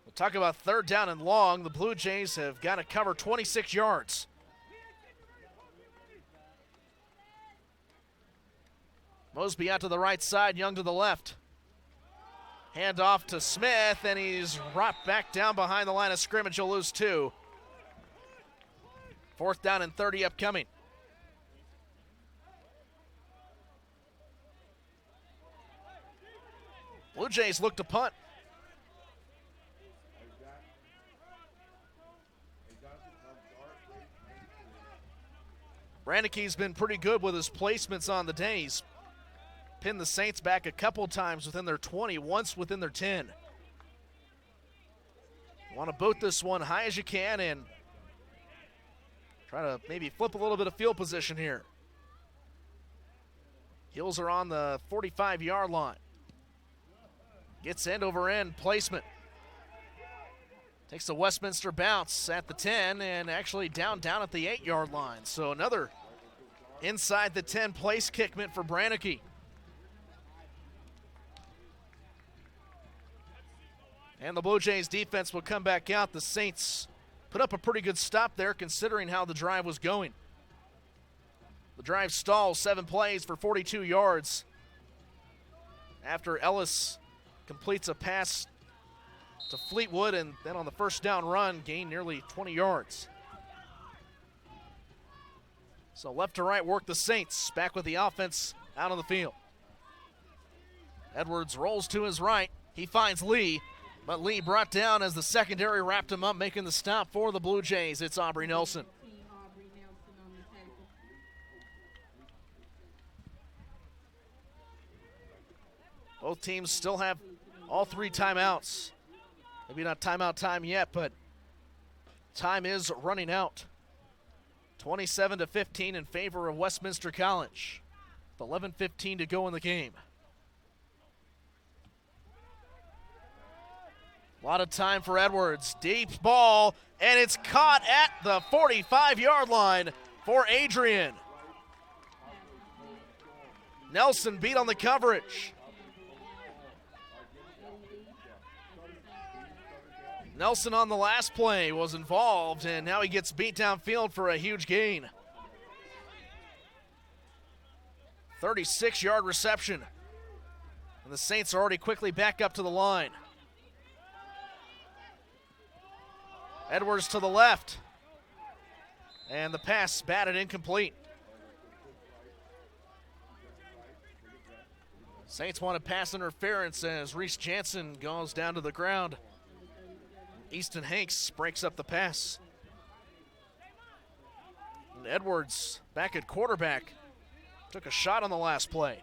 We'll talk about third down and long. The Blue Jays have got to cover 26 yards. Mosby out to the right side, Young to the left. Hand off to Smith, and he's brought back down behind the line of scrimmage. He'll lose 2. Fourth down and 30 upcoming. Blue Jays look to punt. Brandeke's been pretty good with his placements on the day. He's pinned the Saints back a couple times within their 20, once within their 10. Want to boot this one high as you can and try to maybe flip a little bit of field position here. Heels are on the 45-yard line. Gets end over end placement. Takes a Westminster bounce at the 10 and actually down at the 8-yard line. So another inside the 10 place kick meant for Brandeke. And the Blue Jays defense will come back out. The Saints put up a pretty good stop there considering how the drive was going. The drive stalls 7 plays for 42 yards after Ellis completes a pass to Fleetwood, and then on the first down run, gained nearly 20 yards. So left to right work the Saints, back with the offense out on the field. Edwards rolls to his right. He finds Lee, but Lee brought down as the secondary wrapped him up, making the stop for the Blue Jays. It's Aubrey Nelson. Both teams still have all 3 timeouts. Maybe not timeout time yet, but time is running out. 27-15 in favor of Westminster College. With 11:15 to go in the game. A lot of time for Edwards. Deep ball, and it's caught at the 45-yard line for Adrian. Nelson beat on the coverage. Nelson on the last play was involved, and now he gets beat downfield for a huge gain. 36-yard reception. And the Saints are already quickly back up to the line. Edwards to the left. And the pass batted incomplete. Saints wanted pass interference as Reese Jansen goes down to the ground. Easton Hanks breaks up the pass. And Edwards back at quarterback. Took a shot on the last play.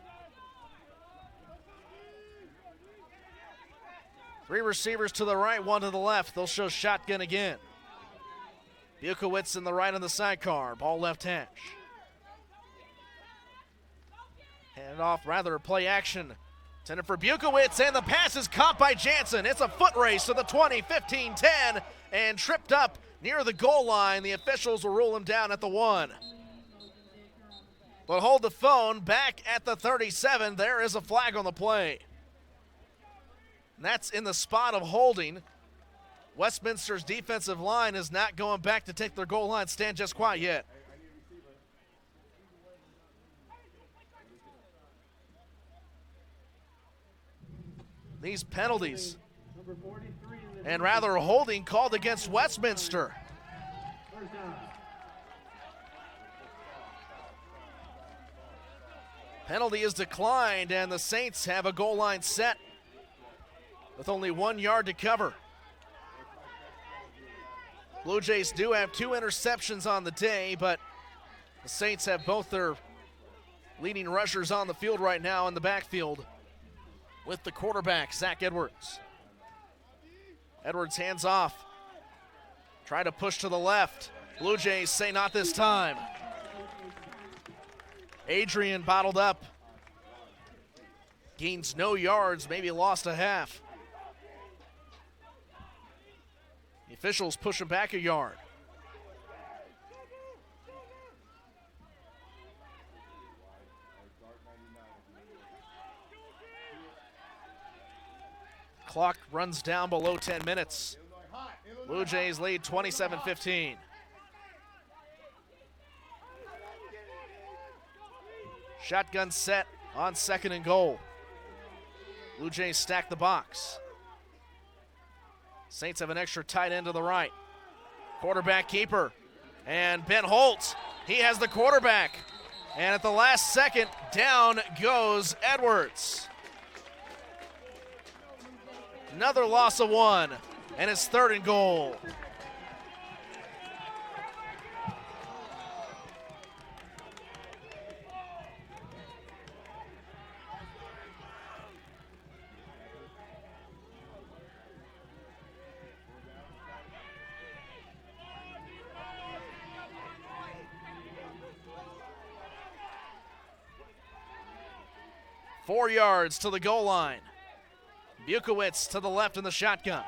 3 receivers to the right, 1 to the left. They'll show shotgun again. Bukowitz in the right on the sidecar. Ball left hash. Hand off, rather play action. Intended for Bukowitz, and the pass is caught by Jansen. It's a foot race to the 20, 15, 10, and tripped up near the goal line. The officials will rule him down at the 1. But hold the phone, back at the 37, there is a flag on the play. And that's in the spot of holding. Westminster's defensive line is not going back to take their goal line stand just quite yet. These penalties, and rather a holding called against Westminster. Penalty is declined, and the Saints have a goal line set with only 1 yard to cover. Blue Jays do have 2 interceptions on the day, but the Saints have both their leading rushers on the field right now in the backfield with the quarterback, Zach Edwards. Edwards hands off. Try to push to the left. Blue Jays say not this time. Adrian bottled up. Gains no yards, maybe lost a half. The officials push him back a yard. Clock runs down below 10 minutes. Blue Jays lead 27-15. Shotgun set on 2nd and goal. Blue Jays stack the box. Saints have an extra tight end to the right. Quarterback keeper. And Ben Holt, he has the quarterback. And at the last second, down goes Edwards. Another loss of 1, and it's 3rd and goal. Four yards to the goal line. Bukowitz to the left in the shotgun.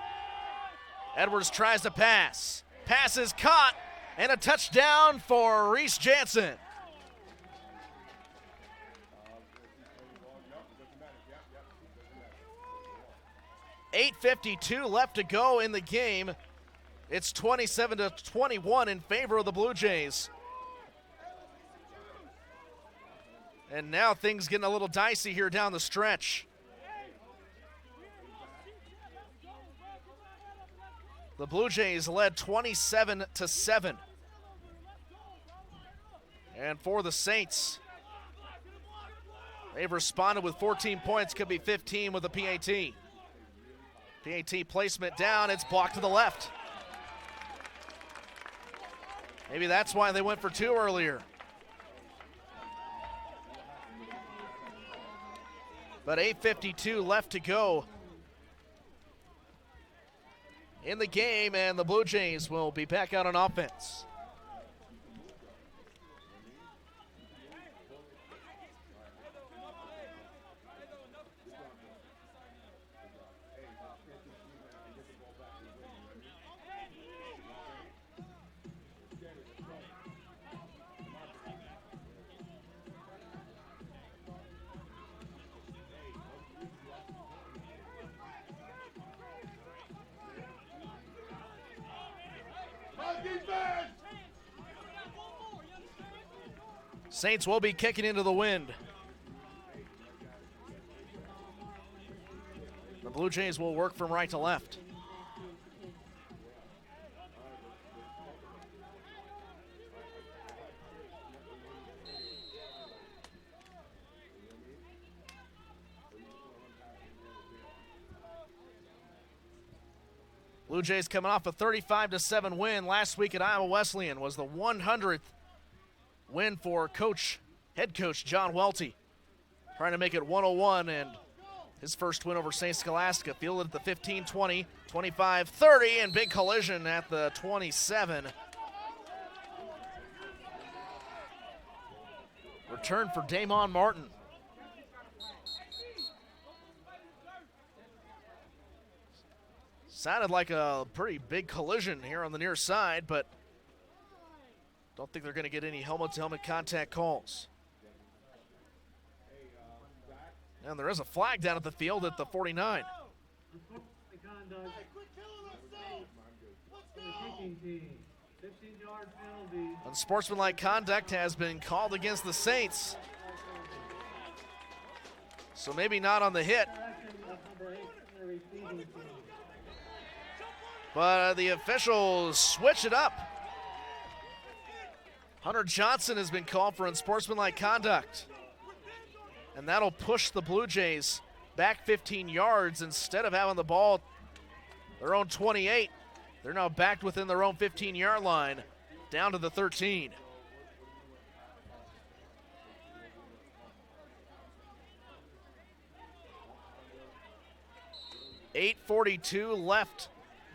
Edwards tries to pass. Pass is caught, and a touchdown for Reese Jansen. .8:52 left to go in the game. It's 27-21 in favor of the Blue Jays. And now things getting a little dicey here down the stretch. The Blue Jays led 27-7. And for the Saints, they've responded with 14 points, could be 15 with a PAT. PAT placement down, it's blocked to the left. Maybe that's why they went for 2 earlier. But 8:52 left to go in the game, and the Blue Jays will be back out on offense. Saints will be kicking into the wind. The Blue Jays will work from right to left. Blue Jays coming off a 35-7 win last week at Iowa Wesleyan. Was the 100th win for head coach John Welty. Trying to make it 101, and his first win over St. Scholastica. Fielded at the 15-20, 25-30, and big collision at the 27. Return for Damon Martin. Sounded like a pretty big collision here on the near side, but don't think they're going to get any helmet-to-helmet contact calls. And there is a flag down at the field at the 49. Unsportsmanlike conduct has been called against the Saints. So maybe not on the hit. But the officials switch it up. Hunter Johnson has been called for unsportsmanlike conduct. And that'll push the Blue Jays back 15 yards. Instead of having the ball their own 28, they're now backed within their own 15-yard line, down to the 13. .8:42 left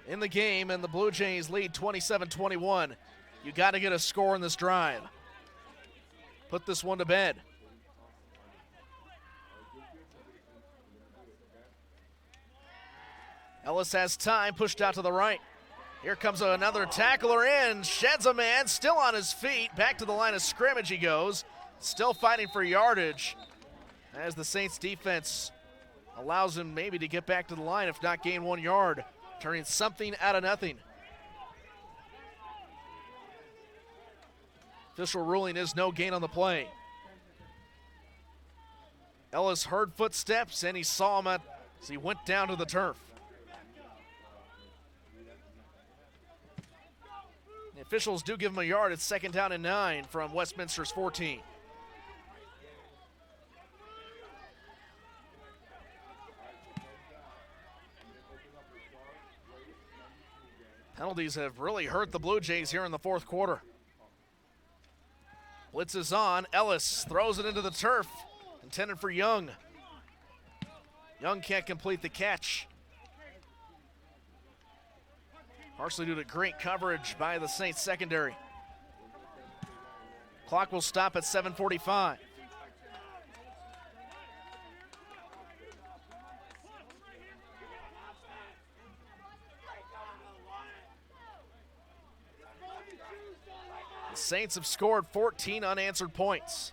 in the game, and the Blue Jays lead 27-21. You got to get a score in this drive. Put this one to bed. Ellis has time, pushed out to the right. Here comes another tackler in, sheds a man, still on his feet. Back to the line of scrimmage he goes, still fighting for yardage as the Saints defense allows him maybe to get back to the line, if not gain 1 yard, turning something out of nothing. Official ruling is no gain on the play. Ellis heard footsteps and he saw him as he went down to the turf. The officials do give him a yard. It's 2nd down and 9 from Westminster's 14. Penalties have really hurt the Blue Jays here in the fourth quarter. Blitz is on. Ellis throws it into the turf, intended for Young. Young can't complete the catch. Partially due to great coverage by the Saints secondary. Clock will stop at 7:45. The Saints have scored 14 unanswered points.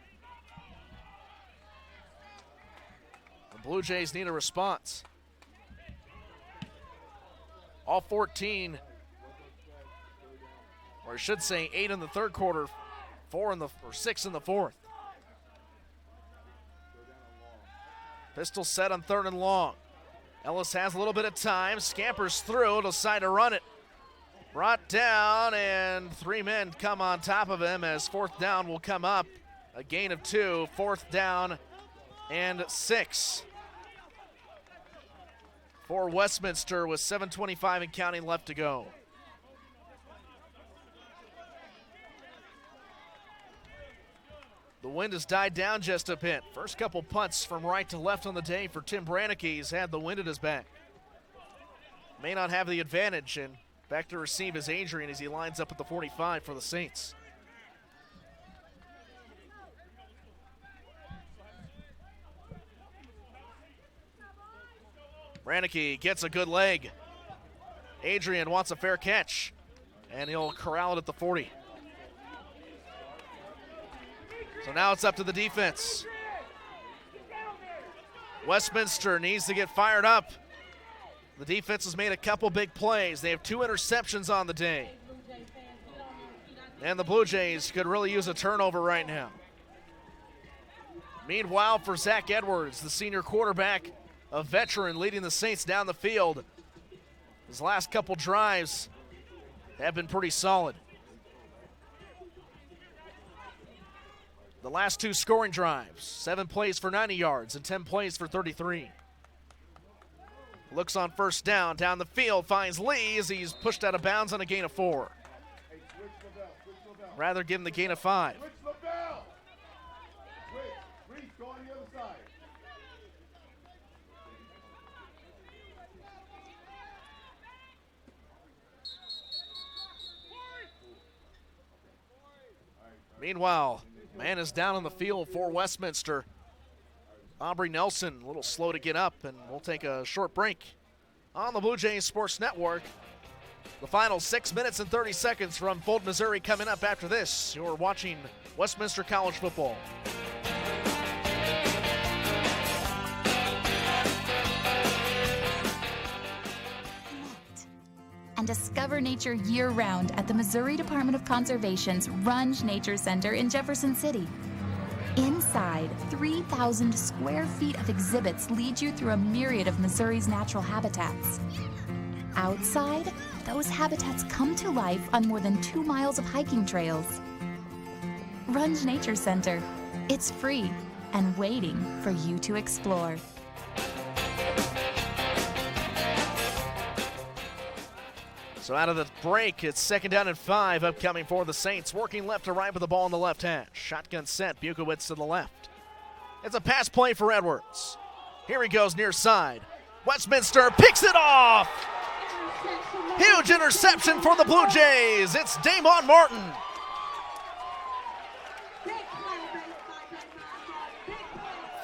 The Blue Jays need a response. All 14, or I should say 8 in the third quarter, 6 in the fourth. Pistol set on 3rd and long. Ellis has a little bit of time, scampers through, decide to run it. Brought down, and 3 men come on top of him as 4th down will come up. A gain of 2, 4th down and 6. For Westminster with 7:25 and counting left to go. The wind has died down just a bit. First couple punts from right to left on the day for Tim Brannick. He's had the wind at his back. May not have the advantage, and back to receive is Adrian as he lines up at the 45 for the Saints. Brannick gets a good leg. Adrian wants a fair catch, and he'll corral it at the 40. So now it's up to the defense. Westminster needs to get fired up. The defense has made a couple big plays. They have 2 interceptions on the day. And the Blue Jays could really use a turnover right now. Meanwhile, for Zach Edwards, the senior quarterback, a veteran leading the Saints down the field. His last couple drives have been pretty solid. The last 2 scoring drives, 7 plays for 90 yards and 10 plays for 33. Looks on 1st down the field, finds Lee as he's pushed out of bounds on a gain of 4. Rather give him the gain of 5. Meanwhile, man is down on the field for Westminster. Aubrey Nelson, a little slow to get up, and we'll take a short break on the Blue Jays Sports Network. The final 6 minutes and 30 seconds from Fulton, Missouri coming up after this. You're watching Westminster College football. And discover nature year-round at the Missouri Department of Conservation's Runge Nature Center in Jefferson City. Inside, 3,000 square feet of exhibits lead you through a myriad of Missouri's natural habitats. Outside, those habitats come to life on more than 2 miles of hiking trails. Runge Nature Center. It's free and waiting for you to explore. So out of the break, it's 2nd down and 5 upcoming for the Saints. Working left to right with the ball in the left hand. Shotgun set, Bukowitz to the left. It's a pass play for Edwards. Here he goes near side. Westminster picks it off. Huge interception for the Blue Jays. It's Damon Martin.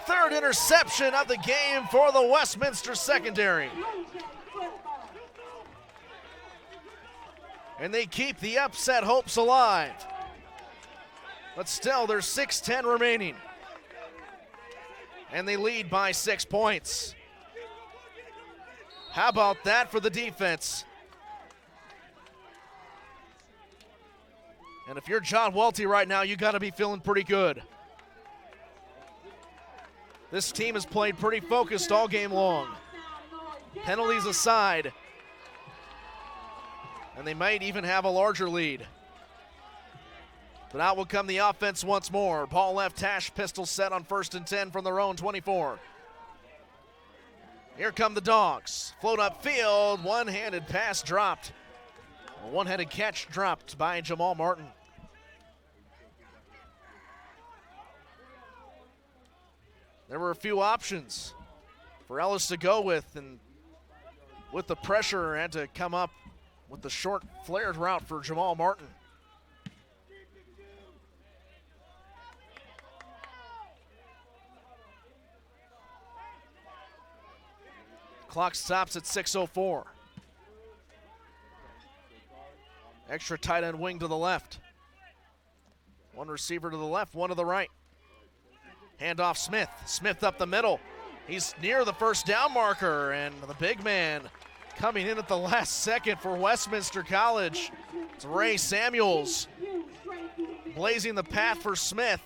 Third interception of the game for the Westminster secondary. And they keep the upset hopes alive. But still, there's 6:10 remaining. And they lead by 6 points. How about that for the defense? And if you're John Welty right now, you got to be feeling pretty good. This team has played pretty focused all game long. Penalties aside, and they might even have a larger lead. But out will come the offense once more. Ball left hash, pistol set on 1st and 10 from their own 24. Here come the Dogs. Float upfield, one-handed pass dropped. A one-handed catch dropped by Jamal Martin. There were a few options for Ellis to go with, and with the pressure had to come up with the short flared route for Jamal Martin. Clock stops at 6:04. Extra tight end wing to the left. One receiver to the left, one to the right. Handoff Smith. Smith up the middle. He's near the first down marker, and the big man coming in at the last second for Westminster College. It's Ray Samuels blazing the path for Smith.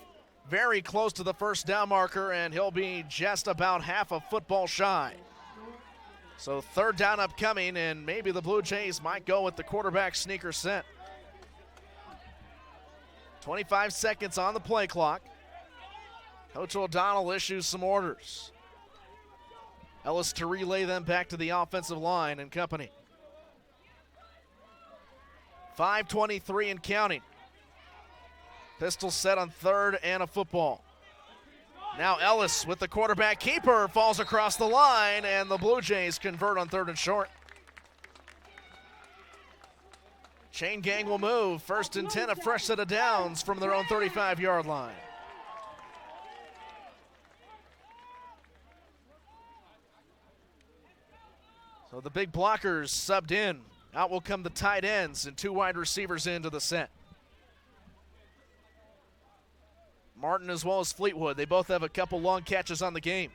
Very close to the first down marker, and he'll be just about half a football shy. So 3rd down upcoming, and maybe the Blue Jays might go with the quarterback sneaker set. 25 seconds on the play clock. Coach O'Donnell issues some orders. Ellis to relay them back to the offensive line and company. 5:23 and counting. Pistol set on 3rd and a football. Now Ellis with the quarterback keeper falls across the line, and the Blue Jays convert on 3rd and short. Chain gang will move. 1st and 10, a fresh set of downs from their own 35-yard line. So the big blockers subbed in. Out will come the tight ends and 2 wide receivers into the set. Martin as well as Fleetwood. They both have a couple long catches on the game.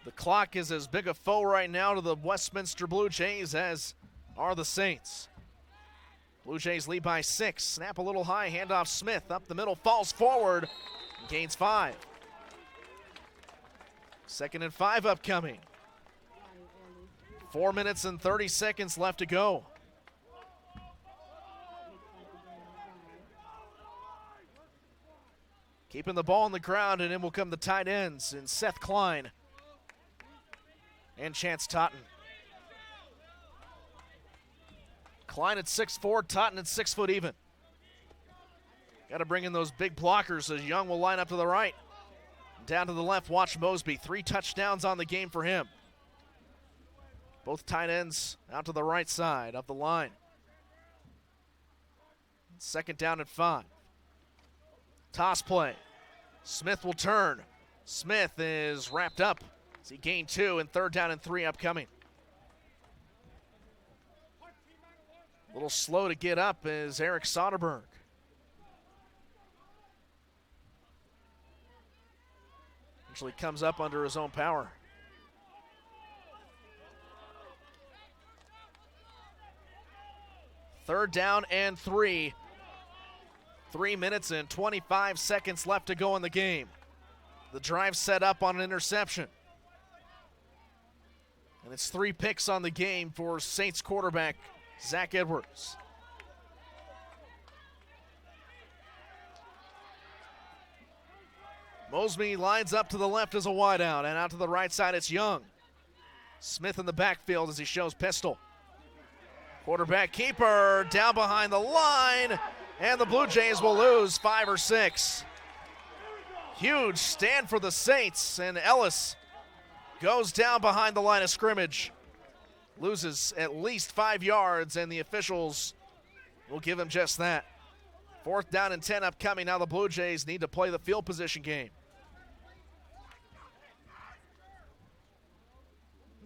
The clock is as big a foe right now to the Westminster Blue Jays as are the Saints. Blue Jays lead by 6. Snap a little high, handoff Smith. Up the middle, falls forward, and gains 5. 2nd and 5 upcoming. 4 minutes and 30 seconds left to go. Keeping the ball on the ground, and in will come the tight ends in Seth Klein and Chance Totten. Klein at 6'4", Totten at 6 foot even. Got to bring in those big blockers as Young will line up to the right. Down to the left, watch Mosby. 3 touchdowns on the game for him. Both tight ends out to the right side of the line. 2nd down and 5. Toss play. Smith will turn. Smith is wrapped up as he gained 2, and 3rd down and 3 upcoming. A little slow to get up is Eric Soderberg. Actually comes up under his own power. Third down and 3. 3 minutes and 25 seconds left to go in the game. The drive set up on an interception. And it's 3 picks on the game for Saints quarterback Zach Edwards. Mosby lines up to the left as a wideout, and out to the right side it's Young. Smith in the backfield as he shows pistol. Quarterback keeper down behind the line, and the Blue Jays will lose 5 or 6. Huge stand for the Saints, and Ellis goes down behind the line of scrimmage. Loses at least 5 yards, and the officials will give him just that. 4th down and 10 upcoming. Now the Blue Jays need to play the field position game.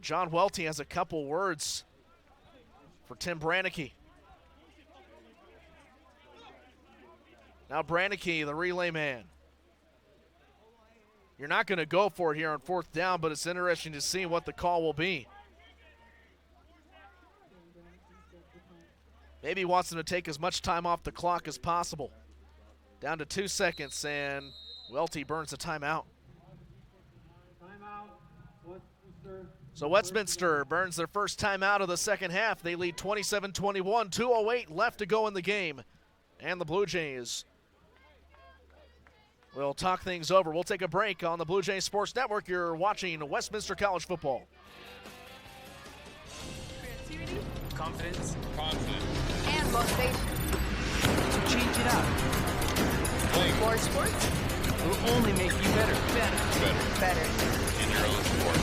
John Welty has a couple words for Tim Brannicky. Now Brannicky, the relay man. You're not going to go for it here on 4th down, but it's interesting to see what the call will be. Maybe he wants them to take as much time off the clock as possible. Down to 2 seconds, and Welty burns the timeout. So Westminster burns their first timeout of the second half. They lead 27-21, 2:08 left to go in the game. And the Blue Jays will talk things over. We'll take a break on the Blue Jays Sports Network. You're watching Westminster College football. Confidence. And motivation. To change it up. Playing More sports will only make you better. better. In your own sport.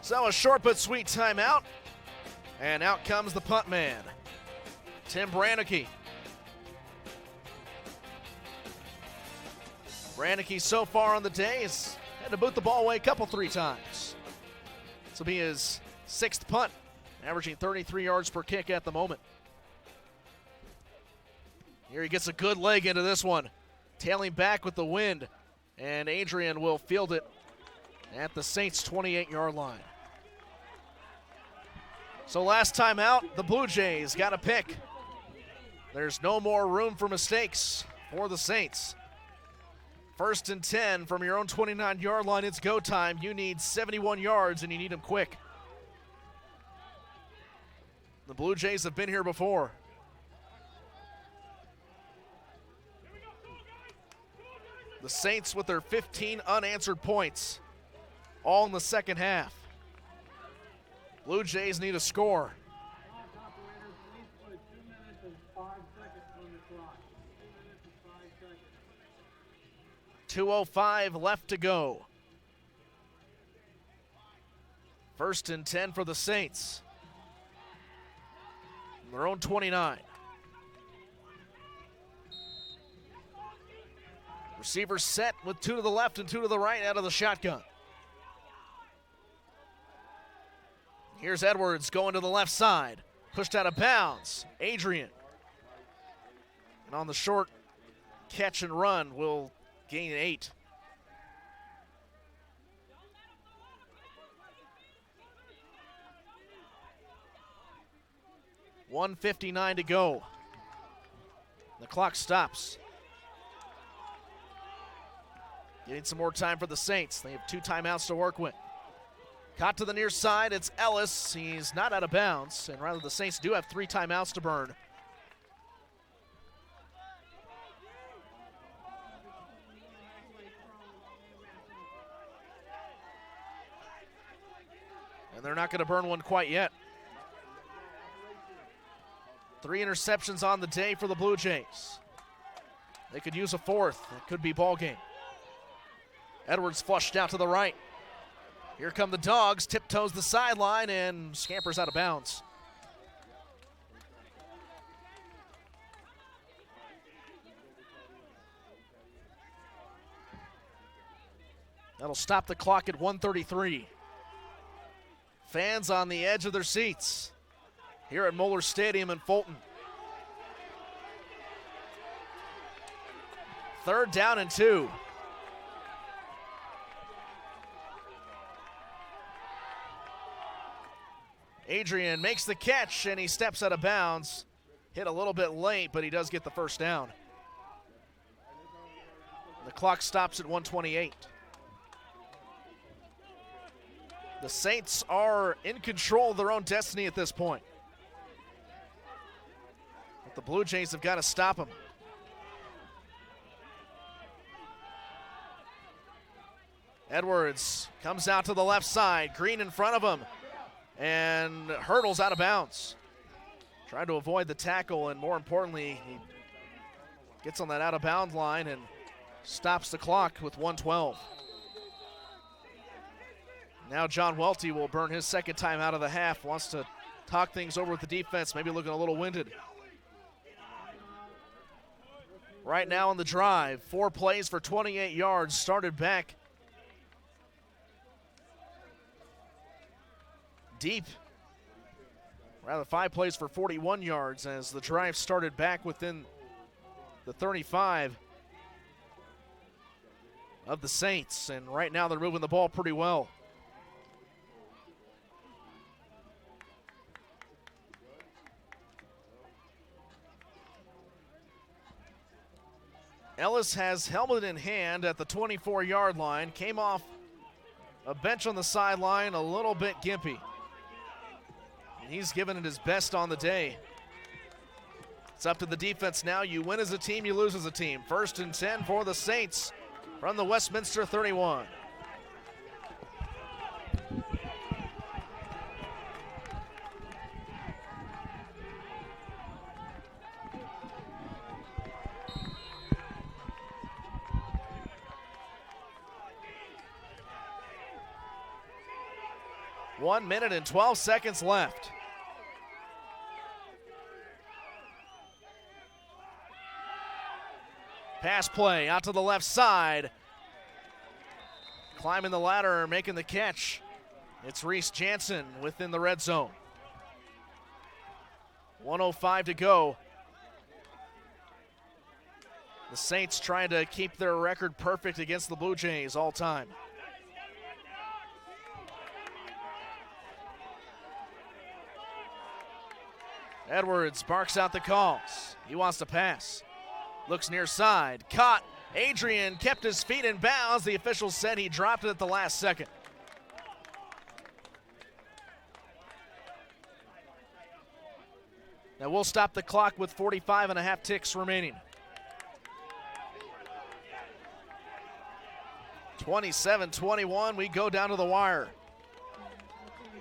So a short but sweet timeout. And out comes the punt man, Tim Brannicky. Brannicky so far on the day has had to boot the ball away a couple, 3 times. This will be his 6th punt, averaging 33 yards per kick at the moment. Here he gets a good leg into this one, tailing back with the wind, and Adrian will field it at the Saints' 28-yard line. So last time out, the Blue Jays got a pick. There's no more room for mistakes for the Saints. 1st and 10 from your own 29-yard line. It's go time. You need 71 yards, and you need them quick. The Blue Jays have been here before. The Saints with their 15 unanswered points, all in the second half. Blue Jays need a score. 2:05 left to go. 1st and 10 for the Saints. Their own 29. Receivers set with 2 to the left and 2 to the right out of the shotgun. Here's Edwards going to the left side. Pushed out of bounds. Adrian. And on the short catch and run will gain 8. $1:59 to go. The clock stops. Getting some more time for the Saints. They have 2 timeouts to work with. Caught to the near side, it's Ellis. He's not out of bounds, and rather the Saints do have 3 timeouts to burn. And they're not going to burn one quite yet. 3 interceptions on the day for the Blue Jays. They could use a 4th. It could be ball game. Edwards flushed out to the right. Here come the Dogs, tiptoes the sideline and scampers out of bounds. That'll stop the clock at 1:33. Fans on the edge of their seats here at Moeller Stadium in Fulton. 3rd down and 2. Adrian makes the catch, and he steps out of bounds. Hit a little bit late, but he does get the first down. The clock stops at 1:28. The Saints are in control of their own destiny at this point. But the Blue Jays have got to stop them. Edwards comes out to the left side. Green in front of him and hurdles out of bounds. Trying to avoid the tackle, and more importantly, he gets on that out of bound line and stops the clock with 1:12. Now John Welty will burn his second time out of the half. Wants to talk things over with the defense, maybe looking a little winded. Right now on the drive, 4 plays for 28 yards, started back deep. Rather, 5 plays for 41 yards as the drive started back within the 35 of the Saints. And right now they're moving the ball pretty well. Ellis has helmet in hand at the 24-yard line. Came off a bench on the sideline, a little bit gimpy. And he's given it his best on the day. It's up to the defense now. You win as a team, you lose as a team. 1st and 10 for the Saints from the Westminster 31. One minute and 12 seconds left. Pass play out to the left side. Climbing the ladder, making the catch. It's Reese Jansen within the red zone. 1:05 to go. The Saints trying to keep their record perfect against the Blue Jays all time. Edwards barks out the calls. He wants to pass. Looks near side. Caught. Adrian kept his feet in bounds. The officials said he dropped it at the last second. Now we'll stop the clock with 45 and a half ticks remaining. 27-21, we go down to the wire.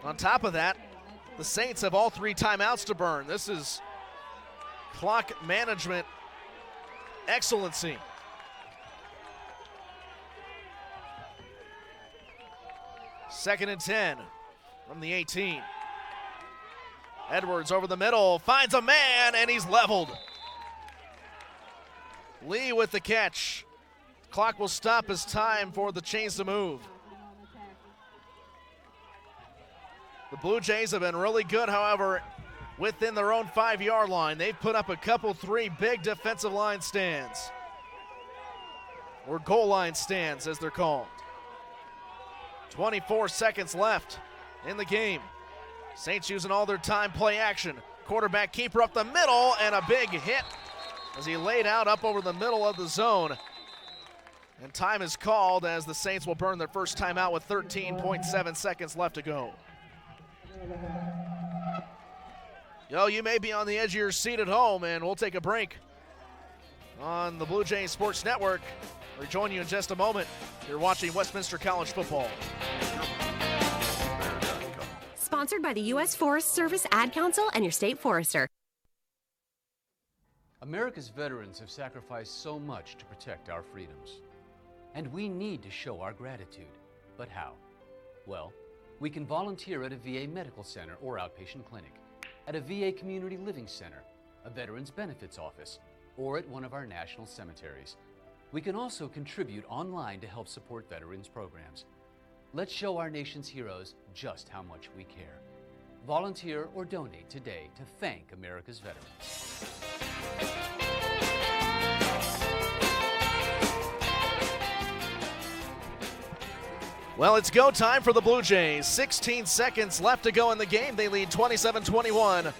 On top of that, the Saints have all 3 timeouts to burn. This is clock management excellency. Second and 10 from the 18. Edwards over the middle, finds a man, and he's leveled. Lee with the catch. Clock will stop as time for the chains to move. The Blue Jays have been really good, however, within their own 5-yard line. They've put up a couple 3 big defensive line stands, or goal line stands as they're called. 24 seconds left in the game. Saints using all their time, play action. Quarterback keeper up the middle, and a big hit as he laid out up over the middle of the zone. And time is called as the Saints will burn their first timeout with 13.7 seconds left to go. You may be on the edge of your seat at home, and we'll take a break on the Blue Jays Sports Network. We'll join you in just a moment. You're watching Westminster College football. Sponsored by the U.S. Forest Service Ad Council and your state forester. America's veterans have sacrificed so much to protect our freedoms. And we need to show our gratitude. But how? Well, we can volunteer at a VA medical center or outpatient clinic, at a VA community living center, a veterans benefits office, or at one of our national cemeteries. We can also contribute online to help support veterans programs. Let's show our nation's heroes just how much we care. Volunteer or donate today to thank America's veterans. Well, it's go time for the Blue Jays. 16 seconds left to go in the game. They lead 27-21.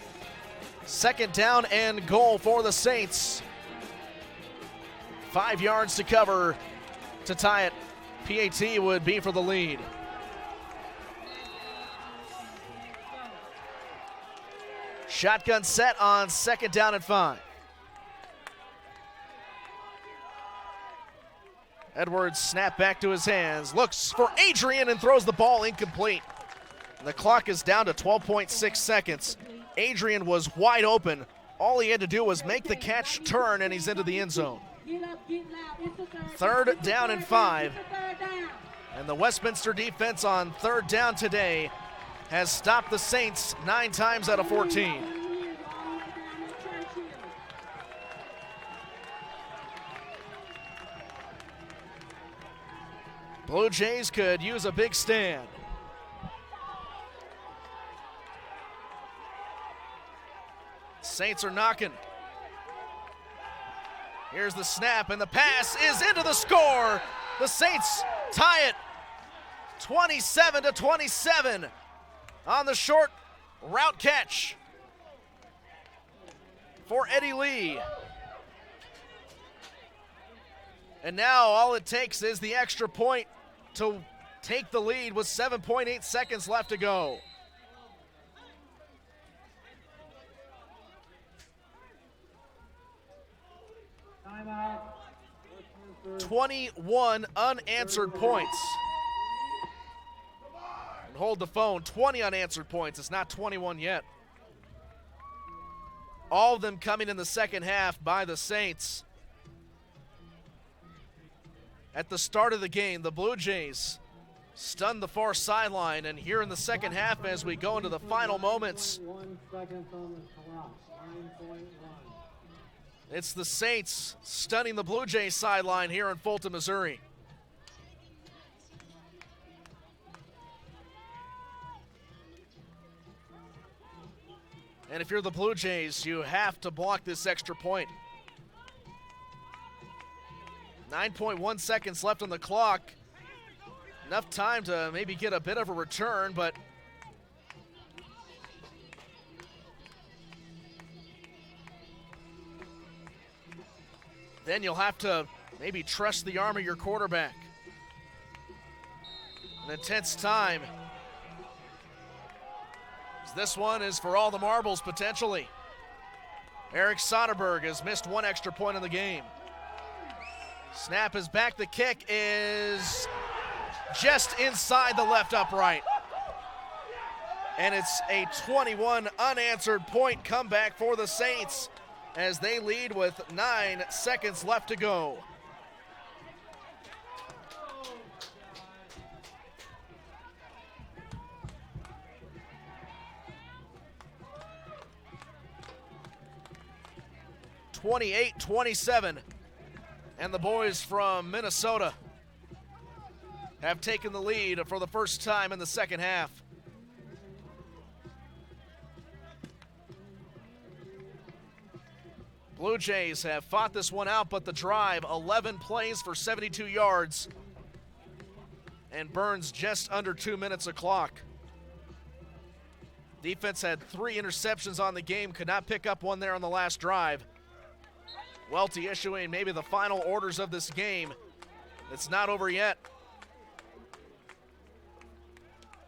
Second down and goal for the Saints. 5 yards to cover to tie it. PAT would be for the lead. Shotgun set on 2nd down and 5. Edwards snap back to his hands, looks for Adrian and throws the ball incomplete. And the clock is down to 12.6 seconds. Adrian was wide open. All he had to do was make the catch, turn, and he's into the end zone. 3rd down and 5. And the Westminster defense on 3rd down today has stopped the Saints 9 times out of 14. Blue Jays could use a big stand. Saints are knocking. Here's the snap, and the pass is into the score. The Saints tie it 27-27 on the short route catch for Eddie Lee. And now all it takes is the extra point to take the lead with 7.8 seconds left to go. 21 unanswered points. And hold the phone, 20 unanswered points. It's not 21 yet. All of them coming in the second half by the Saints. At the start of the game, the Blue Jays stunned the far sideline, and here in the second half as we go into the final moments, it's the Saints stunning the Blue Jays sideline here in Fulton, Missouri. And if you're the Blue Jays, you have to block this extra point. 9.1 seconds left on the clock. Enough time to maybe get a bit of a return, but then you'll have to maybe trust the arm of your quarterback. An intense time. This one is for all the marbles, potentially. Eric Soderberg has missed one extra point in the game. Snap is back. The kick is just inside the left upright. And it's a 21 unanswered point comeback for the Saints as they lead with 9 seconds left to go. (28-27), and the boys from Minnesota have taken the lead for the first time in the second half. Blue Jays have fought this one out, but the drive, 11 plays for 72 yards, and burns just under 2 minutes of clock. Defense had 3 interceptions on the game, could not pick up one there on the last drive. Welty issuing maybe the final orders of this game. It's not over yet.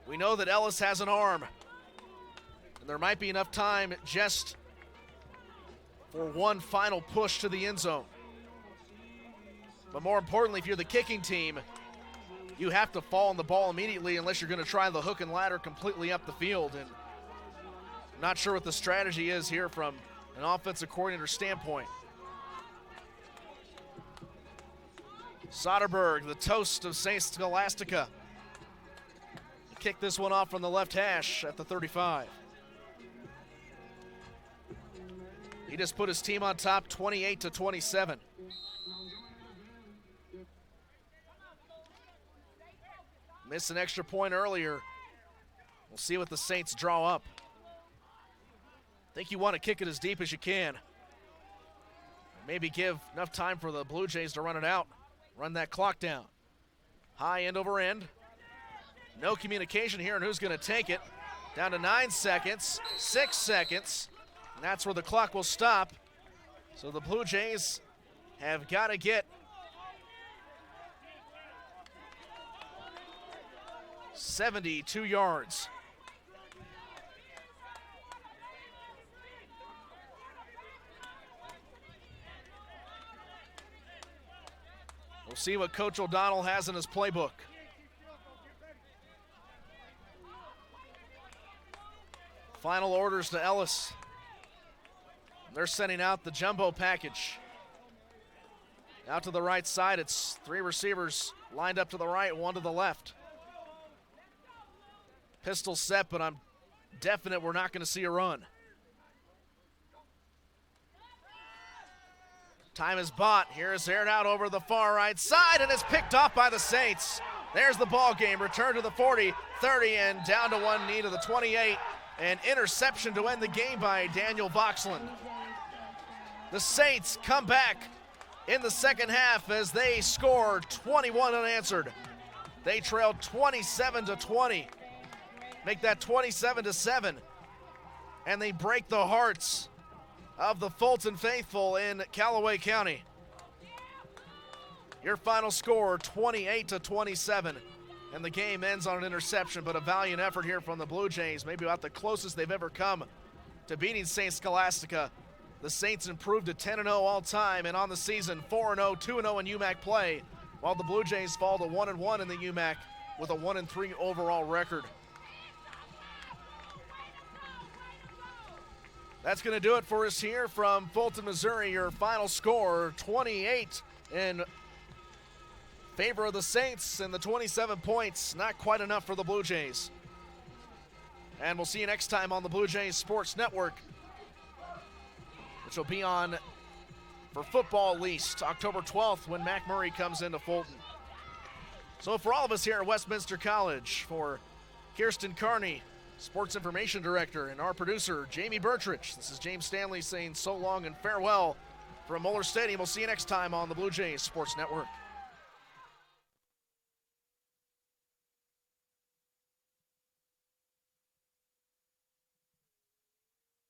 We know that Ellis has an arm, and there might be enough time just for one final push to the end zone. But more importantly, if you're the kicking team, you have to fall on the ball immediately unless you're going to try the hook and ladder completely up the field. And I'm not sure what the strategy is here from an offensive coordinator standpoint. Soderberg, the toast of St. Scholastica. Kick this one off from the left hash at the 35. He just put his team on top 28-27. Missed an extra point earlier. We'll see what the Saints draw up. I think you want to kick it as deep as you can. Maybe give enough time for the Blue Jays to run it out. Run that clock down. High end over end. No communication here on who's going to take it. Down to 9 seconds, 6 seconds. And that's where the clock will stop. So the Blue Jays have got to get 72 yards. see what Coach O'Donnell has in his playbook. Final orders to Ellis. They're sending out the jumbo package. Out to the right side, it's 3 receivers lined up to the right, 1 to the left. Pistol set, but I'm definite we're not going to see a run. Time is bought. Here is aired out over the far right side, and it's picked off by the Saints. There's the ball game. Return to the 40, 30, and down to 1 knee to the 28. An interception to end the game by Daniel Voxland. The Saints come back in the second half as they score 21 unanswered. They trailed 27-20. Make that 27-7. And they break the hearts of the Fulton faithful in Callaway County. Your final score, 28-27. And the game ends on an interception, but a valiant effort here from the Blue Jays, maybe about the closest they've ever come to beating St. Scholastica. The Saints improved to 10-0 all time, and on the season, 4-0, 2-0 in UMAC play, while the Blue Jays fall to 1-1 in the UMAC with a 1-3 overall record. That's going to do it for us here from Fulton, Missouri. Your final score, 28 in favor of the Saints, and the 27 points, not quite enough for the Blue Jays. And we'll see you next time on the Blue Jays Sports Network, which will be on, for football at least, October 12th when McMurray comes into Fulton. So for all of us here at Westminster College, for Kirsten Carney, Sports Information Director, and our producer, Jamie Bertrich, this is James Stanley saying so long and farewell from Moeller Stadium. We'll see you next time on the Blue Jays Sports Network.